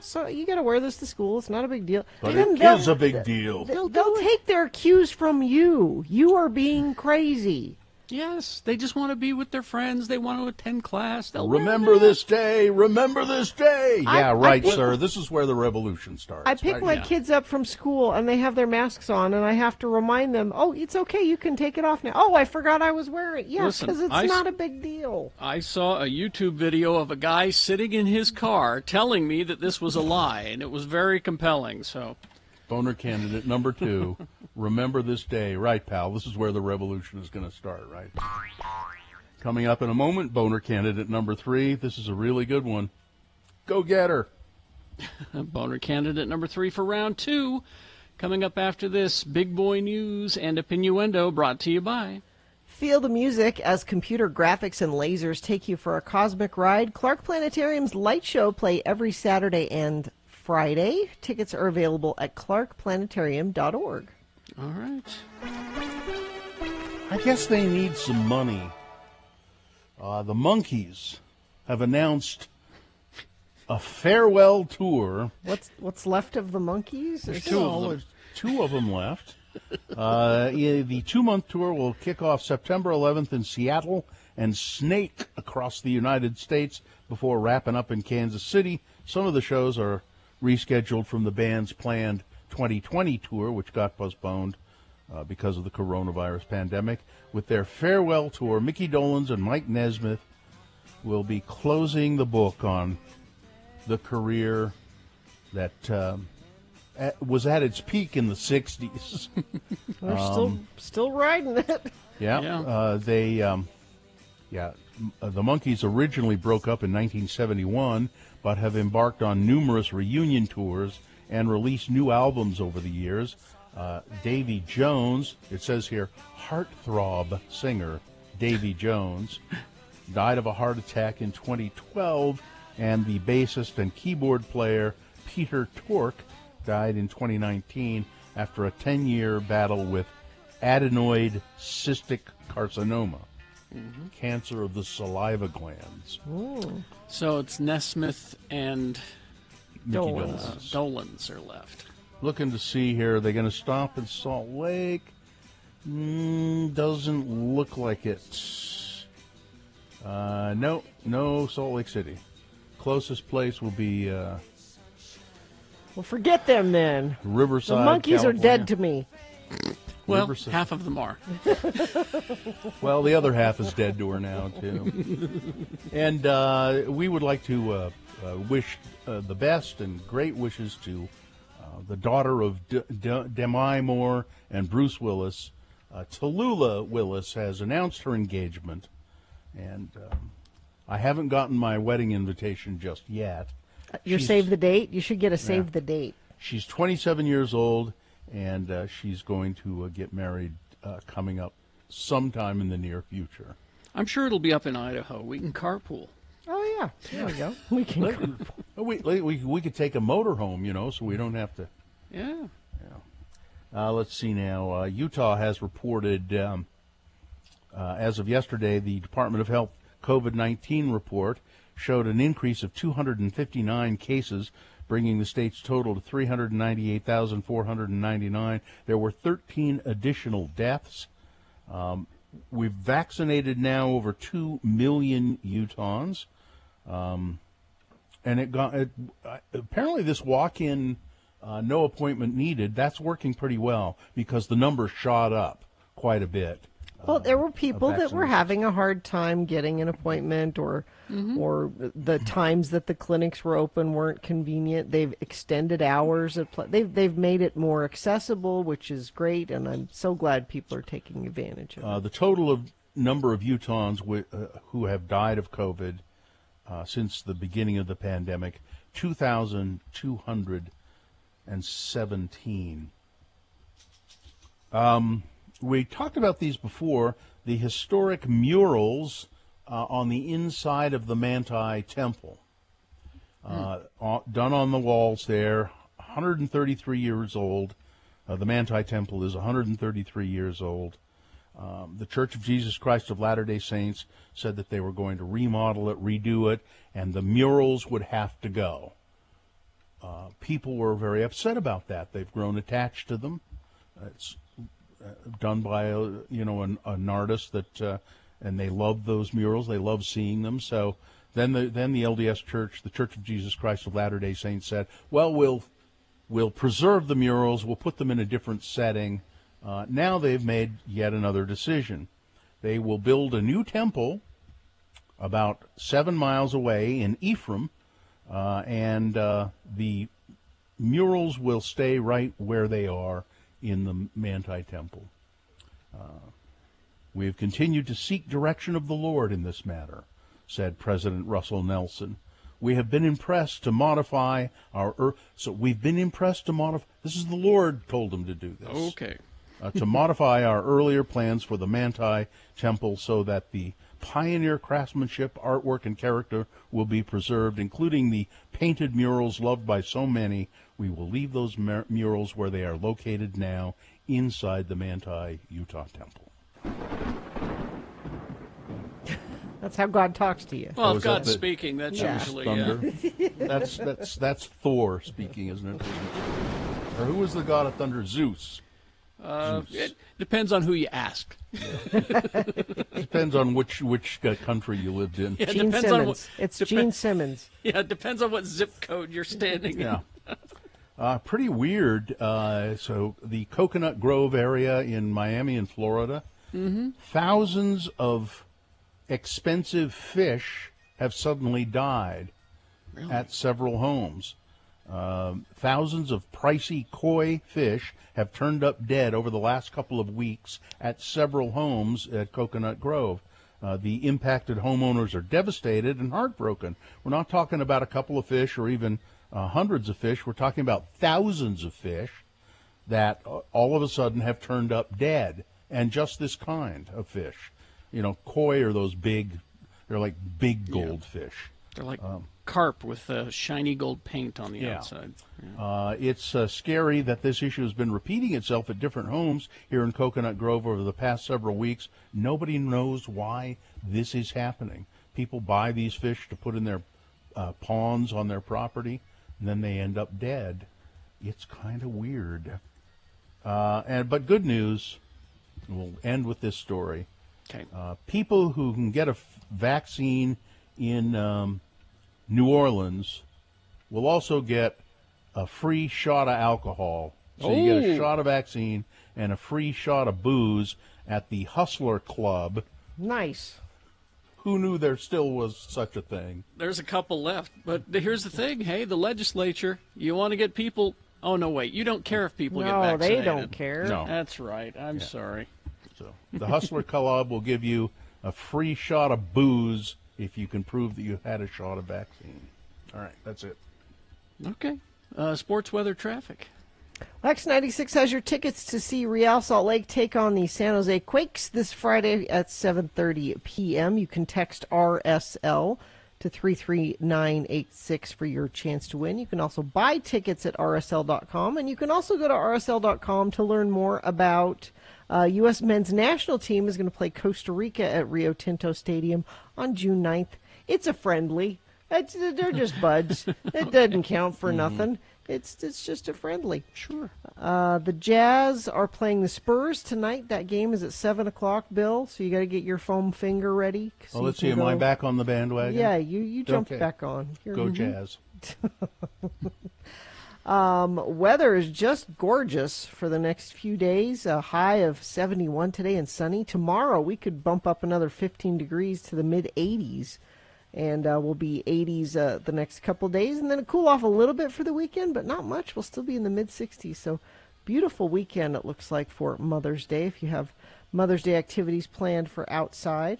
so you got to wear this to school. It's not a big deal. But it is a big deal. They'll take their cues from you. You are being crazy. Yes, they just want to be with their friends. They want to attend class. They'll remember this day. Remember this day. Yeah, right, sir. This is where the revolution starts. I pick my kids up from school, and they have their masks on, and I have to remind them, oh, it's okay. You can take it off now. Oh, I forgot I was wearing it. Yes, because it's not a big deal. I saw a YouTube video of a guy sitting in his car telling me that this was a lie, and it was very compelling. So, boner candidate number 2. Remember this day. Right, pal. This is where the revolution is going to start, right? Coming up in a moment, boner candidate number 3. This is a really good one. Go get her. Boner candidate number 3 for round 2. Coming up after this, Big Boy News and Opinioendo, brought to you by... Feel the music as computer graphics and lasers take you for a cosmic ride. Clark Planetarium's light show play every Saturday and Friday. Tickets are available at clarkplanetarium.org. All right. I guess they need some money. The Monkees have announced a farewell tour. What's left of the Monkees? There's two of them left. The 2-month tour will kick off September 11th in Seattle and snake across the United States before wrapping up in Kansas City. Some of the shows are rescheduled from the band's planned 2020 tour, which got postponed because of the coronavirus pandemic. With their farewell tour, Mickey Dolenz and Mike Nesmith will be closing the book on the career that was at its peak in the 60s. They're still riding it. Yeah. The Monkees originally broke up in 1971, but have embarked on numerous reunion tours and released new albums over the years. Davy Jones, it says here, heartthrob singer Davy Jones, died of a heart attack in 2012, and the bassist and keyboard player Peter Tork died in 2019 after a 10-year battle with adenoid cystic carcinoma, cancer of the saliva glands. Ooh. So it's Nesmith and Dolenz. Dolenz are left. Looking to see here, are they going to stop in Salt Lake? Doesn't look like it. No Salt Lake City. Closest place will be Well, forget them then. Riverside, The Monkees California. are dead to me. Well, Riverside. half of them are. Well, the other half is dead to her now, too. And we would like to wish the best and great wishes to the daughter of Demi Moore and Bruce Willis. Tallulah Willis has announced her engagement, and I haven't gotten my wedding invitation just yet. Save the date? You should get a save the date. She's 27 years old, and she's going to get married coming up sometime in the near future. I'm sure it'll be up in Idaho. We can carpool. Oh, yeah. There we go. We can. We could take a motorhome, so we don't have to. Yeah. Let's see now. Utah has reported, as of yesterday, the Department of Health COVID-19 report showed an increase of 259 cases, bringing the state's total to 398,499. There were 13 additional deaths. We've vaccinated now over 2 million Utahns. And apparently this walk-in, no appointment needed, that's working pretty well because the numbers shot up quite a bit. Well, there were people that were having a hard time getting an appointment, or the times that the clinics were open weren't convenient. They've extended hours. They've made it more accessible, which is great, and I'm so glad people are taking advantage of it. The total number of Utahns who have died of COVID since the beginning of the pandemic, 2,217. We talked about these before, the historic murals on the inside of the Manti Temple, done on the walls there, 133 years old. The Manti Temple is 133 years old. The Church of Jesus Christ of Latter-day Saints said that they were going to remodel it, redo it, and the murals would have to go. People were very upset about that. They've grown attached to them. It's done by an artist that, and they love those murals. They love seeing them. So then the LDS Church, the Church of Jesus Christ of Latter-day Saints, said, well, we'll preserve the murals. We'll put them in a different setting. Now they've made yet another decision. They will build a new temple about 7 miles away in Ephraim, and the murals will stay right where they are in the Manti Temple. We have continued to seek direction of the Lord in this matter, said President Russell Nelson. We have been impressed to modify our this is the Lord told him to do this. Okay. To modify our earlier plans for the Manti Temple so that the pioneer craftsmanship, artwork, and character will be preserved, including the painted murals loved by so many. We will leave those murals where they are located now, inside the Manti Utah Temple. That's how God talks to you. Well, if is that God's the- speaking, that's Yeah. usually thunder. That's Thor speaking, isn't it? Or who was the god of thunder? Zeus. It depends on who you ask. Depends on which country you lived in. Yeah, it Gene depends Simmons. on It's Gene Simmons. Yeah, it depends on what zip code you're standing Yeah. in. Pretty weird. So the Coconut Grove area in Miami and Florida, thousands of expensive fish have suddenly died at several homes. Thousands of pricey koi fish have turned up dead over the last couple of weeks at several homes at Coconut Grove. The impacted homeowners are devastated and heartbroken. We're not talking about a couple of fish or even hundreds of fish. We're talking about thousands of fish that all of a sudden have turned up dead, and just this kind of fish. You know, koi are those big, they're like big goldfish. They're like carp with shiny gold paint on the outside. Yeah. It's scary that this issue has been repeating itself at different homes here in Coconut Grove over the past several weeks. Nobody knows why this is happening. People buy these fish to put in their ponds on their property, and then they end up dead. It's kind of weird. But good news, we'll end with this story. Okay. People who can get a vaccine in New Orleans will also get a free shot of alcohol. So you get a shot of vaccine and a free shot of booze at the Hustler Club. Nice. Who knew there still was such a thing? There's a couple left. But here's the thing. Hey, the legislature, you want to get people... Oh, no, wait. You don't care if people get No, vaccinated. they don't care. No. That's right. I'm sorry. So the Hustler Club will give you a free shot of booze if you can prove that you had a shot of vaccine. All right, that's it. Okay. Sports, weather, traffic. X96 has your tickets to see Real Salt Lake take on the San Jose Quakes this Friday at 7:30 p.m. You can text RSL to 33986 for your chance to win. You can also buy tickets at rsl.com, and you can also go to rsl.com to learn more about U.S. men's national team is going to play Costa Rica at Rio Tinto Stadium on June 9th. It's a friendly. They're just buds. It doesn't count for nothing. It's just a friendly. Sure. The Jazz are playing the Spurs tonight. That game is at 7 o'clock, Bill, so you got to get your foam finger ready. Well, let's see. Am I back on the bandwagon? Yeah, you jumped Okay. back on. Go Jazz. Weather is just gorgeous for the next few days. A high of 71 today and sunny. Tomorrow we could bump up another 15 degrees to the mid-80s. And we'll be 80s the next couple days. And then cool off a little bit for the weekend, but not much. We'll still be in the mid-60s. So beautiful weekend it looks like for Mother's Day if you have Mother's Day activities planned for outside.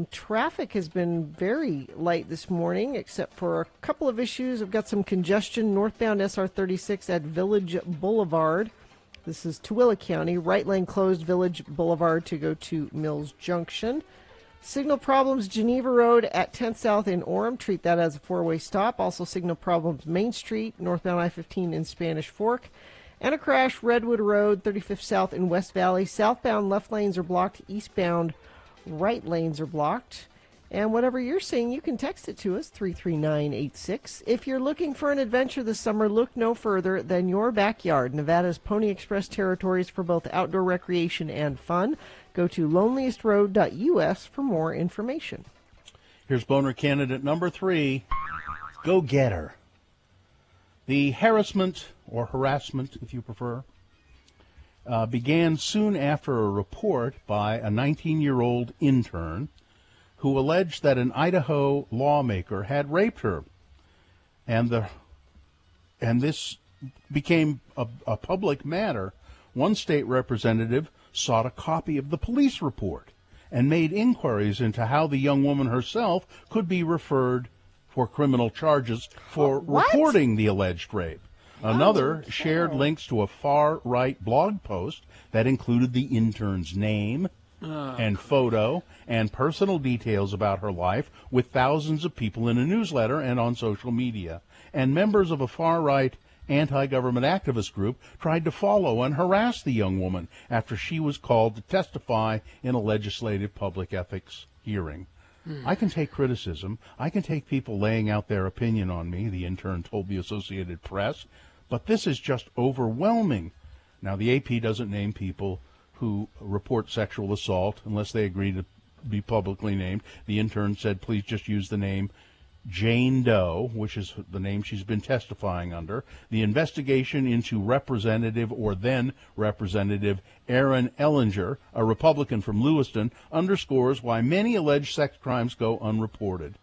Traffic has been very light this morning, except for a couple of issues. I've got some congestion northbound SR 36 at Village Boulevard. This is Tooele County. Right lane closed Village Boulevard to go to Mills Junction. Signal problems Geneva Road at 10th South in Orem. Treat that as a four-way stop. Also signal problems Main Street, northbound I-15 in Spanish Fork. And a crash Redwood Road, 35th South in West Valley. Southbound left lanes are blocked. Eastbound right lanes are blocked. And whatever you're seeing, you can text it to us, 33986. If you're looking for an adventure this summer, look no further than your backyard. Nevada's Pony Express territories for both outdoor recreation and fun. Go to loneliestroad.us for more information. Here's boner candidate number 3. Go get her. The harassment, or harassment if you prefer, began soon after a report by a 19-year-old intern who alleged that an Idaho lawmaker had raped her. And this became a public matter. One state representative sought a copy of the police report and made inquiries into how the young woman herself could be referred for criminal charges for reporting the alleged rape. Another shared links to a far-right blog post that included the intern's name and photo and personal details about her life with thousands of people in a newsletter and on social media. And members of a far-right anti-government activist group tried to follow and harass the young woman after she was called to testify in a legislative public ethics hearing. I can take criticism. I can take people laying out their opinion on me, the intern told the Associated Press, but this is just overwhelming. Now, the AP doesn't name people who report sexual assault unless they agree to be publicly named. The intern said, please just use the name Jane Doe, which is the name she's been testifying under. The investigation into Representative or then Representative Aaron Ellinger, a Republican from Lewiston, underscores why many alleged sex crimes go unreported.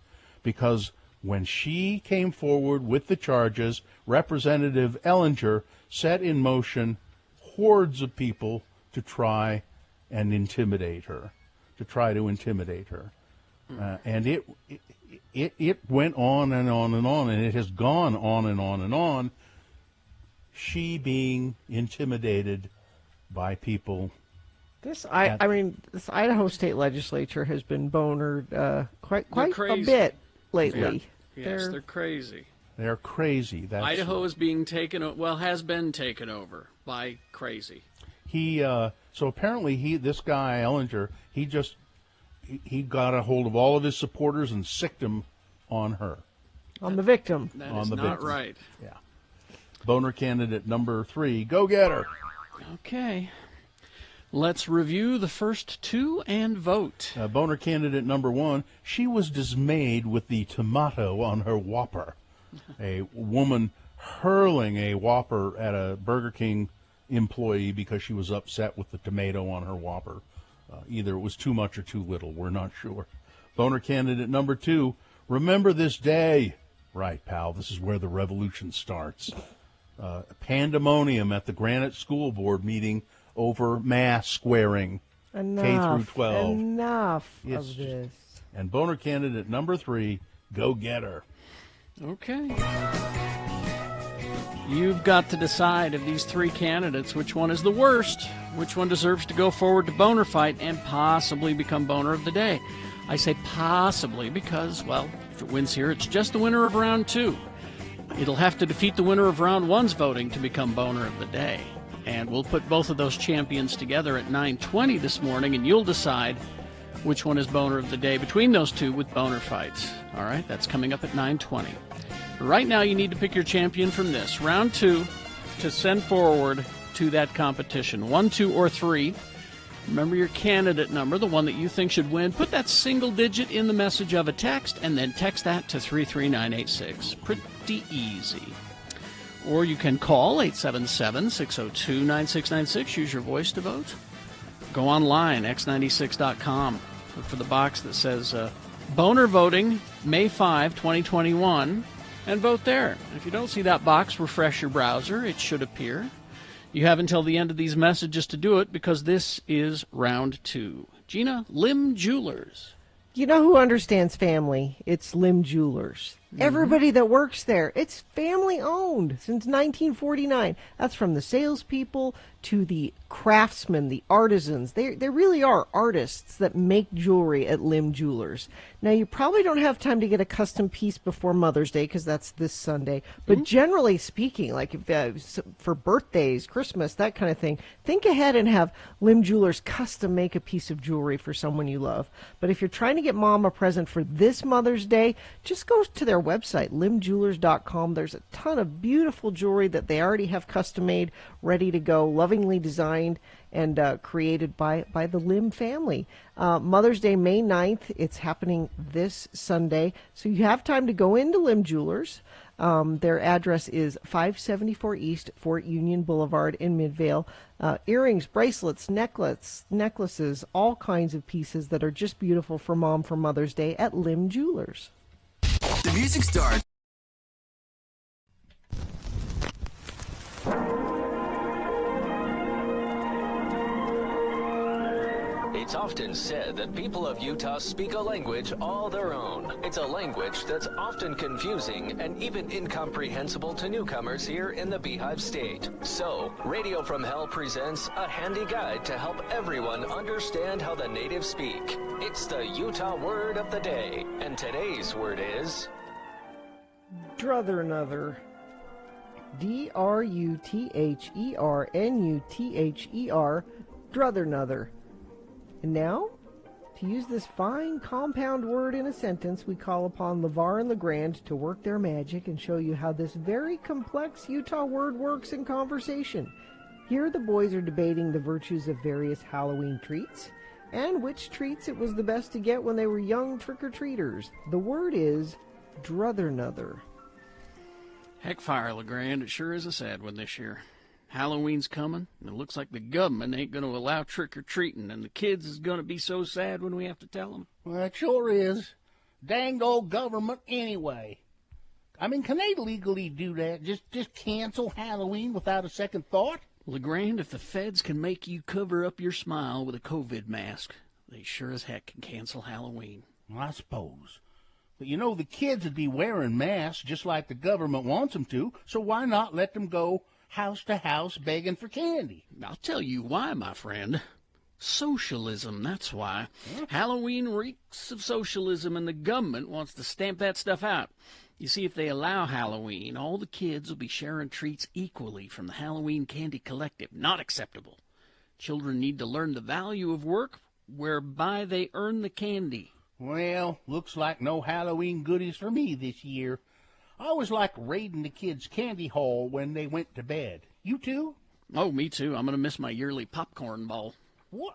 Because when she came forward with the charges, Representative Ellinger set in motion hordes of people to try and intimidate her, and it went on and on and on, and it has gone on and on and on. She being intimidated by people. This Idaho State Legislature has been bonered quite a bit lately. Yeah. Yes, they're crazy. They're crazy. Idaho is being has been taken over by crazy. So apparently this guy Ellinger, he got a hold of all of his supporters and sicked them on her. On the victim. That is not right. Yeah. Boner candidate number 3, go get her. Okay. Let's review the first two and vote. Boner candidate number 1, she was dismayed with the tomato on her Whopper. A woman hurling a Whopper at a Burger King employee because she was upset with the tomato on her Whopper. Either it was too much or too little. We're not sure. Boner candidate number 2, remember this day. Right, pal, this is where the revolution starts. Pandemonium at the Granite School Board meeting over mask wearing. Enough. K through 12. Enough of this. And boner candidate number 3, go get her. Okay. You've got to decide of these three candidates which one is the worst, which one deserves to go forward to boner fight and possibly become boner of the day. I say possibly because, well, if it wins here, it's just the winner of round 2. It'll have to defeat the winner of round 1's voting to become boner of the day. And we'll put both of those champions together at 9:20 this morning, and you'll decide which one is boner of the day between those two with boner fights. All right, that's coming up at 9:20. Right now, you need to pick your champion from this. Round 2 to send forward to that competition. 1, 2, or 3. Remember your candidate number, the one that you think should win. Put that single digit in the message of a text, and then text that to 33986. Pretty easy. Or you can call 877-602-9696. Use your voice to vote. Go online, x96.com. Look for the box that says Boner Voting, May 5, 2021, and vote there. If you don't see that box, refresh your browser. It should appear. You have until the end of these messages to do it because this is round 2. Gina, Lim Jewelers. You know who understands family? It's Lim Jewelers. Everybody that works there, it's family owned since 1949. That's from the salespeople to the craftsmen, the artisans. They really are artists that make jewelry at Lim Jewelers. Now, you probably don't have time to get a custom piece before Mother's Day because that's this Sunday. But generally speaking, like if, for birthdays, Christmas, that kind of thing, think ahead and have Lim Jewelers custom make a piece of jewelry for someone you love. But if you're trying to get mom a present for this Mother's Day, just go to their website, limjewelers.com. There's a ton of beautiful jewelry that they already have custom made, ready to go, lovingly designed and created by the Lim family. Mother's Day, May 9th. It's happening this Sunday. So you have time to go into Lim Jewelers. Their address is 574 East Fort Union Boulevard in Midvale. Earrings, bracelets, necklaces, all kinds of pieces that are just beautiful for mom for Mother's Day at Lim Jewelers. The music starts. It's often said that people of Utah speak a language all their own. It's a language that's often confusing and even incomprehensible to newcomers here in the Beehive State. So, Radio from Hell presents a handy guide to help everyone understand how the natives speak. It's the Utah Word of the Day, and today's word is... Druthernuther. D-R-U-T-H-E-R-N-U-T-H-E-R. Druthernuther. And now, To use this fine compound word in a sentence, we call upon LeVar and LeGrand to work their magic and show you how this very complex Utah word works in conversation. Here the boys are debating the virtues of various Halloween treats and which treats it was the best to get when they were young trick-or-treaters. The word is druthernother. Heck fire, LeGrand. It sure is a sad one this year. Halloween's coming, and it looks like the government ain't going to allow trick-or-treating, and the kids is going to be so sad when we have to tell them. Well, it sure is. Danged old government anyway. I mean, can they legally do that? Just cancel Halloween without a second thought? LeGrand, if the feds can make you cover up your smile with a COVID mask, they sure as heck can cancel Halloween. I suppose. But you know, the kids would be wearing masks just like the government wants them to, so why not let them go house to house begging for candy? I'll tell you why, my friend. Socialism, that's why. Halloween reeks of socialism, and the government wants to stamp that stuff out. You see, if they allow Halloween, all the kids will be sharing treats equally from the Halloween Candy Collective. Not acceptable. Children need to learn the value of work whereby they earn the candy. Well, looks like no Halloween goodies for me this year. I always liked raiding the kids' candy haul when they went to bed. You too? Oh, me too. I'm going to miss my yearly popcorn ball. What?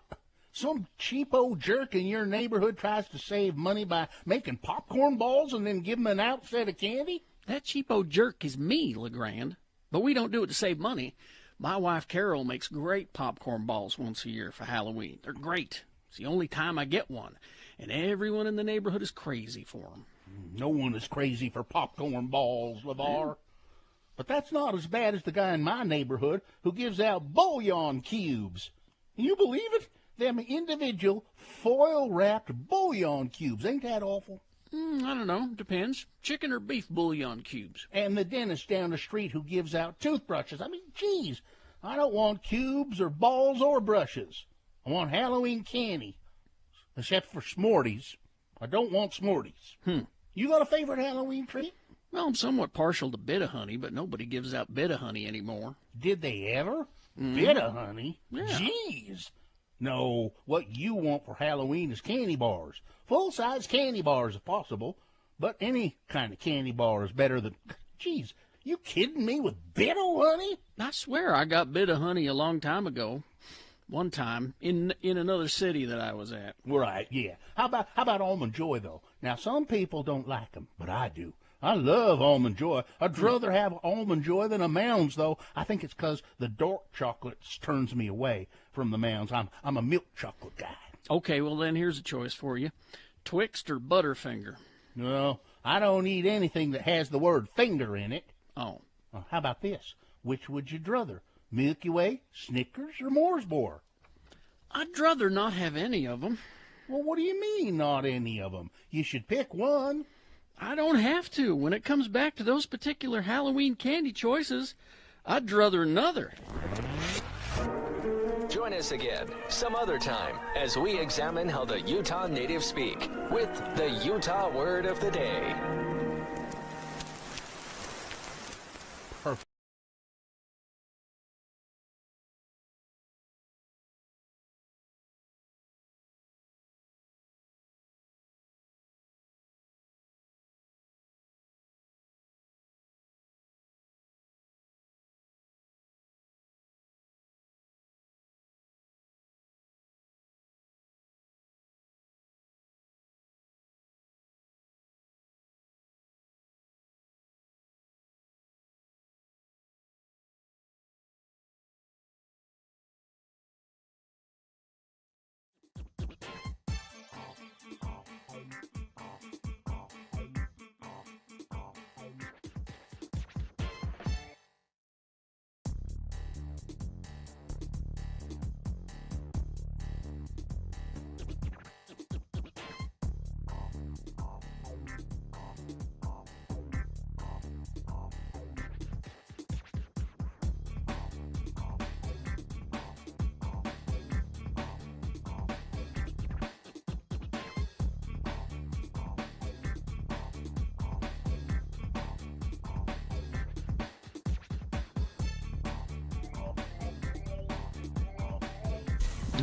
Some cheapo jerk in your neighborhood tries to save money by making popcorn balls and then give them an outset of candy? That cheapo jerk is me, LeGrand. But we don't do it to save money. My wife, Carol, makes great popcorn balls once a year for Halloween. They're great. It's the only time I get one. And everyone in the neighborhood is crazy for them. No one is crazy for popcorn balls, LeVar. But that's not as bad as the guy in my neighborhood who gives out bouillon cubes. Can you believe it? Them individual foil-wrapped bouillon cubes. Ain't that awful? I don't know. Depends. Chicken or beef bouillon cubes. And the dentist down the street who gives out toothbrushes. I mean, geez, I don't want cubes or balls or brushes. I want Halloween candy, except for Smarties. I don't want Smarties. You got a favorite Halloween treat? Well, I'm somewhat partial to Bit-O-Honey, but nobody gives out Bit-O-Honey anymore. Did they ever? Bit-O-Honey? Yeah. Jeez. No, what you want for Halloween is candy bars. Full-size candy bars if possible. But any kind of candy bar is better than... Jeez, you kidding me with Bit-O-Honey? I swear I got Bit-O-Honey a long time ago. One time in another city that I was at. Right, yeah. How about Almond Joy, though? Now, some people don't like them, but I do. I love Almond Joy. I'd rather have Almond Joy than a Mounds, though. I think it's 'cause the dark chocolate turns me away from the Mounds. I'm a milk chocolate guy. Okay, well then here's a choice for you. Twixt or Butterfinger? No, I don't eat anything that has the word finger in it. Oh. How about this? Which would you druther? Milky Way, Snickers, or Mooresboro? I'd rather not have any of them. Well, what do you mean, not any of them? You should pick one. I don't have to. When it comes back to those particular Halloween candy choices, I'd druther another. Join us again some other time as we examine how the Utah natives speak with the Utah Word of the Day.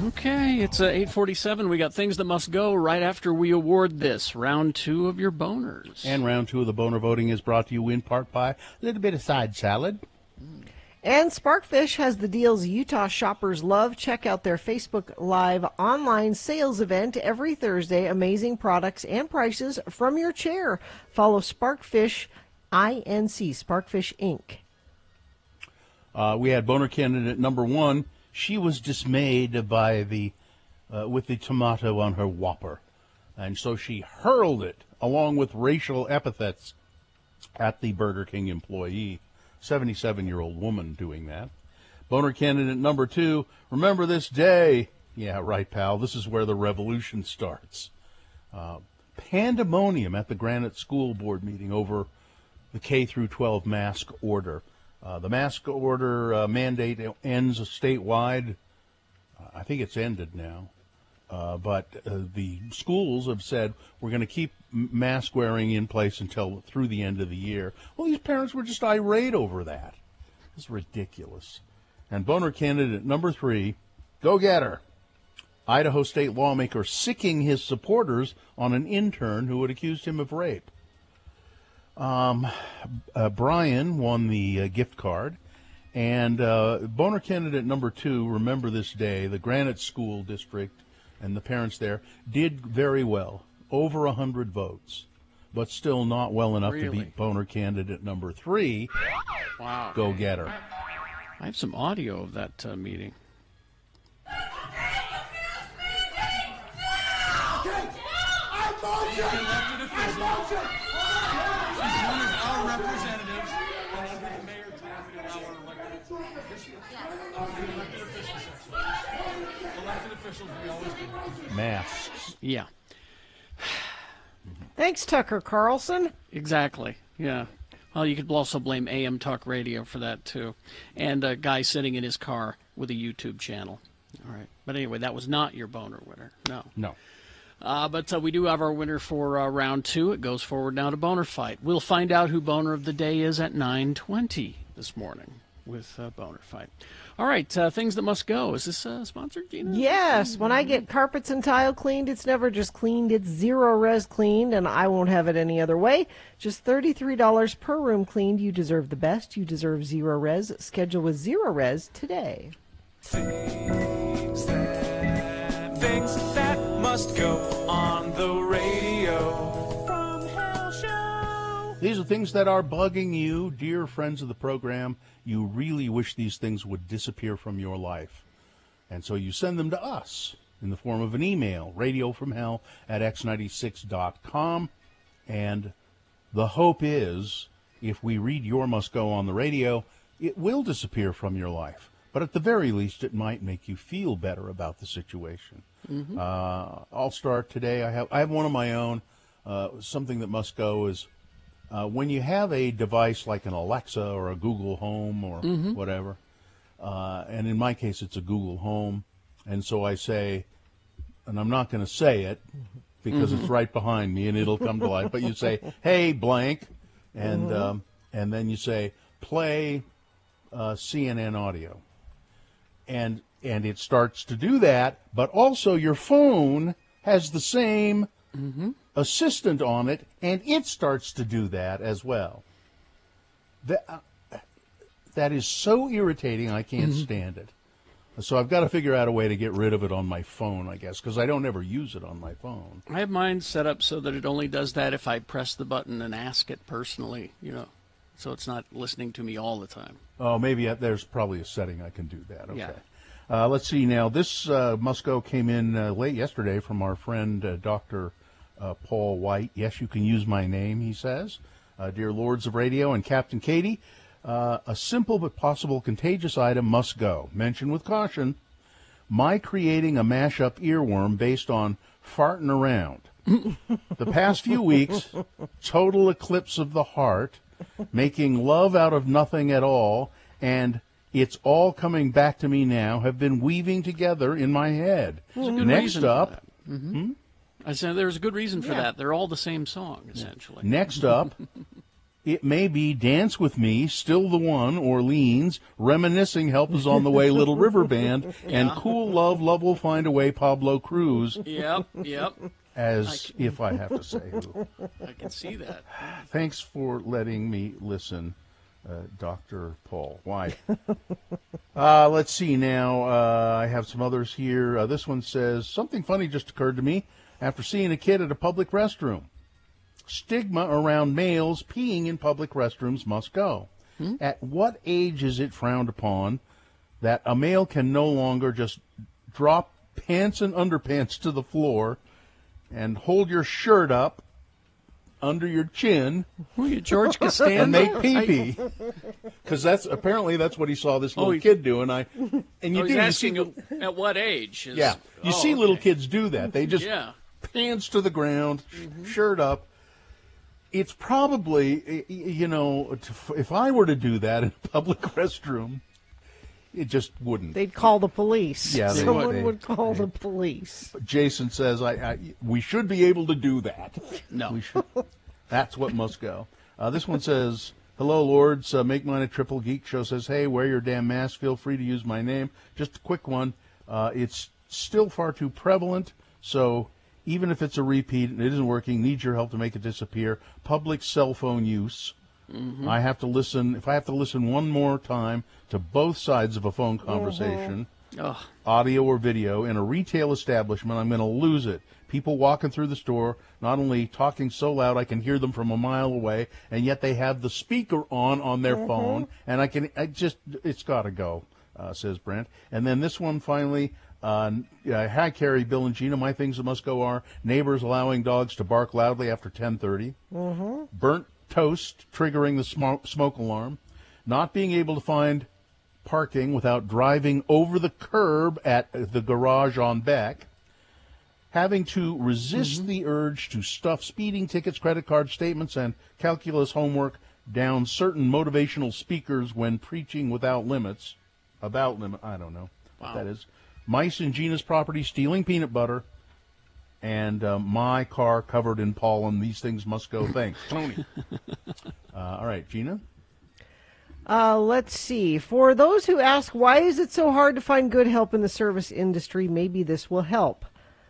Okay, it's 8:47. We got things that must go right after we award this round 2 of your boners. And round 2 of the boner voting is brought to you in part by a little bit of side salad. And Sparkfish has the deals Utah shoppers love. Check out their Facebook Live online sales event every Thursday. Amazing products and prices from your chair. Follow Sparkfish INC, Sparkfish Inc. We had boner candidate number 1. She was dismayed by with the tomato on her Whopper, and so she hurled it along with racial epithets at the Burger King employee. 77-year-old woman doing that. Boner candidate number 2, remember this day. Yeah, right, pal. This is where the revolution starts. Pandemonium at the Granite School Board meeting over the K-12 mask order. The mask order mandate ends statewide. I think it's ended now. But the schools have said we're going to keep mask wearing in place until through the end of the year. Well, these parents were just irate over that. It's ridiculous. And boner candidate number 3, go get her. Idaho state lawmaker sicking his supporters on an intern who had accused him of rape. Brian won the gift card. And boner candidate number 2, remember this day, the Granite School District and the parents there did very well, over 100 votes, but still not well enough to beat boner candidate number 3. Wow. Go get her. I have some audio of that meeting. Masks. Yeah. Thanks, Tucker Carlson. Exactly. Yeah. Well, you could also blame AM Talk Radio for that, too. And a guy sitting in his car with a YouTube channel. All right. But anyway, that was not your boner winner. No. No. But we do have our winner for round 2. It goes forward now to Boner Fight. We'll find out who boner of the day is at 9:20 this morning with Boner Fight. All right, things that must go. Is this sponsored, Gina? Yes. When I get carpets and tile cleaned, it's never just cleaned. It's zero-res cleaned, and I won't have it any other way. Just $33 per room cleaned. You deserve the best. You deserve zero-res. Schedule with Zero-Res today. Things that must go on the radio. From Hell Show. These are things that are bugging you, dear friends of the program. You really wish these things would disappear from your life. And so you send them to us in the form of an email, radiofromhell@x96.com. And the hope is, if we read your must go on the radio, it will disappear from your life. But at the very least, it might make you feel better about the situation. Mm-hmm. I'll start today. I have one of my own. Something that must go is when you have a device like an Alexa or a Google Home or whatever, and in my case it's a Google Home, and so I say, and I'm not going to say it because it's right behind me and it'll come to life, but you say, hey, blank, and then you say, play CNN audio. And it starts to do that, but also your phone has the same assistant on it, and it starts to do that as well. That is so irritating, I can't stand it. So I've got to figure out a way to get rid of it on my phone, I guess, because I don't ever use it on my phone. I have mine set up so that it only does that if I press the button and ask it personally, so it's not listening to me all the time. Oh, maybe there's probably a setting I can do that. Okay. Yeah. Let's see now. This must-go came in late yesterday from our friend Dr. Paul White. Yes, you can use my name, he says. Dear Lords of Radio and Captain Katie, a simple but possible contagious item must go. Mention with caution, my creating a mashup earworm based on farting around. The past few weeks, total eclipse of the heart, making love out of nothing at all, and it's all coming back to me now, have been weaving together in my head. Next up, I said there's a good reason for that. They're all the same song, essentially. Next up, It may be Dance With Me, Still the One, Orleans, Reminiscing, Help Is on the Way, Little River Band, and Cool Love, Love Will Find a Way, Pablo Cruz. Yep. As if I have to say who. I can see that. Thanks for letting me listen, Dr. Paul. Why? Let's see now. I have some others here. This one says, something funny just occurred to me after seeing a kid at a public restroom. Stigma around males peeing in public restrooms must go. At what age is it frowned upon that a male can no longer just drop pants and underpants to the floor and hold your shirt up under your chin, George Costanza, and make pee-pee? Because that's what he saw this little kid do, and he's asking at what age? You see little kids do that. They just pants to the ground, shirt up. It's probably, if I were to do that in a public restroom, it just wouldn't. They'd call the police. Yeah, someone would call the police. Jason says, we should be able to do that. No. We should. That's what must go. This one says, hello, Lords. Make Mine a Triple Geek Show says, hey, wear your damn mask. Feel free to use my name. Just a quick one. It's still far too prevalent, so even if it's a repeat and it isn't working, need your help to make it disappear. Public cell phone use. If I have to listen one more time to both sides of a phone conversation, audio or video, in a retail establishment, I'm going to lose it. People walking through the store, not only talking so loud I can hear them from a mile away, and yet they have the speaker on their phone, and it's got to go, says Brent. And then this one finally, hi, Carrie, Bill, and Gina. My things that must go are neighbors allowing dogs to bark loudly after 10:30, burnt toast triggering the smoke alarm, not being able to find parking without driving over the curb at the garage on Beck, having to resist the urge to stuff speeding tickets, credit card statements, and calculus homework down certain motivational speakers when preaching without limits. I don't know what that is. Mice in Gina's property stealing peanut butter, and my car covered in pollen. These things must go. Thanks, Tony. All right, Gina? Let's see. For those who ask, why is it so hard to find good help in the service industry, maybe this will help.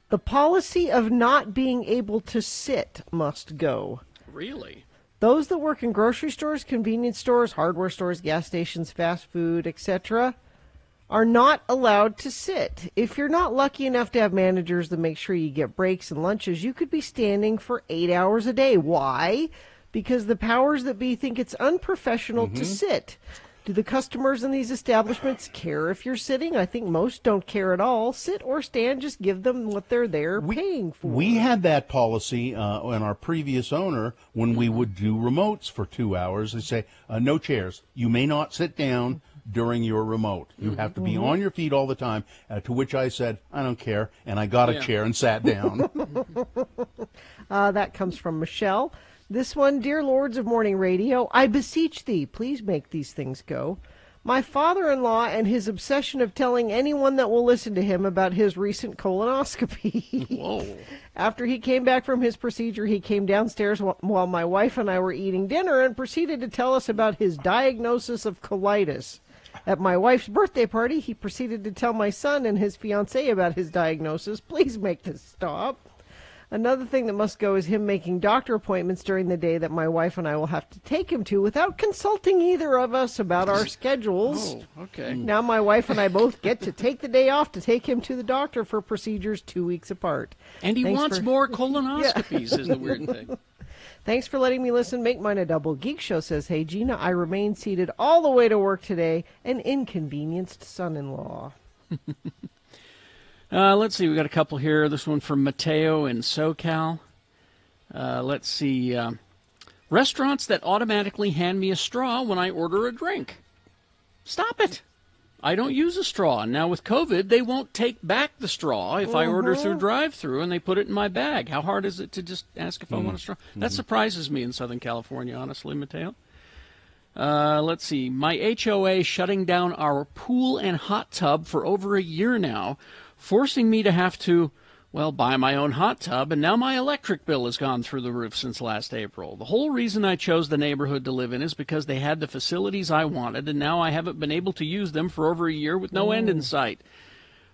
The policy of not being able to sit must go. Really? Those that work in grocery stores, convenience stores, hardware stores, gas stations, fast food, etc., are not allowed to sit. If you're not lucky enough to have managers that make sure you get breaks and lunches, you could be standing for 8 hours a day. Why? Because the powers that be think it's unprofessional to sit. Do the customers in these establishments care if you're sitting? I think most don't care at all. Sit or stand, just give them what they're there paying for. We had that policy in our previous owner when we would do remotes for 2 hours. They say, no chairs. You may not sit down during your remote. You have to be on your feet all the time, to which I said, I don't care, and I got a chair and sat down. That comes from Michelle. This one, dear Lords of Morning Radio, I beseech thee, please make these things go. My father-in-law and his obsession of telling anyone that will listen to him about his recent colonoscopy. Whoa. After he came back from his procedure, he came downstairs while my wife and I were eating dinner and proceeded to tell us about his diagnosis of colitis. At my wife's birthday party, he proceeded to tell my son and his fiancée about his diagnosis. Please make this stop. Another thing that must go is him making doctor appointments during the day that my wife and I will have to take him to without consulting either of us about our schedules. Oh, okay. Now my wife and I both get to take the day off to take him to the doctor for procedures 2 weeks apart. And he wants more colonoscopies is the weird thing. Thanks for letting me listen. Make mine a double. Geek Show says, hey, Gina, I remain seated all the way to work today. An inconvenienced son-in-law. Let's see. We got a couple here. This one from Mateo in SoCal. Let's see. Restaurants that automatically hand me a straw when I order a drink. Stop it. I don't use a straw. Now with COVID, they won't take back the straw if I order through drive-through and they put it in my bag. How hard is it to just ask if I want a straw? That surprises me in Southern California, honestly, Mateo. Let's see. My HOA shutting down our pool and hot tub for over a year now, forcing me to have to Well, buy my own hot tub, and now my electric bill has gone through the roof since last April. The whole reason I chose the neighborhood to live in is because they had the facilities I wanted, and now I haven't been able to use them for over a year with no end in sight.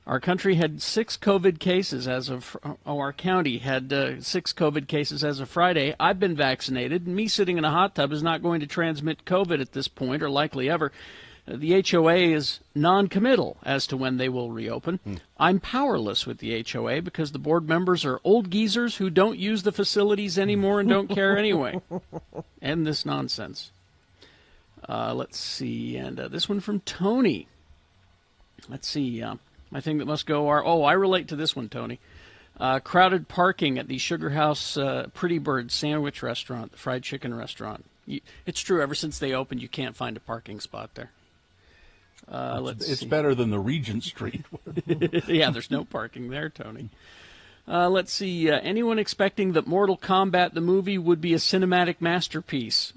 Our country had 6 COVID cases as of, our county had 6 COVID cases as of Friday. I've been vaccinated, and me sitting in a hot tub is not going to transmit COVID at this point, or likely ever. The HOA is non-committal as to when they will reopen. I'm powerless with the HOA because the board members are old geezers who don't use the facilities anymore and don't care anyway. End this nonsense. Let's see, and this one from Tony. Let's see, my thing that must go are, I relate to this one, Tony. Crowded parking at the Sugar House Pretty Bird sandwich restaurant, the fried chicken restaurant. It's true, ever since they opened, you can't find a parking spot there. It's better than the Regent Street. Yeah, there's no parking there, Tony. Let's see. Anyone expecting that Mortal Kombat the movie would be a cinematic masterpiece?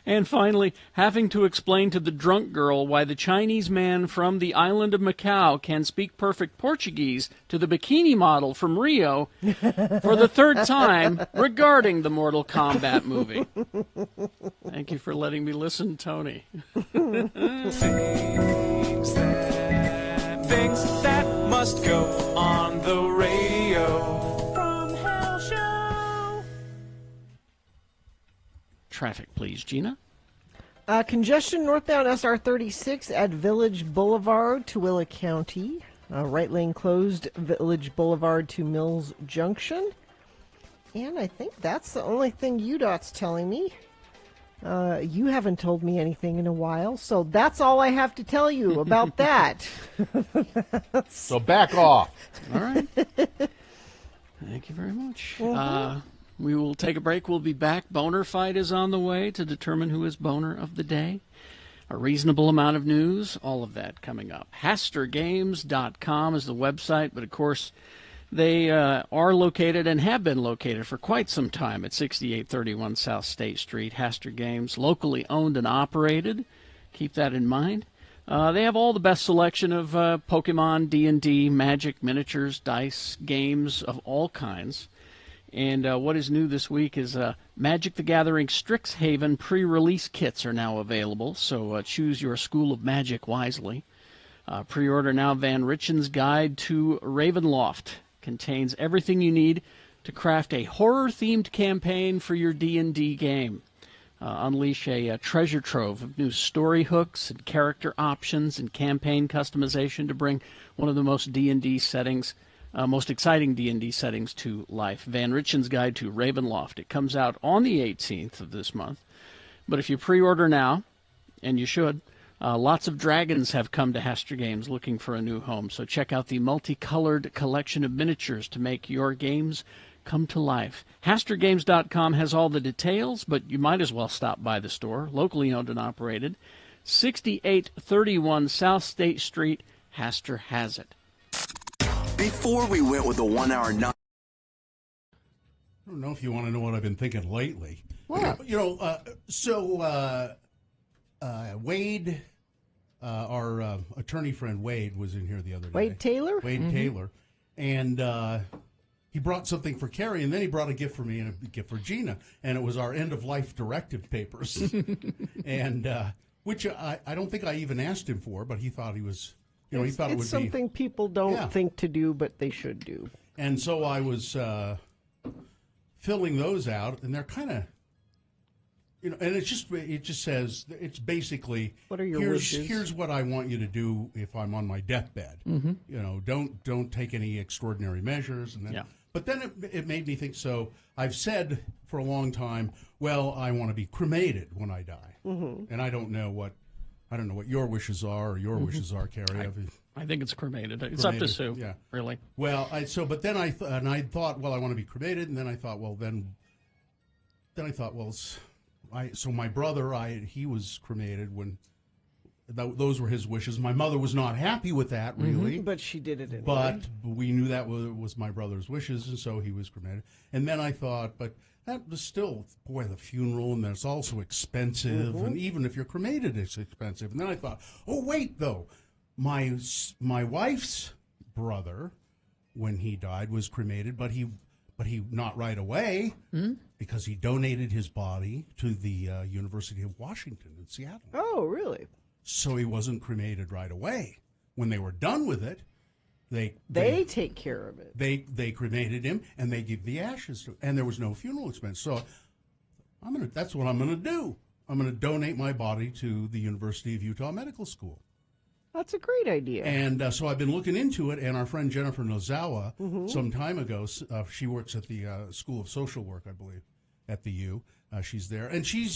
And finally, having to explain to the drunk girl why the Chinese man from the island of Macau can speak perfect Portuguese to the bikini model from Rio for the 3rd time regarding the Mortal Kombat movie. Thank you for letting me listen, Tony. Things that must go on the radio. From Hell Show. Traffic, please, Gina. Congestion northbound SR 36 at Village Boulevard, Tooele County. Right lane closed, Village Boulevard to Mills Junction. And I think that's the only thing UDOT's telling me. You haven't told me anything in a while, so that's all I have to tell you about that. So back off. All right. Thank you very much. We will take a break. We'll be back. Boner Fight is on the way to determine who is boner of the day. A reasonable amount of news, all of that coming up. HasterGames.com is the website, but of course they are located and have been located for quite some time at 6831 South State Street. Haster Games, locally owned and operated. Keep that in mind. They have all the best selection of Pokemon, D&D, Magic, miniatures, dice, games of all kinds. And what is new this week is Magic the Gathering Strixhaven pre-release kits are now available, so choose your school of magic wisely. Pre-order now Van Richen's Guide to Ravenloft. Contains everything you need to craft a horror-themed campaign for your D&D game. Unleash a treasure trove of new story hooks and character options and campaign customization to bring one of the most D&D settings most exciting D&D settings to life. Van Richen's Guide to Ravenloft. It comes out on the 18th of this month. But if you pre-order now, and you should, lots of dragons have come to Haster Games looking for a new home. So check out the multicolored collection of miniatures to make your games come to life. HasterGames.com has all the details, but you might as well stop by the store. Locally owned and operated. 6831 South State Street. Haster has it. Before we went with a 1 hour I don't know if you want to know what I've been thinking lately. What? Wade, our attorney friend Wade was in here the other day. Wade Taylor? Wade Taylor. And he brought something for Carrie, and then he brought a gift for me and a gift for Gina. And it was our end-of-life directive papers. And which I don't think I even asked him for, but he thought he was... he thought it would be something people don't think to do, but they should do. And so I was filling those out, and they're kind of, and it just says, it's basically, what are your wishes? Here's what I want you to do if I'm on my deathbed. Mm-hmm. Don't take any extraordinary measures. And then, but then it made me think. So I've said for a long time, well, I want to be cremated when I die, and I don't know what your wishes are or your wishes are, Carrie. I think it's cremated. It's up to Sue. Yeah, really. Well, but then I thought, well, I want to be cremated, and then I thought, well, so my brother, he was cremated when those were his wishes. My mother was not happy with that, really, but she did it anyway. But we knew that was my brother's wishes, and so he was cremated. And then I thought, but that was still, boy, the funeral, and that's also expensive, and even if you're cremated, it's expensive. And then I thought, oh, wait, though, my wife's brother, when he died, was cremated, but he not right away, because he donated his body to the University of Washington in Seattle. Oh, really? So he wasn't cremated right away. When they were done with it, they take care of it. They cremated him, and they give the ashes to, and there was no funeral expense. So that's what I'm gonna do. I'm gonna donate my body to the University of Utah Medical School. That's a great idea. And so I've been looking into it, and our friend Jennifer Nozawa, some time ago, she works at the School of Social Work, I believe, at the U. She's there, and she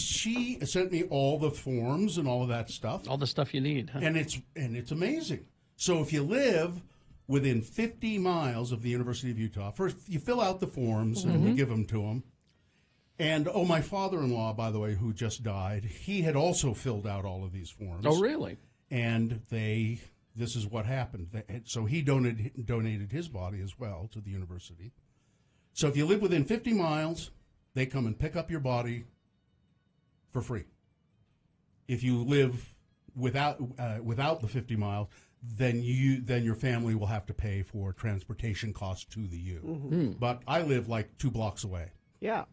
sent me all the forms and all of that stuff. All the stuff you need, huh? And it's amazing. So if you live within 50 miles of the University of Utah, first you fill out the forms and you give them to them. And, my father-in-law, by the way, who just died, he had also filled out all of these forms. Oh, really? And this is what happened. So he donated his body as well to the university. So if you live within 50 miles, they come and pick up your body for free. If you live without the 50 miles, then your family will have to pay for transportation costs to the U. But I live like 2 blocks away. Yeah.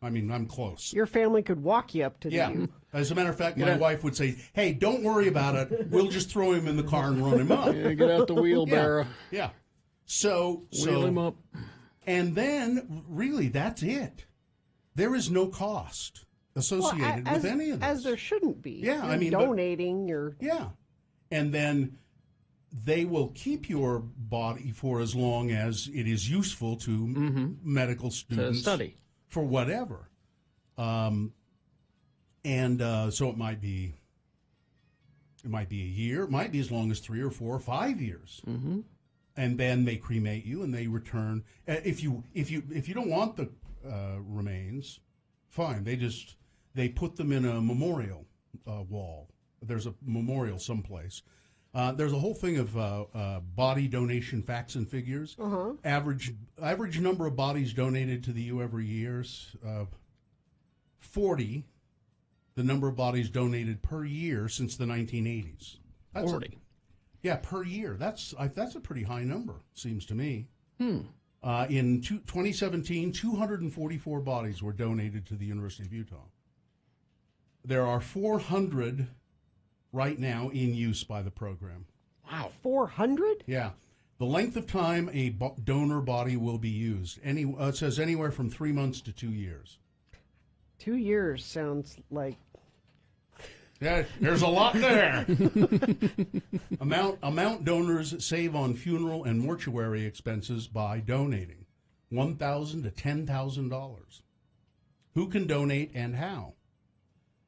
I'm close. Your family could walk you up to the U. As a matter of fact, my wife would say, "Hey, don't worry about it. We'll just throw him in the car and run him up." Yeah, get out the wheelbarrow. Yeah. So wheel him up. And then, really, that's it. There is no cost associated with any of this. As there shouldn't be. Yeah, You're donating your... Yeah. And then they will keep your body for as long as it is useful to medical students. To study. For whatever. So it might be a year. It might be as long as 3 or 4 or 5 years. Mm-hmm. And then they cremate you and they return. If you don't want the remains, fine. They put them in a memorial wall. There's a memorial someplace. There's a whole thing of body donation facts and figures. Average number of bodies donated to the U every year is 40. The number of bodies donated per year since the 1980s. That's 40. Yeah, per year. That's a pretty high number, seems to me. In 2017, 244 bodies were donated to the University of Utah. There are 400 right now in use by the program. Wow, 400? Yeah. The length of time a donor body will be used. It says anywhere from 3 months to 2 years. 2 years sounds like... Yeah, there's a lot there. Amount donors save on funeral and mortuary expenses by donating $1,000 to $10,000. Who can donate and how?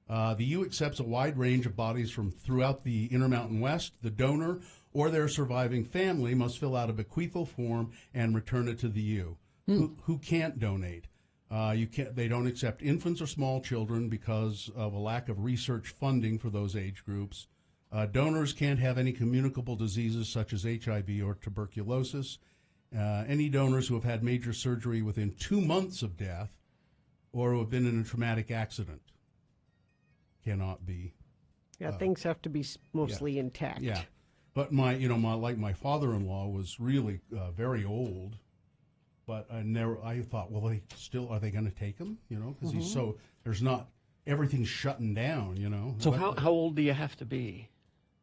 The U accepts a wide range of bodies from throughout the Intermountain West. The donor or their surviving family must fill out a bequeathal form and return it to the U. Who can't donate? They don't accept infants or small children because of a lack of research funding for those age groups. Donors can't have any communicable diseases such as HIV or tuberculosis. Any donors who have had major surgery within 2 months of death or who have been in a traumatic accident cannot be. Yeah, things have to be mostly intact. Yeah, but my father-in-law was really very old. But I thought, well, are they going to take him? Because he's everything's shutting down. So how old do you have to be?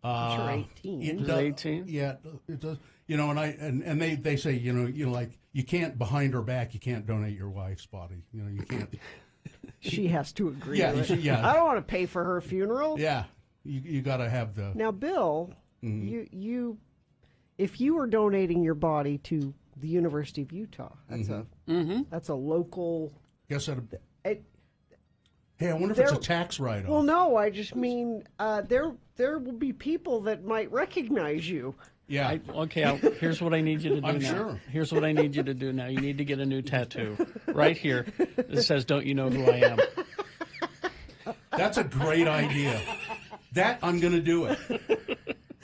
I'm sure 18. 18? Yeah, it does. And they say, like you can't behind her back, you can't donate your wife's body. You can't. She has to agree. Yeah, to it. I don't want to pay for her funeral. Yeah, you got to have the. Now, Bill, you, if you were donating your body to the University of Utah, that's a local. Guess that. Hey, I wonder if it's a tax write-off. Well, no, I just mean there will be people that might recognize you. Yeah. Here's what I need you to do I'm now. sure. Here's what I need you to do now. You need to get a new tattoo right here that says, "Don't you know who I am?" That's a great idea. That I'm going to do it.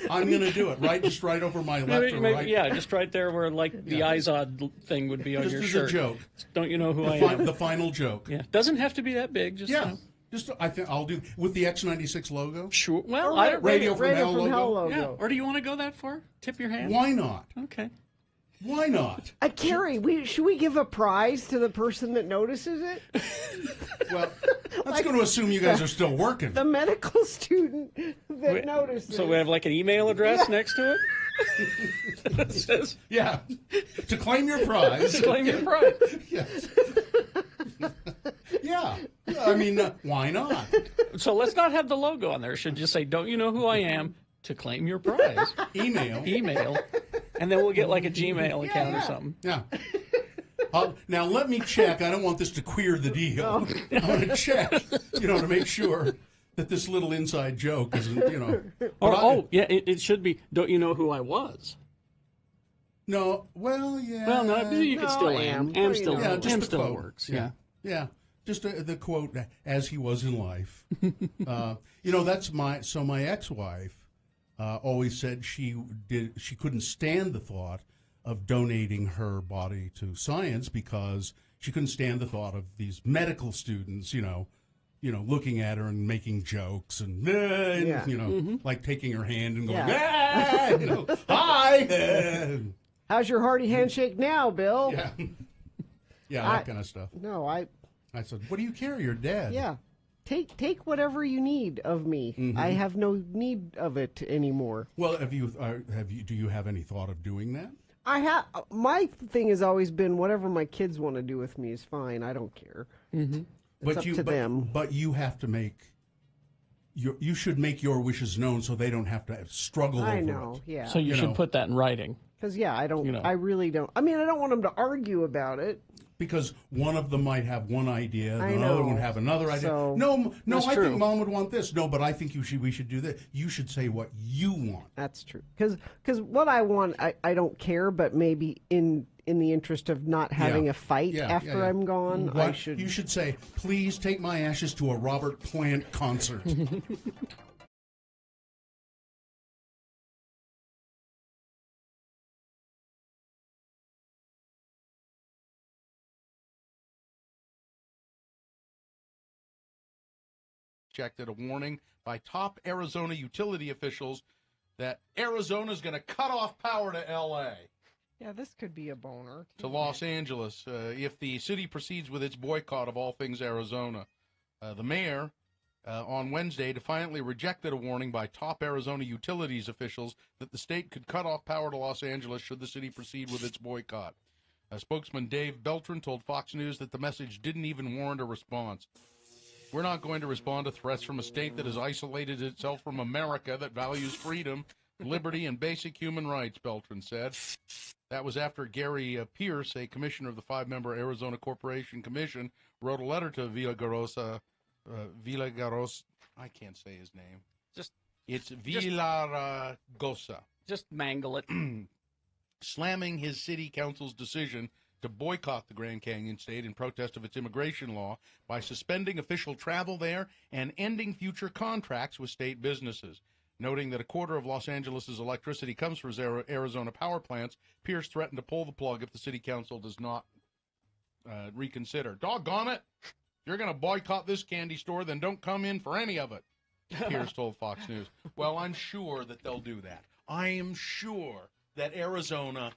I'm going to do it just right over my left or right. Yeah, just right there where the Izod thing would be on your shirt. Just as a joke. Don't you know who I am? The final joke. Yeah, doesn't have to be that big. Just I think I'll do with the X96 logo. Sure. Well, Radio from Hell logo. Yeah. Or do you want to go that far? Tip your hand. Why not? Okay. Why not? Carrie, should we give a prize to the person that notices it? Well, that's going to assume you guys are still working. The medical student that notices. So we have like an email address next to it? It says, yeah. To claim your prize. To claim your prize. Yes. Yeah. I mean, why not? So let's not have the logo on there. It should just say, "Don't you know who I am?" To claim your prize. Email. And then we'll get like a Gmail account or something. Yeah. Now let me check. I don't want this to queer the deal. I want to check, to make sure that this little inside joke isn't, It should be, "Don't you know who I was?" No. Well, yeah. Well, no, you could still am. Am still quote. works. Yeah. Yeah. Just the quote, "as he was in life." That's my ex-wife always said she couldn't stand the thought of donating her body to science because she couldn't stand the thought of these medical students, looking at her and making jokes and like taking her hand and going, hi. How's your hearty handshake now, Bill? Yeah. Yeah, that kind of stuff. No, I said, "What do you care? You're dead." Yeah. Take whatever you need of me. Mm-hmm. I have no need of it anymore. Well, do you have any thought of doing that? My thing has always been whatever my kids want to do with me is fine. I don't care. Mm-hmm. It's up to them. But you have to you should make your wishes known so they don't have to struggle over it. I know, yeah. So you should put that in writing. Because, I don't, I really don't. I mean, I don't want them to argue about it. Because one of them might have one idea, the I other know. would have another idea. So, no, I true. think Mom would want this. No, but I think we should do this. You should say what you want. That's true. Because what I want, I don't care, but maybe in the interest of not having a fight after I'm gone, I should. You should say, "Please take my ashes to a Robert Plant concert." Checked at a warning by top Arizona utility officials that Arizona is going to cut off power to L.A. Yeah, this could be a boner. To Los Angeles if the city proceeds with its boycott of all things Arizona. The mayor on Wednesday defiantly rejected a warning by top Arizona utilities officials that the state could cut off power to Los Angeles should the city proceed with its boycott. Spokesman Dave Beltran told Fox News that the message didn't even warrant a response. "We're not going to respond to threats from a state that has isolated itself from America that values freedom, liberty, and basic human rights," Beltran said. That was after Gary Pierce, a commissioner of the 5-member Arizona Corporation Commission, wrote a letter to Villagarosa. I can't say his name. It's Villaragosa. Just mangle it. Slamming his city council's decision to boycott the Grand Canyon State in protest of its immigration law by suspending official travel there and ending future contracts with state businesses. Noting that a quarter of Los Angeles' electricity comes from Arizona power plants, Pierce threatened to pull the plug if the city council does not reconsider. "Doggone it! If you're going to boycott this candy store, then don't come in for any of it," Pierce told Fox News. Well, I'm sure that they'll do that. I am sure that Arizona...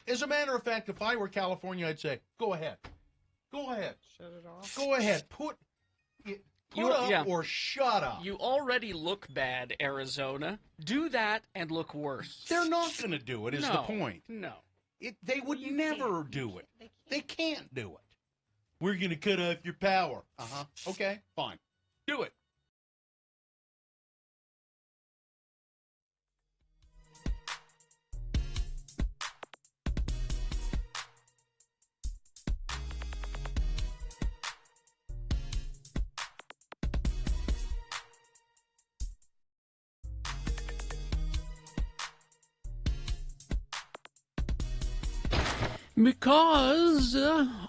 As a matter of fact, if I were California, I'd say, "Go ahead. Go ahead. Shut it off. Go ahead. Put up or shut up." You already look bad, Arizona. Do that and look worse. They're not going to do it, is the point. No. They would never do it. They can't do it. "We're going to cut off your power." Uh-huh. Okay, fine. Do it. Because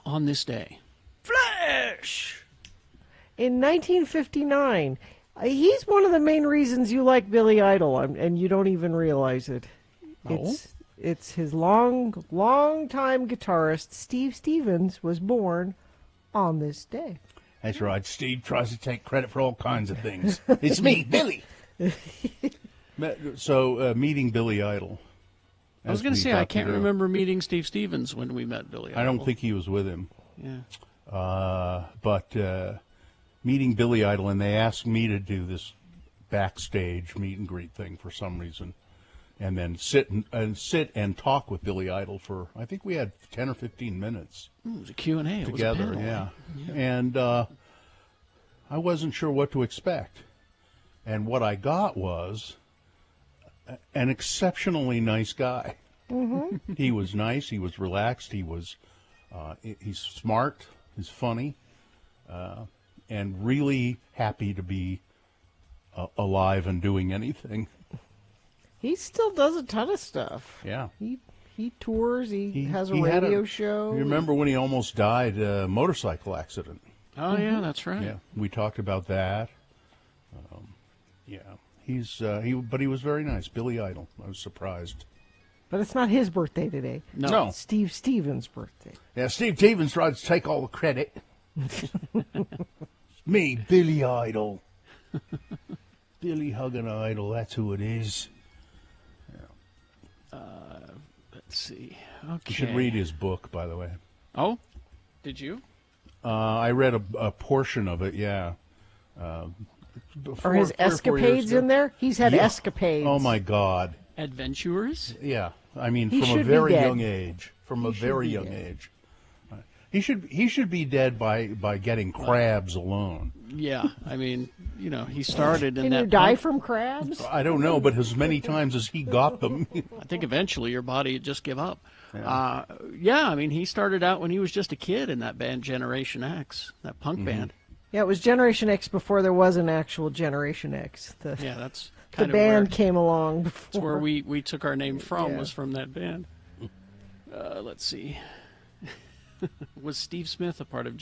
on this day, Flash! In 1959, he's one of the main reasons you like Billy Idol, and you don't even realize it. Oh? It's his long time guitarist, Steve Stevens, was born on this day. That's right. Steve tries to take credit for all kinds of things. It's me, Billy. So, meeting Billy Idol. I was going to say, I can't remember meeting Steve Stevens when we met Billy Idol. I don't think he was with him. Yeah. But meeting Billy Idol, and they asked me to do this backstage meet and greet thing for some reason, and then sit and talk with Billy Idol for, I think we had 10 or 15 minutes. It was a Q&A. It together, was a panel. yeah. And I wasn't sure what to expect. And what I got was an exceptionally nice guy. Mm-hmm. He was nice. He was relaxed. He was he's smart. He's funny, and really happy to be alive and doing anything. He still does a ton of stuff. Yeah. He tours. He has a radio show. You remember when he almost died? Motorcycle accident. Oh, yeah, that's right. Yeah, we talked about that. Yeah, but he was very nice. Billy Idol. I was surprised. But it's not his birthday today. No. It's Steve Stevens' birthday. Yeah, Steve Stevens tries to take all the credit. Me, Billy Idol. Billy hugging Idol, that's who it is. Let's see. Okay. You should read his book, by the way. Oh? Did you? I read a portion of it, yeah. Are his escapades in there? He's had escapades. Oh, my God. Adventurers? Yeah. I mean, He from a should be very dead. young age. From a He should very be young dead. age. He should be dead by getting crabs alone. Yeah. I mean, he started in Can that. you die from crabs? I don't know, but as many times as he got them. I think eventually your body would just give up. Yeah. I mean, he started out when he was just a kid in that band Generation X, that punk band. Yeah, it was Generation X before there was an actual Generation X. Yeah, that's the kind of band where, came along before. That's where we took our name from, Yeah. was from that band. Let's see. Was Steve Smith a part of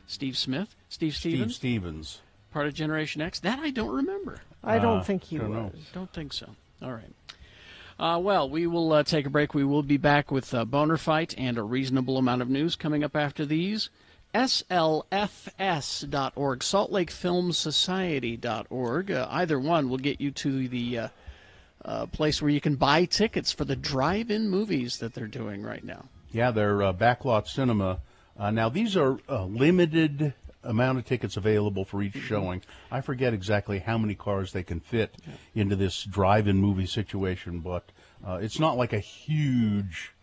Steve Smith? Steve Stevens? Steve Stevens. Part of Generation X? That I don't remember. I don't think he don't was. know. Don't think so. All right. Well, we will take a break. We will be back with Boner Fight and a reasonable amount of news coming up after these. SLFS.org, SaltLakeFilmSociety.org. Either one will get you to the place where you can buy tickets for the drive-in movies that they're doing right now. Yeah, they're backlot cinema. Now, these are limited amount of tickets available for each showing. I forget exactly how many cars they can fit into this drive-in movie situation, but it's not like a huge,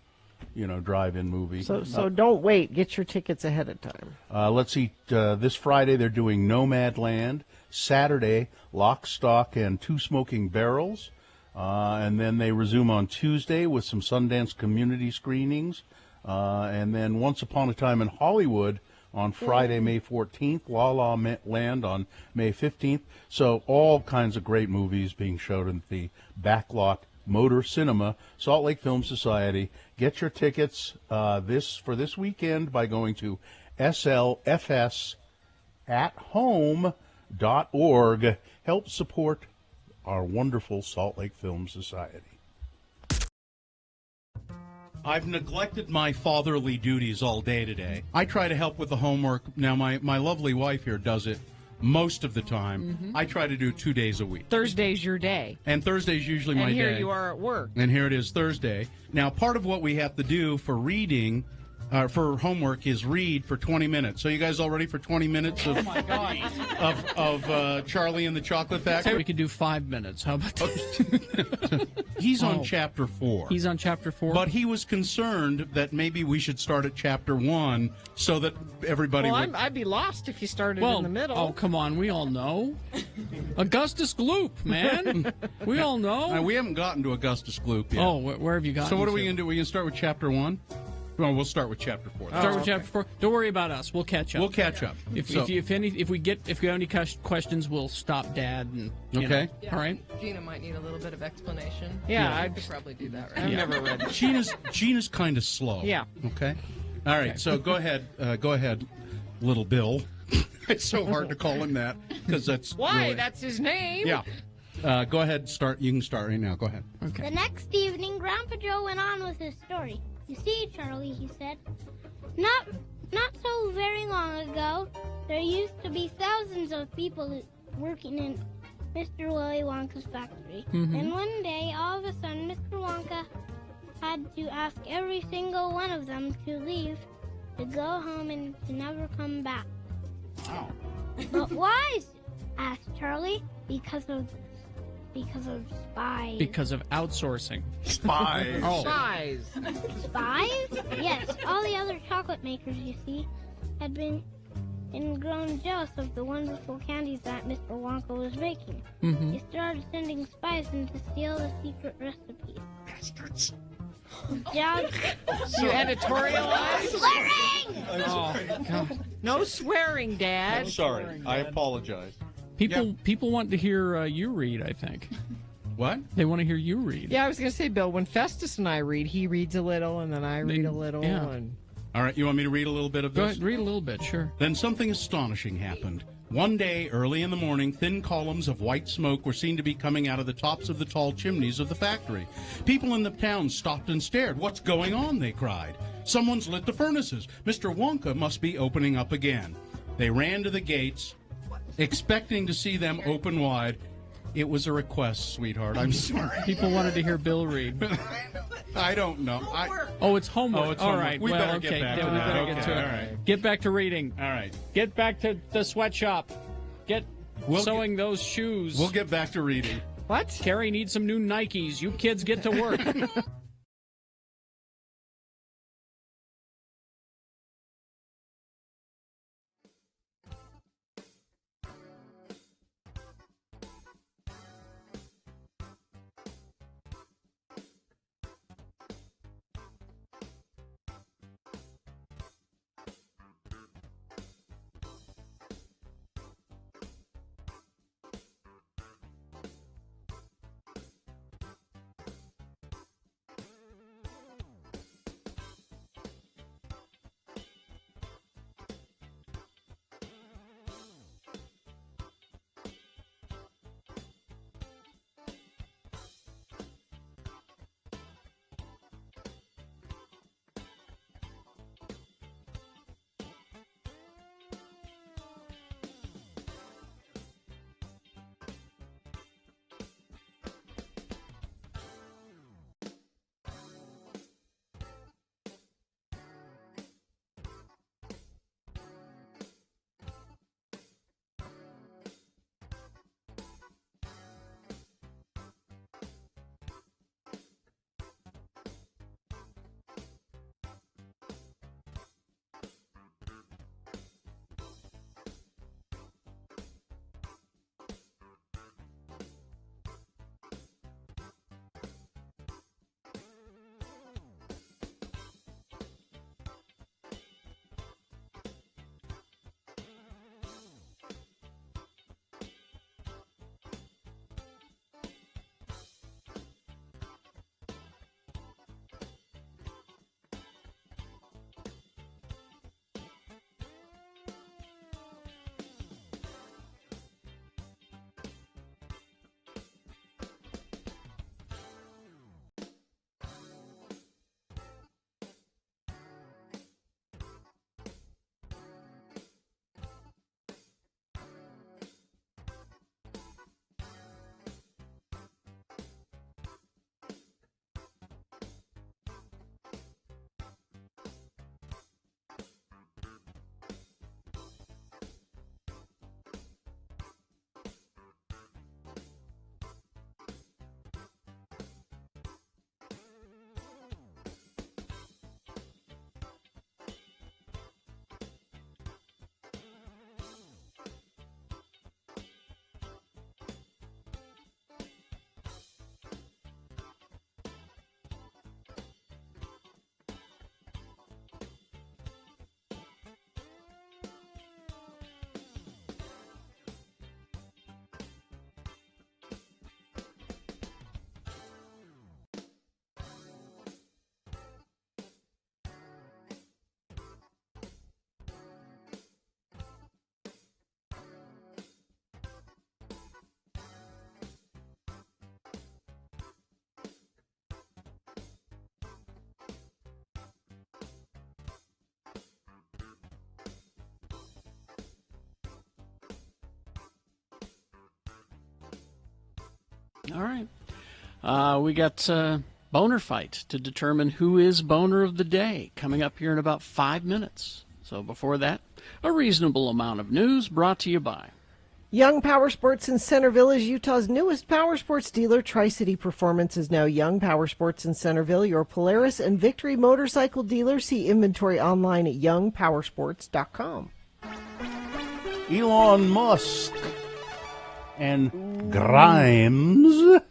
drive-in movie. So don't wait. Get your tickets ahead of time. Let's see. This Friday they're doing Nomadland. Saturday, Lock, Stock, and Two Smoking Barrels. And then they resume on Tuesday with some Sundance community screenings. And then Once Upon a Time in Hollywood on Friday, May 14th. La La Land on May 15th. So all kinds of great movies being showed in the backlot Motor Cinema, Salt Lake Film Society. Get your tickets for this weekend by going to slfsathome.org. Help support our wonderful Salt Lake Film Society. I've neglected my fatherly duties all day today. I try to help with the homework. Now, my lovely wife here does it most of the time. Mhm. I try to do 2 days a week. Thursday's your day. And Thursday's usually my And day. here you are at work. And here it is Thursday. Now, part of what we have to do for reading, for homework, is read for 20 minutes. So you guys all ready for 20 minutes of, of Charlie and the Chocolate Factory? We could do 5 minutes. How about that? He's on chapter 4. He's on chapter 4? But he was concerned that maybe we should start at chapter 1 so that everybody Well, would... I'd be lost if you started Well, in the middle. oh, come on. We all know. Augustus Gloop, man. We all know. We haven't gotten to Augustus Gloop yet. Oh, where have you gotten So what are we to? going to do? We're going to start with chapter 1? Well, we'll start with chapter 4. Start with chapter 4. Don't worry about us. We'll catch up. We'll catch up. If So- we have any questions, we'll stop Dad and Okay. Yeah. All right. Gina might need a little bit of explanation. Yeah, I could probably do that, right? I've never read it. Gina's kind of slow. Yeah. Okay. All right. So go ahead, little Bill. It's so hard to call him that because that's Why? really- That's his name. Yeah. Go ahead. Start. You can start right now. Go ahead. Okay. The next evening, Grandpa Joe went on with his story. You see, Charlie, he said, not Not so very long ago, there used to be thousands of people working in Mr. Willy Wonka's factory. Mhm. And one day, all of a sudden, Mr. Wonka had to ask every single one of them to leave, to go home and to never come back. Wow. But why? Asked Charlie. Because of spies. Because of outsourcing. Spies. Oh. Spies. Spies? Yes, all the other chocolate makers, you see, had been grown jealous of the wonderful candies that Mr. Wonka was making. Mhm. They started sending spies in to steal the secret recipes. Bastards. Jobs. You editorialize? Swearing! Oh, God. No swearing, Dad. I'm sorry. I apologize. People want to hear you read, I think. What? They want to hear you read. Yeah, I was going to say, Bill, when Festus and I read, he reads a little, and then I read a little. yeah. And... All right, you want me to read a little bit of Go this? ahead, read a little bit, sure. Then something astonishing happened. One day, early in the morning, thin columns of white smoke were seen to be coming out of the tops of the tall chimneys of the factory. People in the town stopped and stared. "What's going on?" they cried. "Someone's lit the furnaces. Mr. Wonka must be opening up again." They ran to the gates, expecting to see them open wide. It was a request, sweetheart. I'm sorry. People wanted to hear Bill read. I don't know. Oh, it's homework. Oh, it's all homework. right. We well, better okay. get back yeah, to we that. better Okay, get to it. all right. Get back to reading. All right. Get back to the sweatshop. Get sewing those shoes. We'll get back to reading. What? Carrie needs some new Nikes. You kids get to work. All right. We got Boner Fight to determine who is Boner of the Day coming up here in about 5 minutes. So before that, a reasonable amount of news brought to you by Young Power Sports in Centerville is Utah's newest power sports dealer. Tri-City Performance is now Young Power Sports in Centerville, your Polaris and Victory motorcycle dealer. See inventory online at youngpowersports.com. Elon Musk and Grimes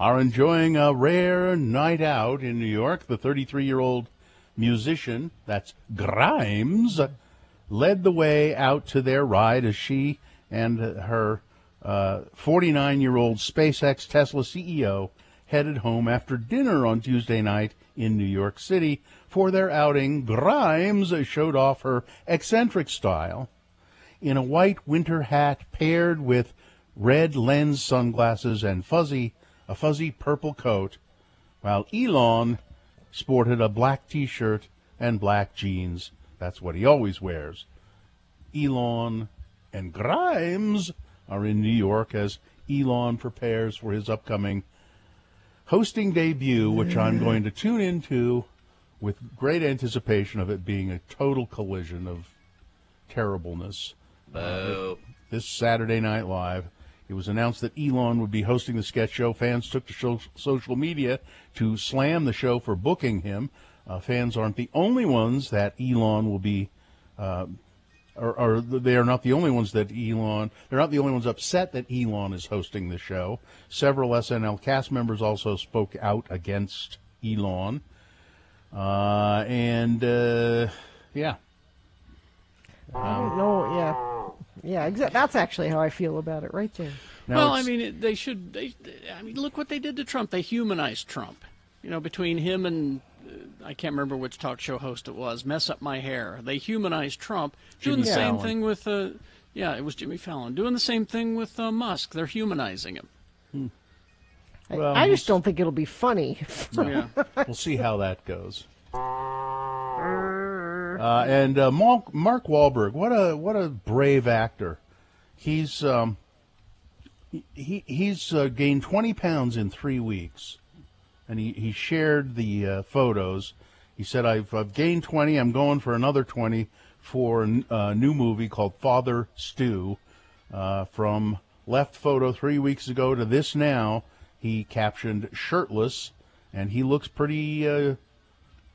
are enjoying a rare night out in New York. The 33-year-old musician, that's Grimes, led the way out to their ride as she and her 49-year-old SpaceX Tesla CEO headed home after dinner on Tuesday night in New York City. For their outing, Grimes showed off her eccentric style in a white winter hat paired with red lens sunglasses and a fuzzy purple coat, while Elon sported a black T-shirt and black jeans. That's what he always wears. Elon and Grimes are in New York as Elon prepares for his upcoming hosting debut, which I'm going to tune into with great anticipation of it being a total collision of terribleness. This Saturday Night Live, it was announced that Elon would be hosting the sketch show. Fans took to social media to slam the show for booking him. Fans aren't the only ones that Elon will be, or they are not the only ones that they're not the only ones upset that Elon is hosting the show. Several SNL cast members also spoke out against Elon. Yeah. I don't know, yeah. Yeah, that's actually how I feel about it right there. Well, I mean, look what they did to Trump. They humanized Trump. You know, between him and, I can't remember which talk show host it was, Mess Up My Hair. They humanized Trump. Doing the same thing with, it was Jimmy Fallon. Doing the same thing with Musk. They're humanizing him. Well, I just don't think it'll be funny. No. We'll see how that goes. And Mark Wahlberg, what a brave actor. He's gained 20 pounds in 3 weeks, and he shared the photos. He said, I've gained 20. I'm going for another 20 for a new movie called Father Stew. From left photo 3 weeks ago to this now, he captioned shirtless, and he looks pretty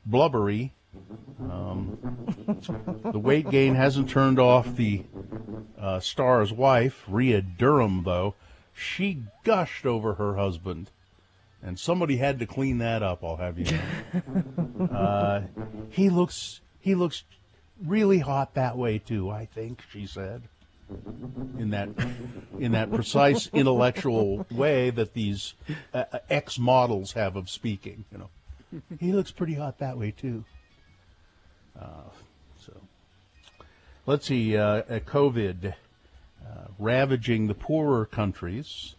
blubbery. The weight gain hasn't turned off the star's wife, Rhea Durham, though. She gushed over her husband, and somebody had to clean that up, I'll have you know. He looks really hot that way, too, I think, she said. In that precise intellectual way that these ex-models have of speaking, you know. He looks pretty hot that way, too. So let's see, COVID ravaging the poorer countries,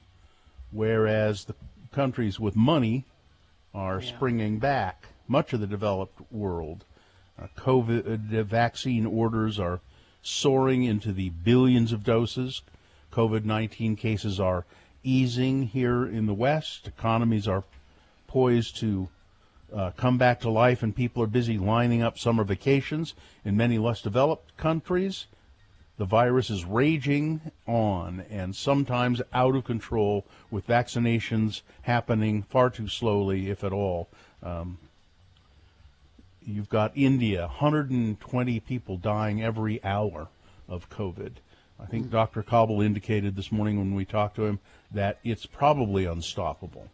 whereas the countries with money are springing back. Much of the developed world, COVID vaccine orders are soaring into the billions of doses. COVID-19 cases are easing here in the West. Economies are poised to come back to life, and people are busy lining up summer vacations. In many less developed countries, the virus is raging on and sometimes out of control, with vaccinations happening far too slowly, if at all. You've got India, 120 people dying every hour of COVID. I think Dr. Kabul indicated this morning when we talked to him that it's probably unstoppable.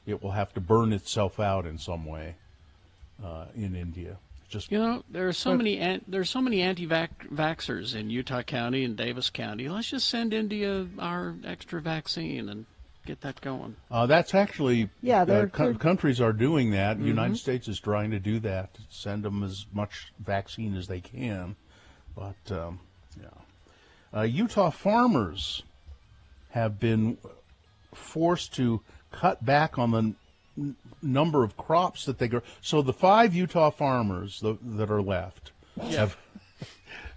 It will have to burn itself out in some way in India. Just there's so many anti-vaxxers in Utah County and Davis County. Let's just send India our extra vaccine and get that going. That's actually countries are doing that. The United States is trying to do that, send them as much vaccine as they can. But Utah farmers have been forced to cut back on the number of crops that they grow. So the 5 Utah farmers that are left have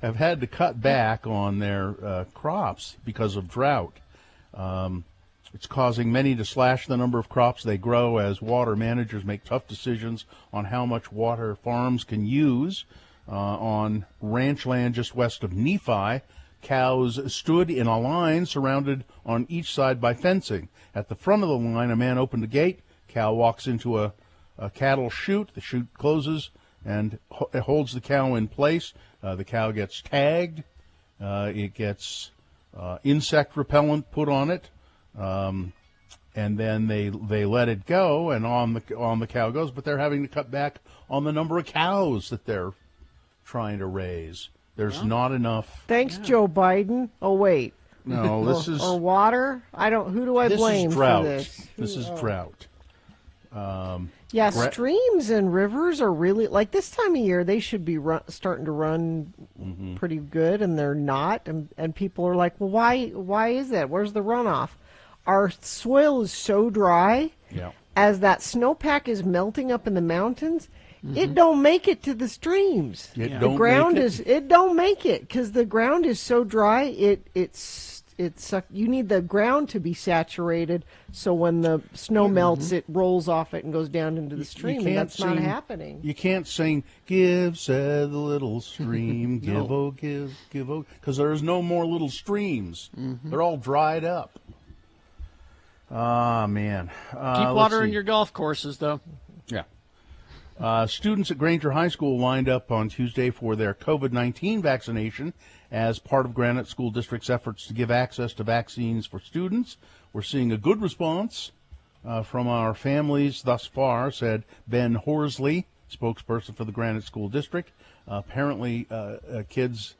had to cut back on their crops because of drought. It's causing many to slash the number of crops they grow as water managers make tough decisions on how much water farms can use. On ranch land just west of Nephi, cows stood in a line surrounded on each side by fencing. At the front of the line, a man opened the gate. Cow walks into a cattle chute. The chute closes and it holds the cow in place. The cow gets tagged. It gets insect repellent put on it. And then they let it go, and on the cow goes, but they're having to cut back on the number of cows that they're trying to raise. There's not enough. Thanks, Joe Biden. Oh wait, no, this is or water. I don't. Who do I blame is drought. for this? This is drought. Yeah, streams and rivers are really like this time of year. They should be starting to run pretty good, and they're not. And people are like, well, why is that? Where's the runoff? Our soil is so dry. Yeah. As that snowpack is melting up in the mountains, it don't make it to the streams. It don't make it because the ground is so dry. It's you need the ground to be saturated so when the snow melts, it rolls off it and goes down into the stream. And that's not happening. You can't sing "Give," said the little stream, "Give, oh, give, oh," because there's no more little streams. They're all dried up. Ah, man. Keep watering your golf courses, though. Yeah. Students at Granger High School lined up on Tuesday for their COVID-19 vaccination as part of Granite School District's efforts to give access to vaccines for students. We're seeing a good response from our families thus far, said Ben Horsley, spokesperson for the Granite School District. Apparently, kids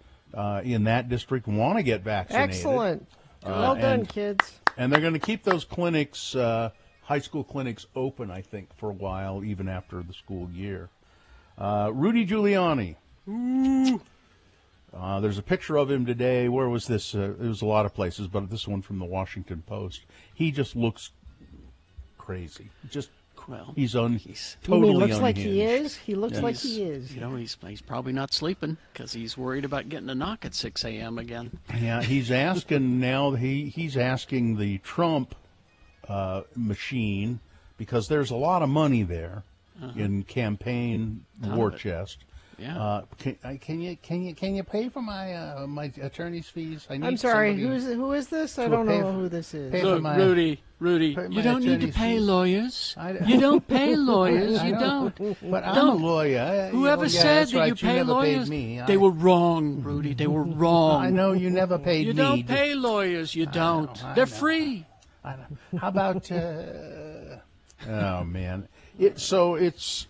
in that district want to get vaccinated. Excellent. Well done, kids. And they're going to keep those clinics, high school clinics, open, I think, for a while, even after the school year. Rudy Giuliani. There's a picture of him today. Where was this? It was a lot of places, but this one from the Washington Post. He just looks crazy. He's totally looks unhinged. like he is. He looks like he is. You know, he's probably not sleeping because he's worried about getting a knock at 6 a.m. again. Yeah, he's asking now. He's asking the Trump machine because there's a lot of money there in campaign war chest. Yeah. Can you pay for my my attorney's fees? I'm sorry. Who is this? I don't know who this is. Look, Rudy, you don't need to pay lawyers. You don't pay lawyers. You don't. But I'm a lawyer. Whoever said that you pay lawyers, they were wrong, Rudy. They were wrong. I know you never paid me. You don't pay lawyers. You don't. They're free. How about? Oh man. It's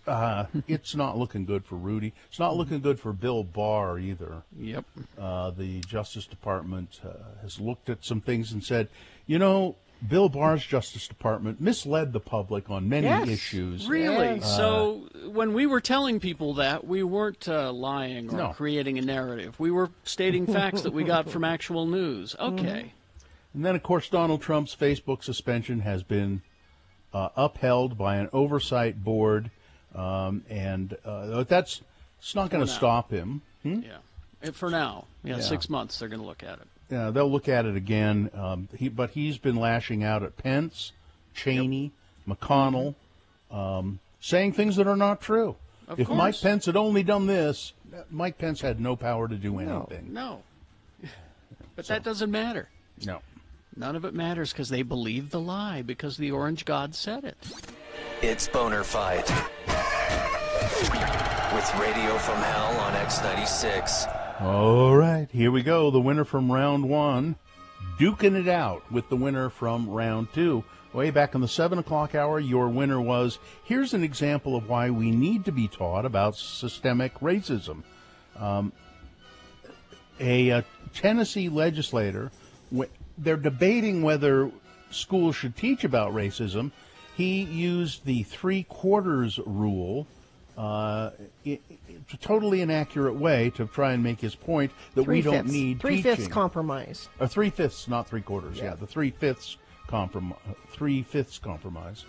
not looking good for Rudy. It's not looking good for Bill Barr either. Yep. The Justice Department has looked at some things and said, you know, Bill Barr's Justice Department misled the public on many issues. Really? So when we were telling people that, we weren't lying or creating a narrative. We were stating facts that we got from actual news. Okay. And then, of course, Donald Trump's Facebook suspension has been upheld by an oversight board, and it's not going to stop him. Yeah, for now. 6 months they're going to look at it. Yeah, they'll look at it again. But he's been lashing out at Pence, Cheney, McConnell, saying things that are not true. If Mike Pence had only done this, Mike Pence had no power to do anything. No. But that doesn't matter. No. None of it matters because they believe the lie because the orange god said it. It's Boner Fight with Radio from Hell on X96. All right, here we go. The winner from round one, duking it out with the winner from round two. Way back in the 7 o'clock hour, your winner was, here's an example of why we need to be taught about systemic racism. A Tennessee legislator, they're debating whether schools should teach about racism. He used the 3/4 rule, it's a totally inaccurate way to try and make his point that we don't need teaching. 3/5 compromise. 3/5, not 3/4. Yeah, the 3/5 compromise. 3/5 compromise.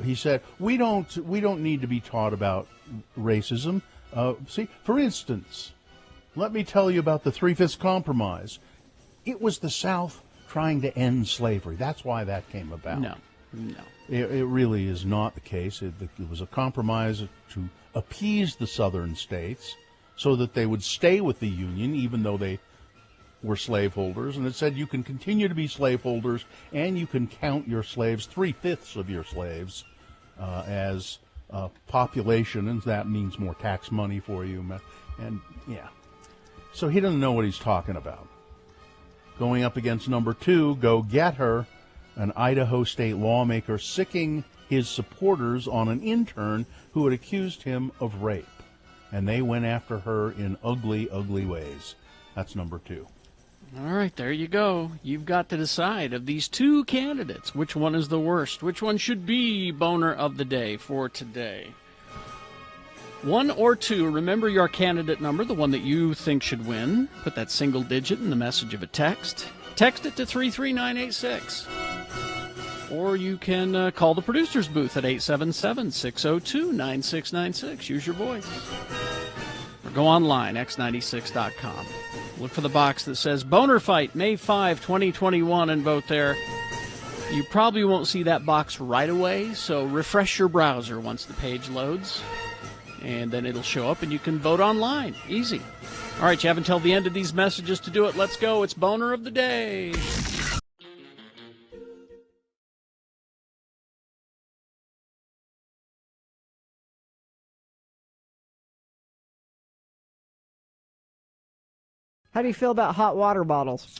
He said we don't need to be taught about racism. See, for instance, let me tell you about the 3/5 compromise. It was the South trying to end slavery. That's why that came about. No. It really is not the case. It was a compromise to appease the southern states so that they would stay with the Union even though they were slaveholders. And it said you can continue to be slaveholders and you can count your slaves, 3/5 of your slaves, as population, and that means more tax money for you. And, yeah. So he doesn't know what he's talking about. Going up against number 2, Go Get Her, an Idaho state lawmaker sicking his supporters on an intern who had accused him of rape. And they went after her in ugly, ugly ways. That's number 2. All right, there you go. You've got to decide of these 2 candidates, which one is the worst? Which one should be boner of the day for today? 1 or 2, remember your candidate number, the one that you think should win. Put that single digit in the message of a text. Text it to 33986. Or you can call the producer's booth at 877-602-9696. Use your voice. Or go online, x96.com. Look for the box that says Boner Fight, May 5, 2021, and vote there. You probably won't see that box right away, so refresh your browser once the page loads. And then it'll show up and you can vote online. Easy. All right, you have until the end of these messages to do it. Let's go. It's Boner of the Day. How do you feel about hot water bottles?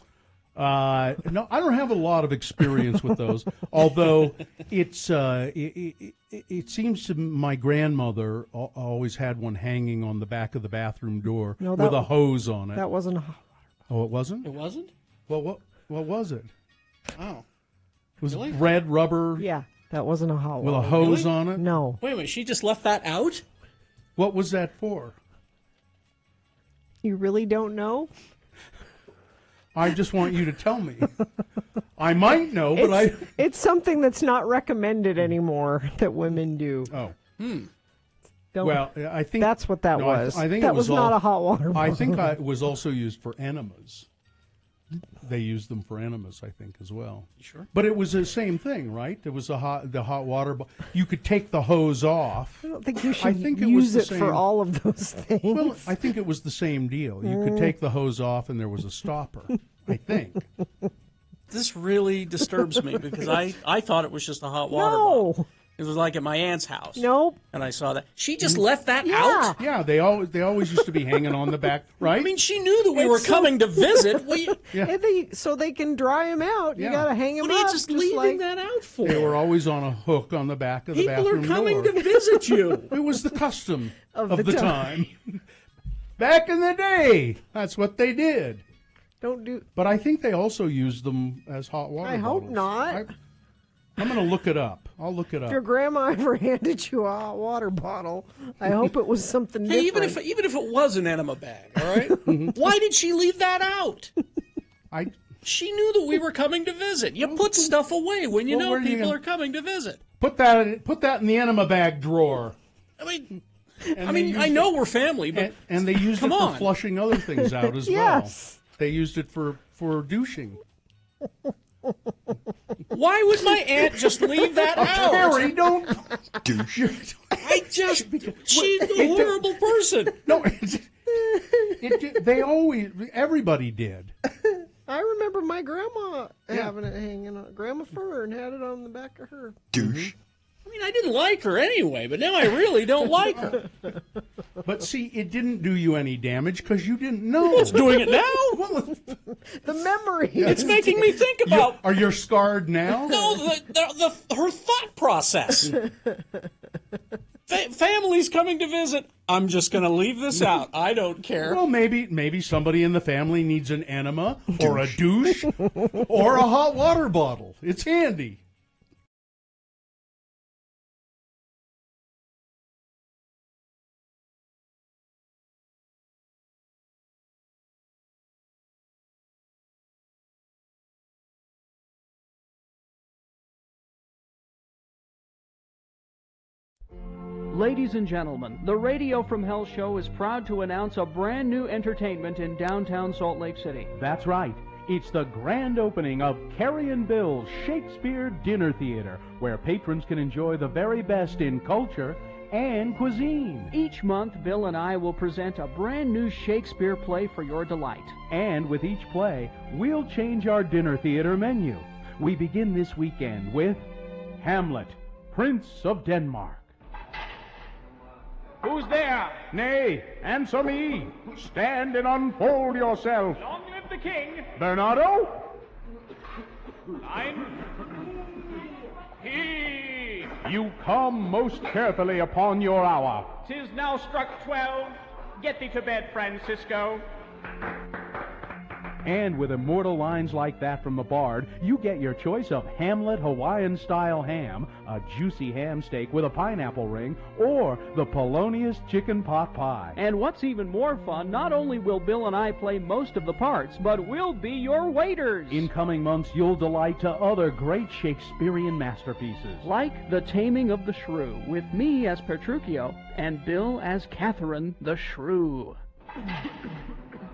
No, I don't have a lot of experience with those. Although it seems to my grandmother always had one hanging on the back of the bathroom door with a hose on it. That wasn't a hot water. Oh, it wasn't? It wasn't? Well, what was it? Oh. It was Really? red rubber. Yeah, that wasn't a hot With water. a hose Really? on it? No. Wait a minute, she just left that out? What was that for? You really don't know? I just want you to tell me. I might know, but It's something that's not recommended anymore that women do. Oh. Don't- Well, I think that's what that no, was. I think that it was not a hot water bottle. I think it was also used for enemas. They used them for enemas, I think, as well. You sure? But it was the same thing, right? It was the hot water. You could take the hose off. I don't think you should it use was the it same, for all of those things. Well, I think it was the same deal. You could take the hose off, and there was a stopper. I think. This really disturbs me because I thought it was just a hot water No. bottle. It was like at my aunt's house. Nope. And I saw that. She just left that out? Yeah, they always used to be hanging on the back, right? I mean, she knew that we were coming to visit. So they can dry them out. You Yeah. got to hang them What are you up. just leaving that out for? They were always on a hook on the back of the People bathroom are coming door. to visit you. It was the custom Of of the the time. Back in the day, that's what they did. Don't do. But I think they also used them as hot water I hope bottles. not. I'm going to look it up. I'll look it If up. your grandma ever handed you a hot water bottle, I hope it was something Hey, different. even if it was an enema bag, all right? Why did she leave that out? She knew that we were coming to visit. You put stuff away when you Well, know where are you people gonna- are coming to visit. Put that in the enema bag drawer. I mean, And they used I know we're family, but and they used come it on. for flushing other things out as Yes. well. They used it for douching. Why would my aunt just leave that out? Terry, don't douche. She's a horrible person. No, everybody did. I remember my grandma having it hanging on. Grandma Fern had it on the back of her. Douche. I mean, I didn't like her anyway, but now I really don't like her. But see, it didn't do you any damage because you didn't know. It's doing it now. The memory. It's making me think about. Are you scarred now? No, her thought process. Family's coming to visit. I'm just going to leave this out. I don't care. Well, maybe somebody in the family needs an enema or a douche or a hot water bottle. It's handy. Ladies and gentlemen, the Radio from Hell show is proud to announce a brand new entertainment in downtown Salt Lake City. That's right. It's the grand opening of Carrie & Bill's Shakespeare Dinner Theater, where patrons can enjoy the very best in culture and cuisine. Each month, Bill and I will present a brand new Shakespeare play for your delight. And with each play, we'll change our dinner theater menu. We begin this weekend with Hamlet, Prince of Denmark. Who's there? Nay, answer me. Stand and unfold yourself. Long live the king. Bernardo? Line. He. You come most carefully upon your hour. 'Tis now struck 12. Get thee to bed, Francisco. And with immortal lines like that from the Bard, you get your choice of Hamlet Hawaiian-style ham, a juicy ham steak with a pineapple ring, or the Polonius chicken pot pie. And what's even more fun, not only will Bill and I play most of the parts, but we'll be your waiters. In coming months, you'll delight to other great Shakespearean masterpieces. Like The Taming of the Shrew, with me as Petruchio and Bill as Catherine the Shrew.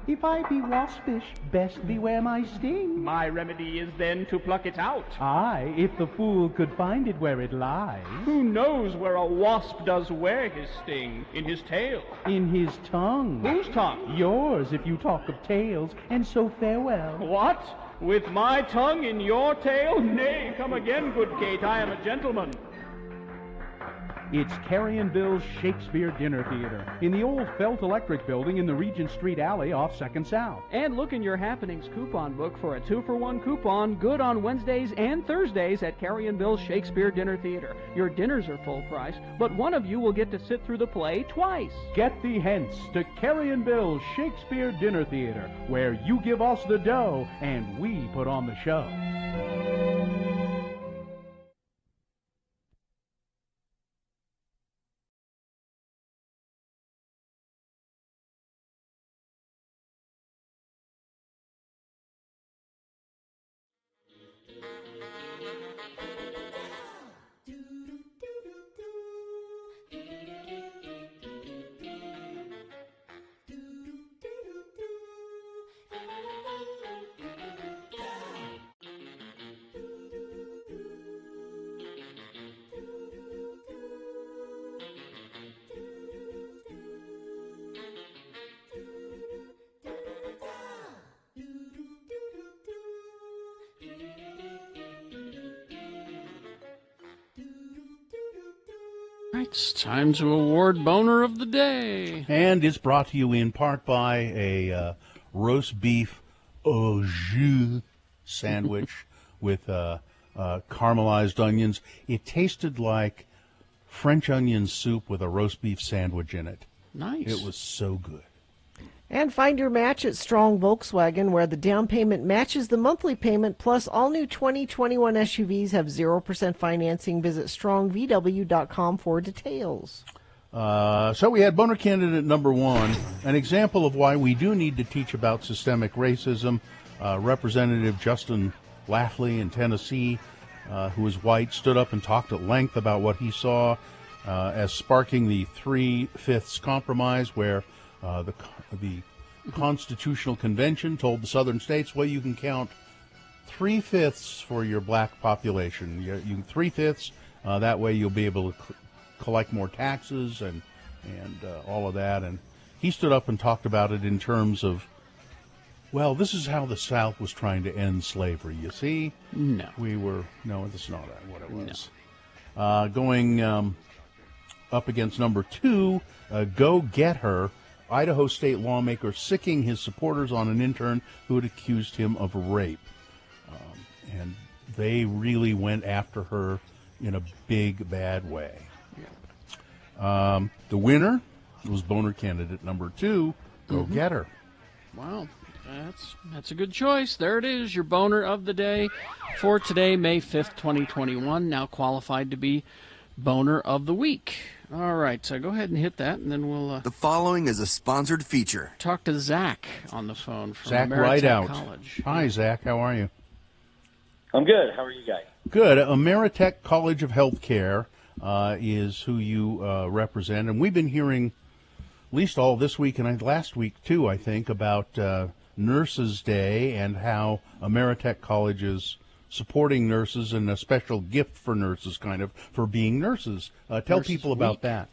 If I be waspish, best beware my sting. My remedy is then to pluck it out. Aye, if the fool could find it where it lies. Who knows where a wasp does wear his sting? In his tail. In his tongue. Whose tongue? Yours, if you talk of tails, and so farewell. What? With my tongue in your tail? Nay, come again, good Kate, I am a gentleman. It's Carrie & Bill's Shakespeare Dinner Theater in the old Felt Electric building in the Regent Street alley off 2nd South. And look in your Happenings coupon book for a 2-for-1 coupon, good on Wednesdays and Thursdays at Carrie & Bill's Shakespeare Dinner Theater. Your dinners are full price, but one of you will get to sit through the play twice. Get thee hence to Carrie & Bill's Shakespeare Dinner Theater, where you give us the dough and we put on the show. It's time to award Boner of the Day. And it's brought to you in part by a roast beef au jus sandwich with caramelized onions. It tasted like French onion soup with a roast beef sandwich in it. Nice. It was so good. And find your match at Strong Volkswagen, where the down payment matches the monthly payment, plus all new 2021 SUVs have 0% financing. Visit strongvw.com for details. So we had Boner Candidate number 1, an example of why we do need to teach about systemic racism. Representative Justin Lafley in Tennessee, who is white, stood up and talked at length about what he saw as sparking the 3/5 compromise, where the Constitutional Convention told the southern states, well, you can count 3/5 for your black population. You 3/5, that way you'll be able to collect more taxes and all of that. And he stood up and talked about it in terms of, well, this is how the South was trying to end slavery. You see? No. No, that's not what it was. No. Going up against number 2, Go Get Her. Idaho state lawmaker sicking his supporters on an intern who had accused him of rape. And they really went after her in a big, bad way. Yeah. The winner was Boner Candidate number 2, Go Get Her. Wow, that's a good choice. There it is, your Boner of the Day for today, May 5th, 2021, now qualified to be Boner of the Week. All right, so go ahead and hit that, and then we'll... The following is a sponsored feature. Talk to Zach on the phone from Zach Ameritech Rideout. College. Hi, Zach. How are you? I'm good. How are you guys? Good. Ameritech College of Healthcare is who you represent, and we've been hearing, at least all this week and last week too, I think, about Nurses Day and how Ameritech College is supporting nurses and a special gift for nurses, kind of, for being nurses. Tell Nurses people about Week. that.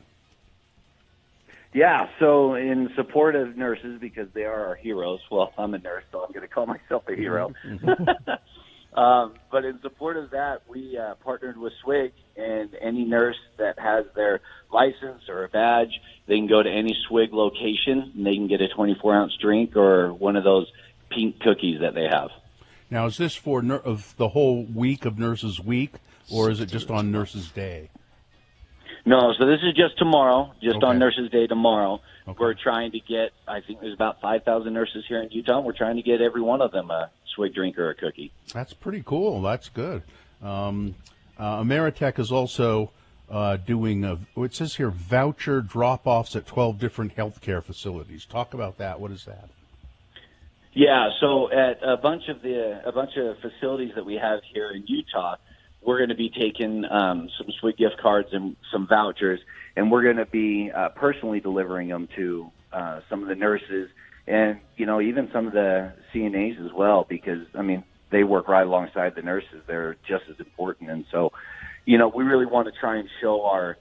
Yeah, so in support of nurses, because they are our heroes, well, I'm a nurse, so I'm going to call myself a hero. But in support of that, we partnered with SWIG, and any nurse that has their license or a badge, they can go to any SWIG location, and they can get a 24-ounce drink or one of those pink cookies that they have. Now, is this for of the whole week of Nurses Week, or is it just on Nurses Day? No, so this is just tomorrow, just Okay. on Nurses Day tomorrow. Okay. We're trying to get, I think there's about 5,000 nurses here in Utah, and we're trying to get every one of them a SWIG drink or a cookie. That's pretty cool. That's good. Ameritech is also doing, it says here, voucher drop-offs at 12 different healthcare facilities. Talk about that. What is that? Yeah, so at a bunch of facilities that we have here in Utah, we're going to be taking some SWIG gift cards and some vouchers, and we're going to be personally delivering them to some of the nurses and, even some of the CNAs as well, because, they work right alongside the nurses. They're just as important. And so, we really want to try and show our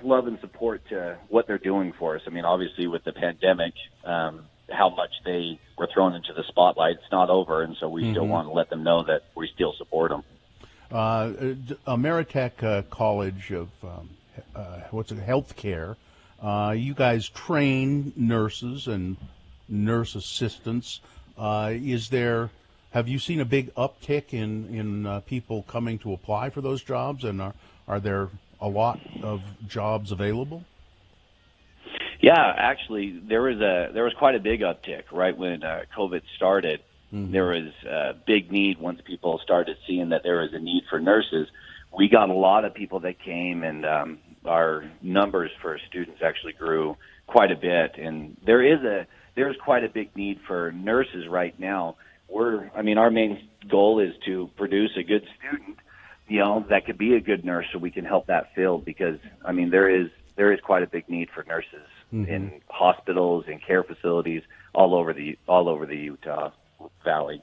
love and support to what they're doing for us. Obviously with the pandemic, how much they were thrown into the spotlight, it's not over. And so we still want to let them know that we still support them. Ameritech College of Healthcare. You guys train nurses and nurse assistants. Have you seen a big uptick in people coming to apply for those jobs, and are there a lot of jobs available? Yeah, actually, there was quite a big uptick right when COVID started. Mm-hmm. There was a big need once people started seeing that there was a need for nurses. We got a lot of people that came, and our numbers for students actually grew quite a bit. And there's quite a big need for nurses right now. Our main goal is to produce a good student, that could be a good nurse, so we can help that field, because there is quite a big need for nurses in hospitals and care facilities all over the Utah Valley.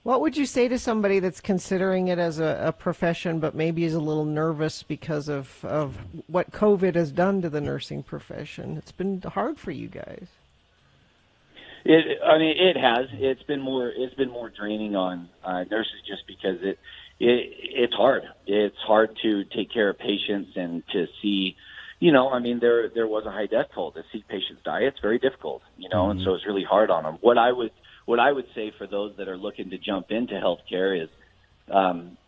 What would you say to somebody that's considering it as a profession, but maybe is a little nervous because of what COVID has done to the nursing profession? It's been hard for you guys. It has. It's been more draining on nurses, just because it's hard. It's hard to take care of patients and to see. There was a high death toll. To see patients die, it's very difficult. And so it's really hard on them. What I would say for those that are looking to jump into healthcare is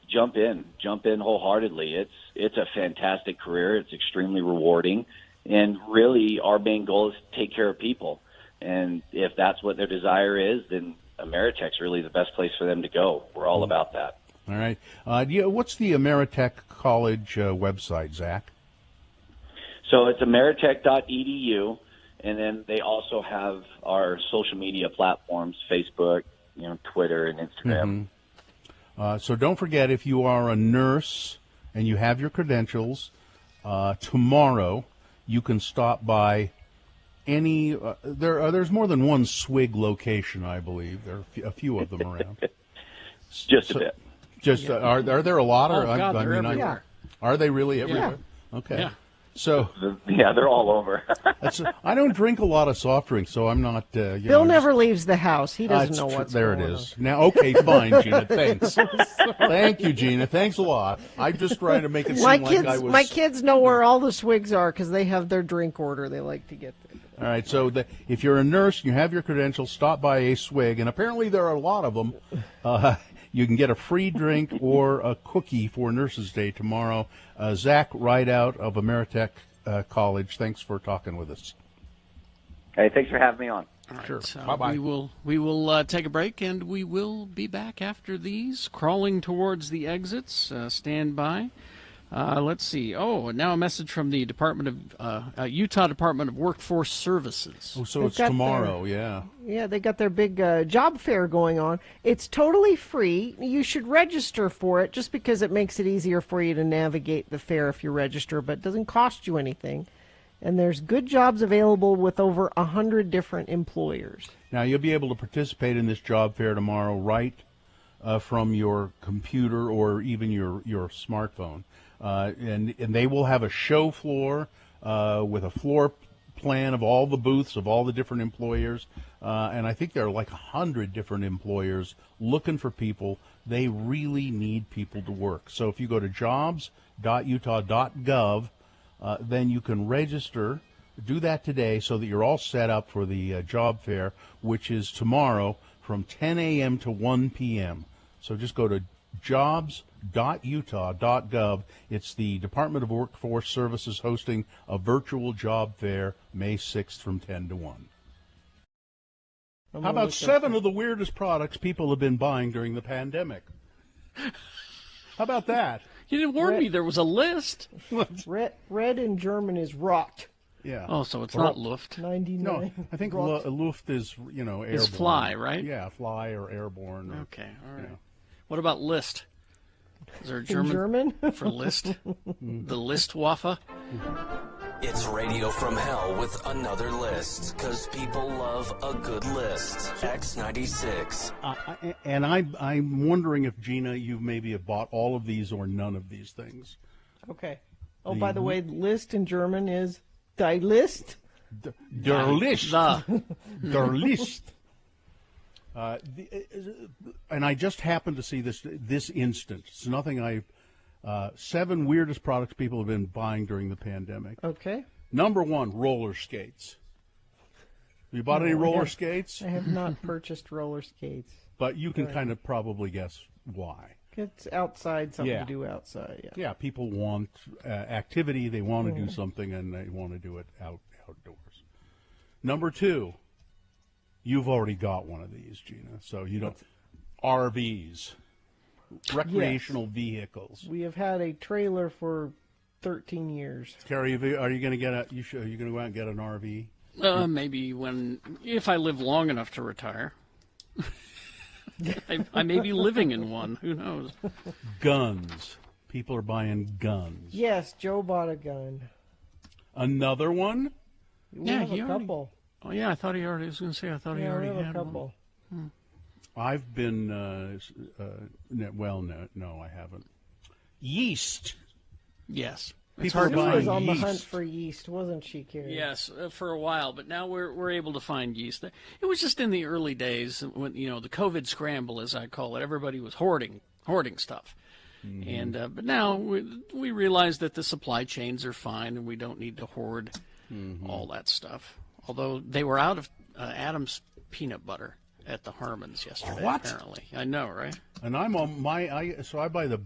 jump in wholeheartedly. It's a fantastic career. It's extremely rewarding, and really our main goal is to take care of people. And if that's what their desire is, then Ameritech's really the best place for them to go. We're all about that. All right. What's the Ameritech College website, Zach? So it's ameritech.edu, and then they also have our social media platforms, Facebook, Twitter, and Instagram. So don't forget, if you are a nurse and you have your credentials, tomorrow you can stop by any there's more than one SWIG location, I believe. There are a few of them around. Just a bit. Are there a lot? Oh, God, they're everywhere. Are they really everywhere? Yeah. Okay. Yeah. So they're all over. I don't drink a lot of soft drinks, so I'm not. Bill never leaves the house. He doesn't know what's there. Going It is on. now. Okay, fine, Gina. Thanks. Thank you, Gina. Thanks a lot. I'm just trying to make it seem like I was. My kids know where all the SWIGs are because they have their drink order. They like to get there. All right. So if you're a nurse and you have your credentials, stop by a SWIG, and apparently there are a lot of them. You can get a free drink or a cookie for Nurses Day tomorrow. Zach Rideout of Ameritech College, thanks for talking with us. Hey, thanks for having me on. All right, sure. Bye-bye. We will take a break, and we will be back after these. Crawling towards the exits. Stand by. Let's see. Oh, now a message from the Utah Department of Workforce Services. Oh, so it's tomorrow, yeah. Yeah, they got their big job fair going on. It's totally free. You should register for it just because it makes it easier for you to navigate the fair if you register, but it doesn't cost you anything. And there's good jobs available with over 100 different employers. Now, you'll be able to participate in this job fair tomorrow right from your computer or even your smartphone. And they will have a show floor with a floor plan of all the booths of all the different employers. And I think there are like 100 different employers looking for people. They really need people to work. So if you go to jobs.utah.gov, then you can register. Do that today so that you're all set up for the job fair, which is tomorrow from 10 a.m. to 1 p.m. So just go to jobs.utah.gov. It's the Department of Workforce Services hosting a virtual job fair May 6th from 10 to 1. How about 7 of the weirdest products people have been buying during the pandemic? How about that? You didn't warn me there was a list. Red in German is Rot. Yeah. Oh, so it's not Luft. 99. No, I think Luft is, airborne. Is fly, right? Yeah, fly or airborne. Or, okay, all right. What about List? Is there a German for List? The Listwaffe? It's Radio from Hell with another list, because people love a good list. X96. And I'm wondering if, Gina, you maybe have bought all of these or none of these things. Okay. Oh, by the way, list in German is Die List. Der List. Der List. And I just happened to see this instant. It's nothing 7 weirdest products people have been buying during the pandemic. Okay. Number 1, roller skates. Have you bought any roller skates? I have not purchased roller skates. But you can kind of probably guess why. It's outside, something to do outside. Yeah, people want activity. They want to do something, and they want to do it outdoors. Number 2, you've already got one of these, Gina. So you don't. RVs, recreational vehicles. We have had a trailer for 13 years. Terry, are you going to get are you going to go out and get an RV? Maybe if I live long enough to retire. I may be living in one. Who knows? Guns. People are buying guns. Yes, Joe bought a gun. Another one? We have a couple. Oh yeah, I thought he already was going to say. I thought he already we have had a couple. one. I've been. No, I haven't. Yeast. Yes. She was on the hunt for yeast, wasn't she, Carrie? Yes, for a while, but now we're able to find yeast. It was just in the early days when the COVID scramble, as I call it. Everybody was hoarding stuff, and but now we realize that the supply chains are fine, and we don't need to hoard all that stuff. Although they were out of Adam's peanut butter at the Harmons yesterday. What? Apparently, I know, right? And I'm on so I buy the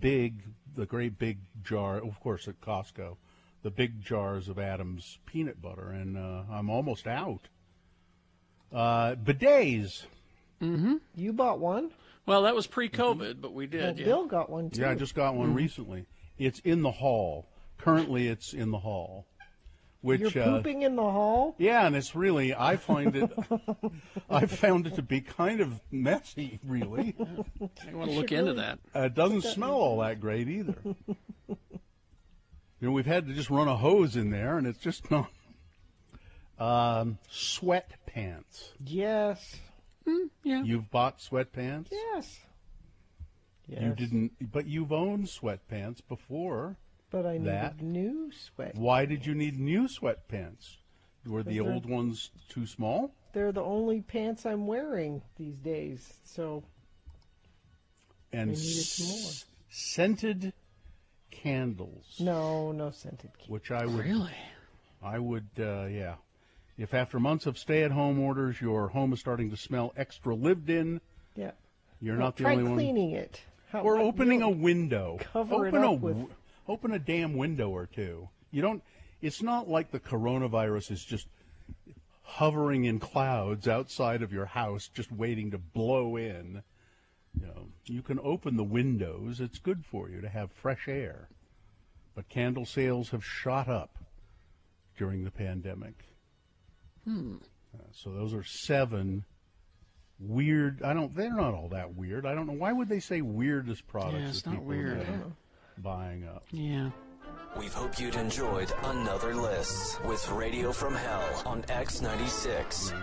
great big jar, of course, at Costco, the big jars of Adam's peanut butter, and I'm almost out. Bidets. Mm-hmm. You bought one? Well, that was pre-COVID, but we did. Well, Bill got one, too. Yeah, I just got one recently. It's in the hall. Currently, it's in the hall. Which, you're pooping in the hall? Yeah, and it's really, I found it to be kind of messy, really. I want to look into that. It doesn't smell all that great either. We've had to just run a hose in there, and it's just not. Sweatpants. Yes. Yeah. You've bought sweatpants? Yes. You didn't, but you've owned sweatpants before. But I needed new sweatpants. Why did you need new sweatpants? Were the old ones too small? They're the only pants I'm wearing these days, so and I needed some more. Scented candles. No scented candles. Which I would really. I would, yeah. If after months of stay-at-home orders, your home is starting to smell extra lived in, yeah, you're not the only one. Try cleaning it. Or opening a window. Cover it up with. Open a damn window or two. You don't. It's not like the coronavirus is just hovering in clouds outside of your house, just waiting to blow in. You can open the windows. It's good for you to have fresh air. But candle sales have shot up during the pandemic. So those are 7 weird. They're not all that weird. I don't know. Why would they say weirdest products? Yeah, it's that not people weird. are buying up. Yeah. We hope you'd enjoyed another list with Radio from Hell on X96.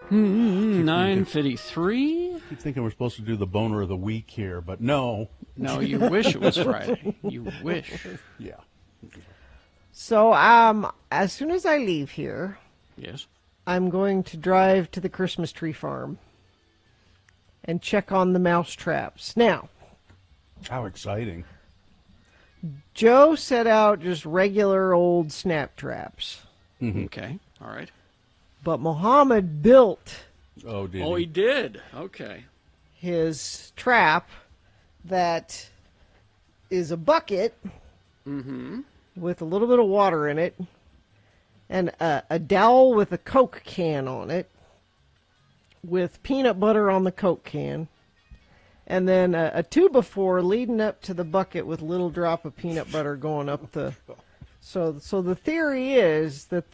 Hmm, 9:53. I keep thinking we're supposed to do the boner of the week here, but no. No, you wish it was Friday. You wish. Yeah. So, as soon as I leave here, Yes. I'm going to drive to the Christmas tree farm and check on the mouse traps. Now, How exciting. Joe set out just regular old snap traps. Okay. All right. But Mohammed built Oh, did Oh, he? he did. Okay. his trap that is a bucket Mm-hmm. with a little bit of water in it and a dowel with a Coke can on it with peanut butter on the Coke can, and then a 2x4 leading up to the bucket with a little drop of peanut butter going up the... So the theory is that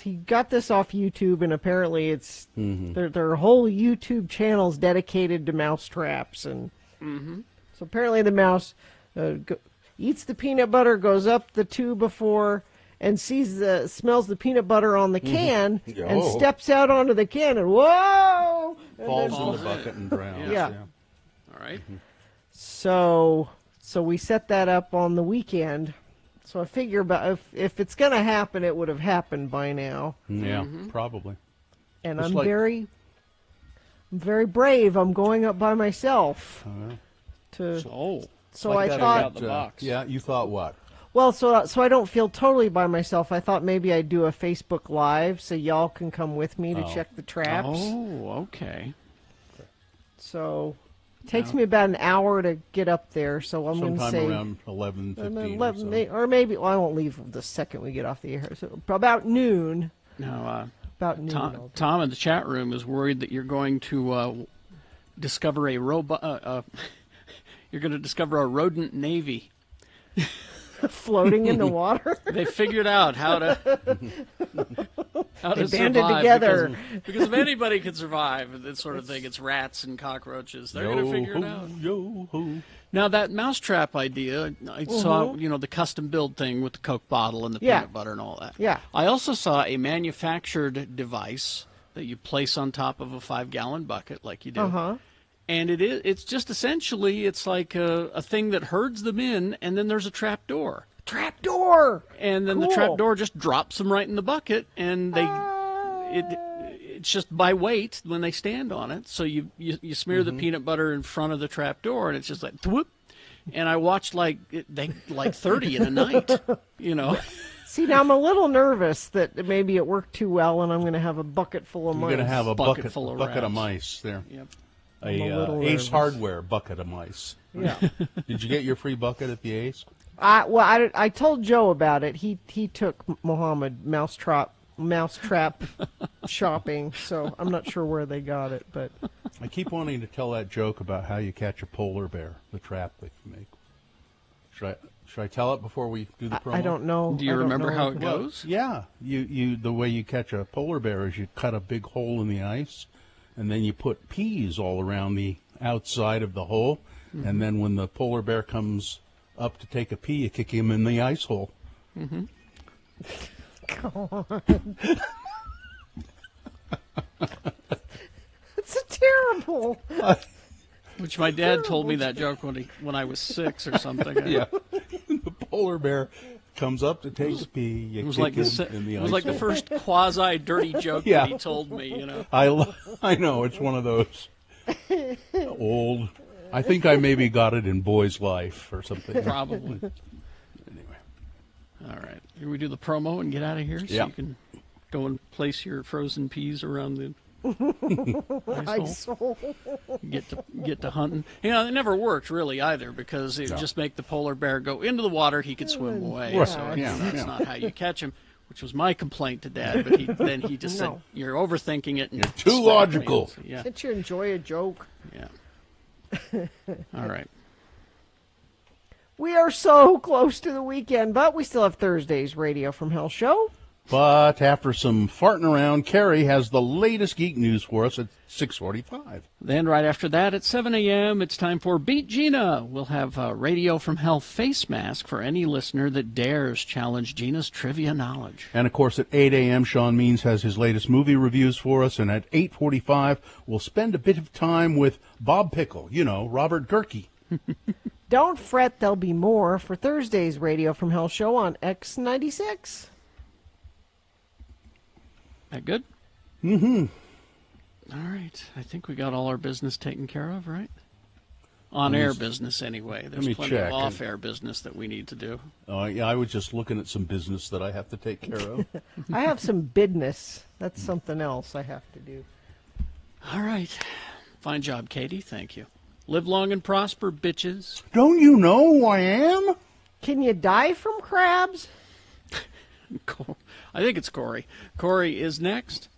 he got this off YouTube, and apparently it's there are whole YouTube channels dedicated to mouse traps, and so apparently the mouse eats the peanut butter, goes up the 2x4, and smells the peanut butter on the can, and Oh. steps out onto the can, and whoa, and Falls then- in the bucket and drowns. Yeah. All right. So we set that up on the weekend. So I figure about if it's going to happen, it would have happened by now. Yeah, probably. And It's I'm like- very brave. I'm going up by myself. So I thought, out the box. Yeah, you thought what? well, so I don't feel totally by myself. I thought maybe I'd do a Facebook Live so y'all can come with me to Oh. check the traps. Oh, okay. So it takes me about an hour to get up there. So I'm going to Sometime say around 11:15 and then or 11, so. or maybe well, I won't leave the second we get off the air. So about noon. Now, About noon. Tom in the chat room is worried that you're going to discover a robot. You're going to discover a rodent navy Floating in the water. They figured out how to They banded survive together. because if anybody can survive this sort of thing, it's rats and cockroaches. They're going to figure it out. Yo-ho. Now that mousetrap idea, I saw the custom build thing with the Coke bottle and the Yeah. peanut butter and all that. Yeah. I also saw a manufactured device that you place on top of a 5-gallon bucket, like you do. Uh-huh. And it's just essentially it's like a thing that herds them in, and then there's a trap door. Trap door. And then the Cool. trap door just drops them right in the bucket, and it's just by weight when they stand on it. So you smear the peanut butter in front of the trap door, and it's just like whoop. And I watched like 30 in a night. See, now I'm a little nervous that maybe it worked too well, and I'm going to have a bucket full of mice. You're going to have a bucket full of of rats. mice there. Yep. I'm a little Ace nervous. Hardware bucket of mice. Yeah. Did you get your free bucket at the Ace? I told Joe about it. He took Muhammad mousetrap shopping, so I'm not sure where they got it, but I keep wanting to tell that joke about how you catch a polar bear, the trap that you make. Should I tell it before we do the promo? I don't know. Do you I don't remember know how if it goes? Yeah, the way you catch a polar bear is you cut a big hole in the ice, and then you put peas all around the outside of the hole, and then when the polar bear comes up to take a pee, you kick him in the ice hole. God. It's terrible. Which my dad told me that joke when I was 6 or something. Yeah. The polar bear comes up to take a pee. It was like the first quasi dirty joke Yeah. that he told me. You know. I know, it's one of those old. I think I maybe got it in Boy's Life or something. Probably. All right. Here we do the promo and get out of here, so Yeah. you can go and place your frozen peas around the Ice hole. get to hunting. You know, it never worked really either, because it would No. just make the polar bear go into the water. He could swim away. Right. So Yeah, that's yeah. not how you catch him, which was my complaint to Dad. But then he just said, No. "You're overthinking it. And You're too spanked me." logical. So, yeah. Can't you enjoy a joke? Yeah. All right. We are so close to the weekend, but we still have Thursday's Radio from Hell show. But after some farting around, Carrie has the latest geek news for us at 6:45. Then right after that at 7 a.m., it's time for Beat Gina. We'll have a Radio from Hell face mask for any listener that dares challenge Gina's trivia knowledge. And, of course, at 8 a.m., Sean Means has his latest movie reviews for us. And at 8:45, we'll spend a bit of time with Bob Pickle, Robert Gerke. Don't fret, there'll be more for Thursday's Radio from Hell show on X96. That good? Mm-hmm. All right. I think we got all our business taken care of, right? On-air business, anyway. There's me plenty check. of off-air business that we need to do. Yeah, I was just looking at some business that I have to take care of. I have some business. That's something else I have to do. All right. Fine job, Katie. Thank you. Live long and prosper, bitches. Don't you know who I am? Can you die from crabs? I think it's Corey. Corey is next.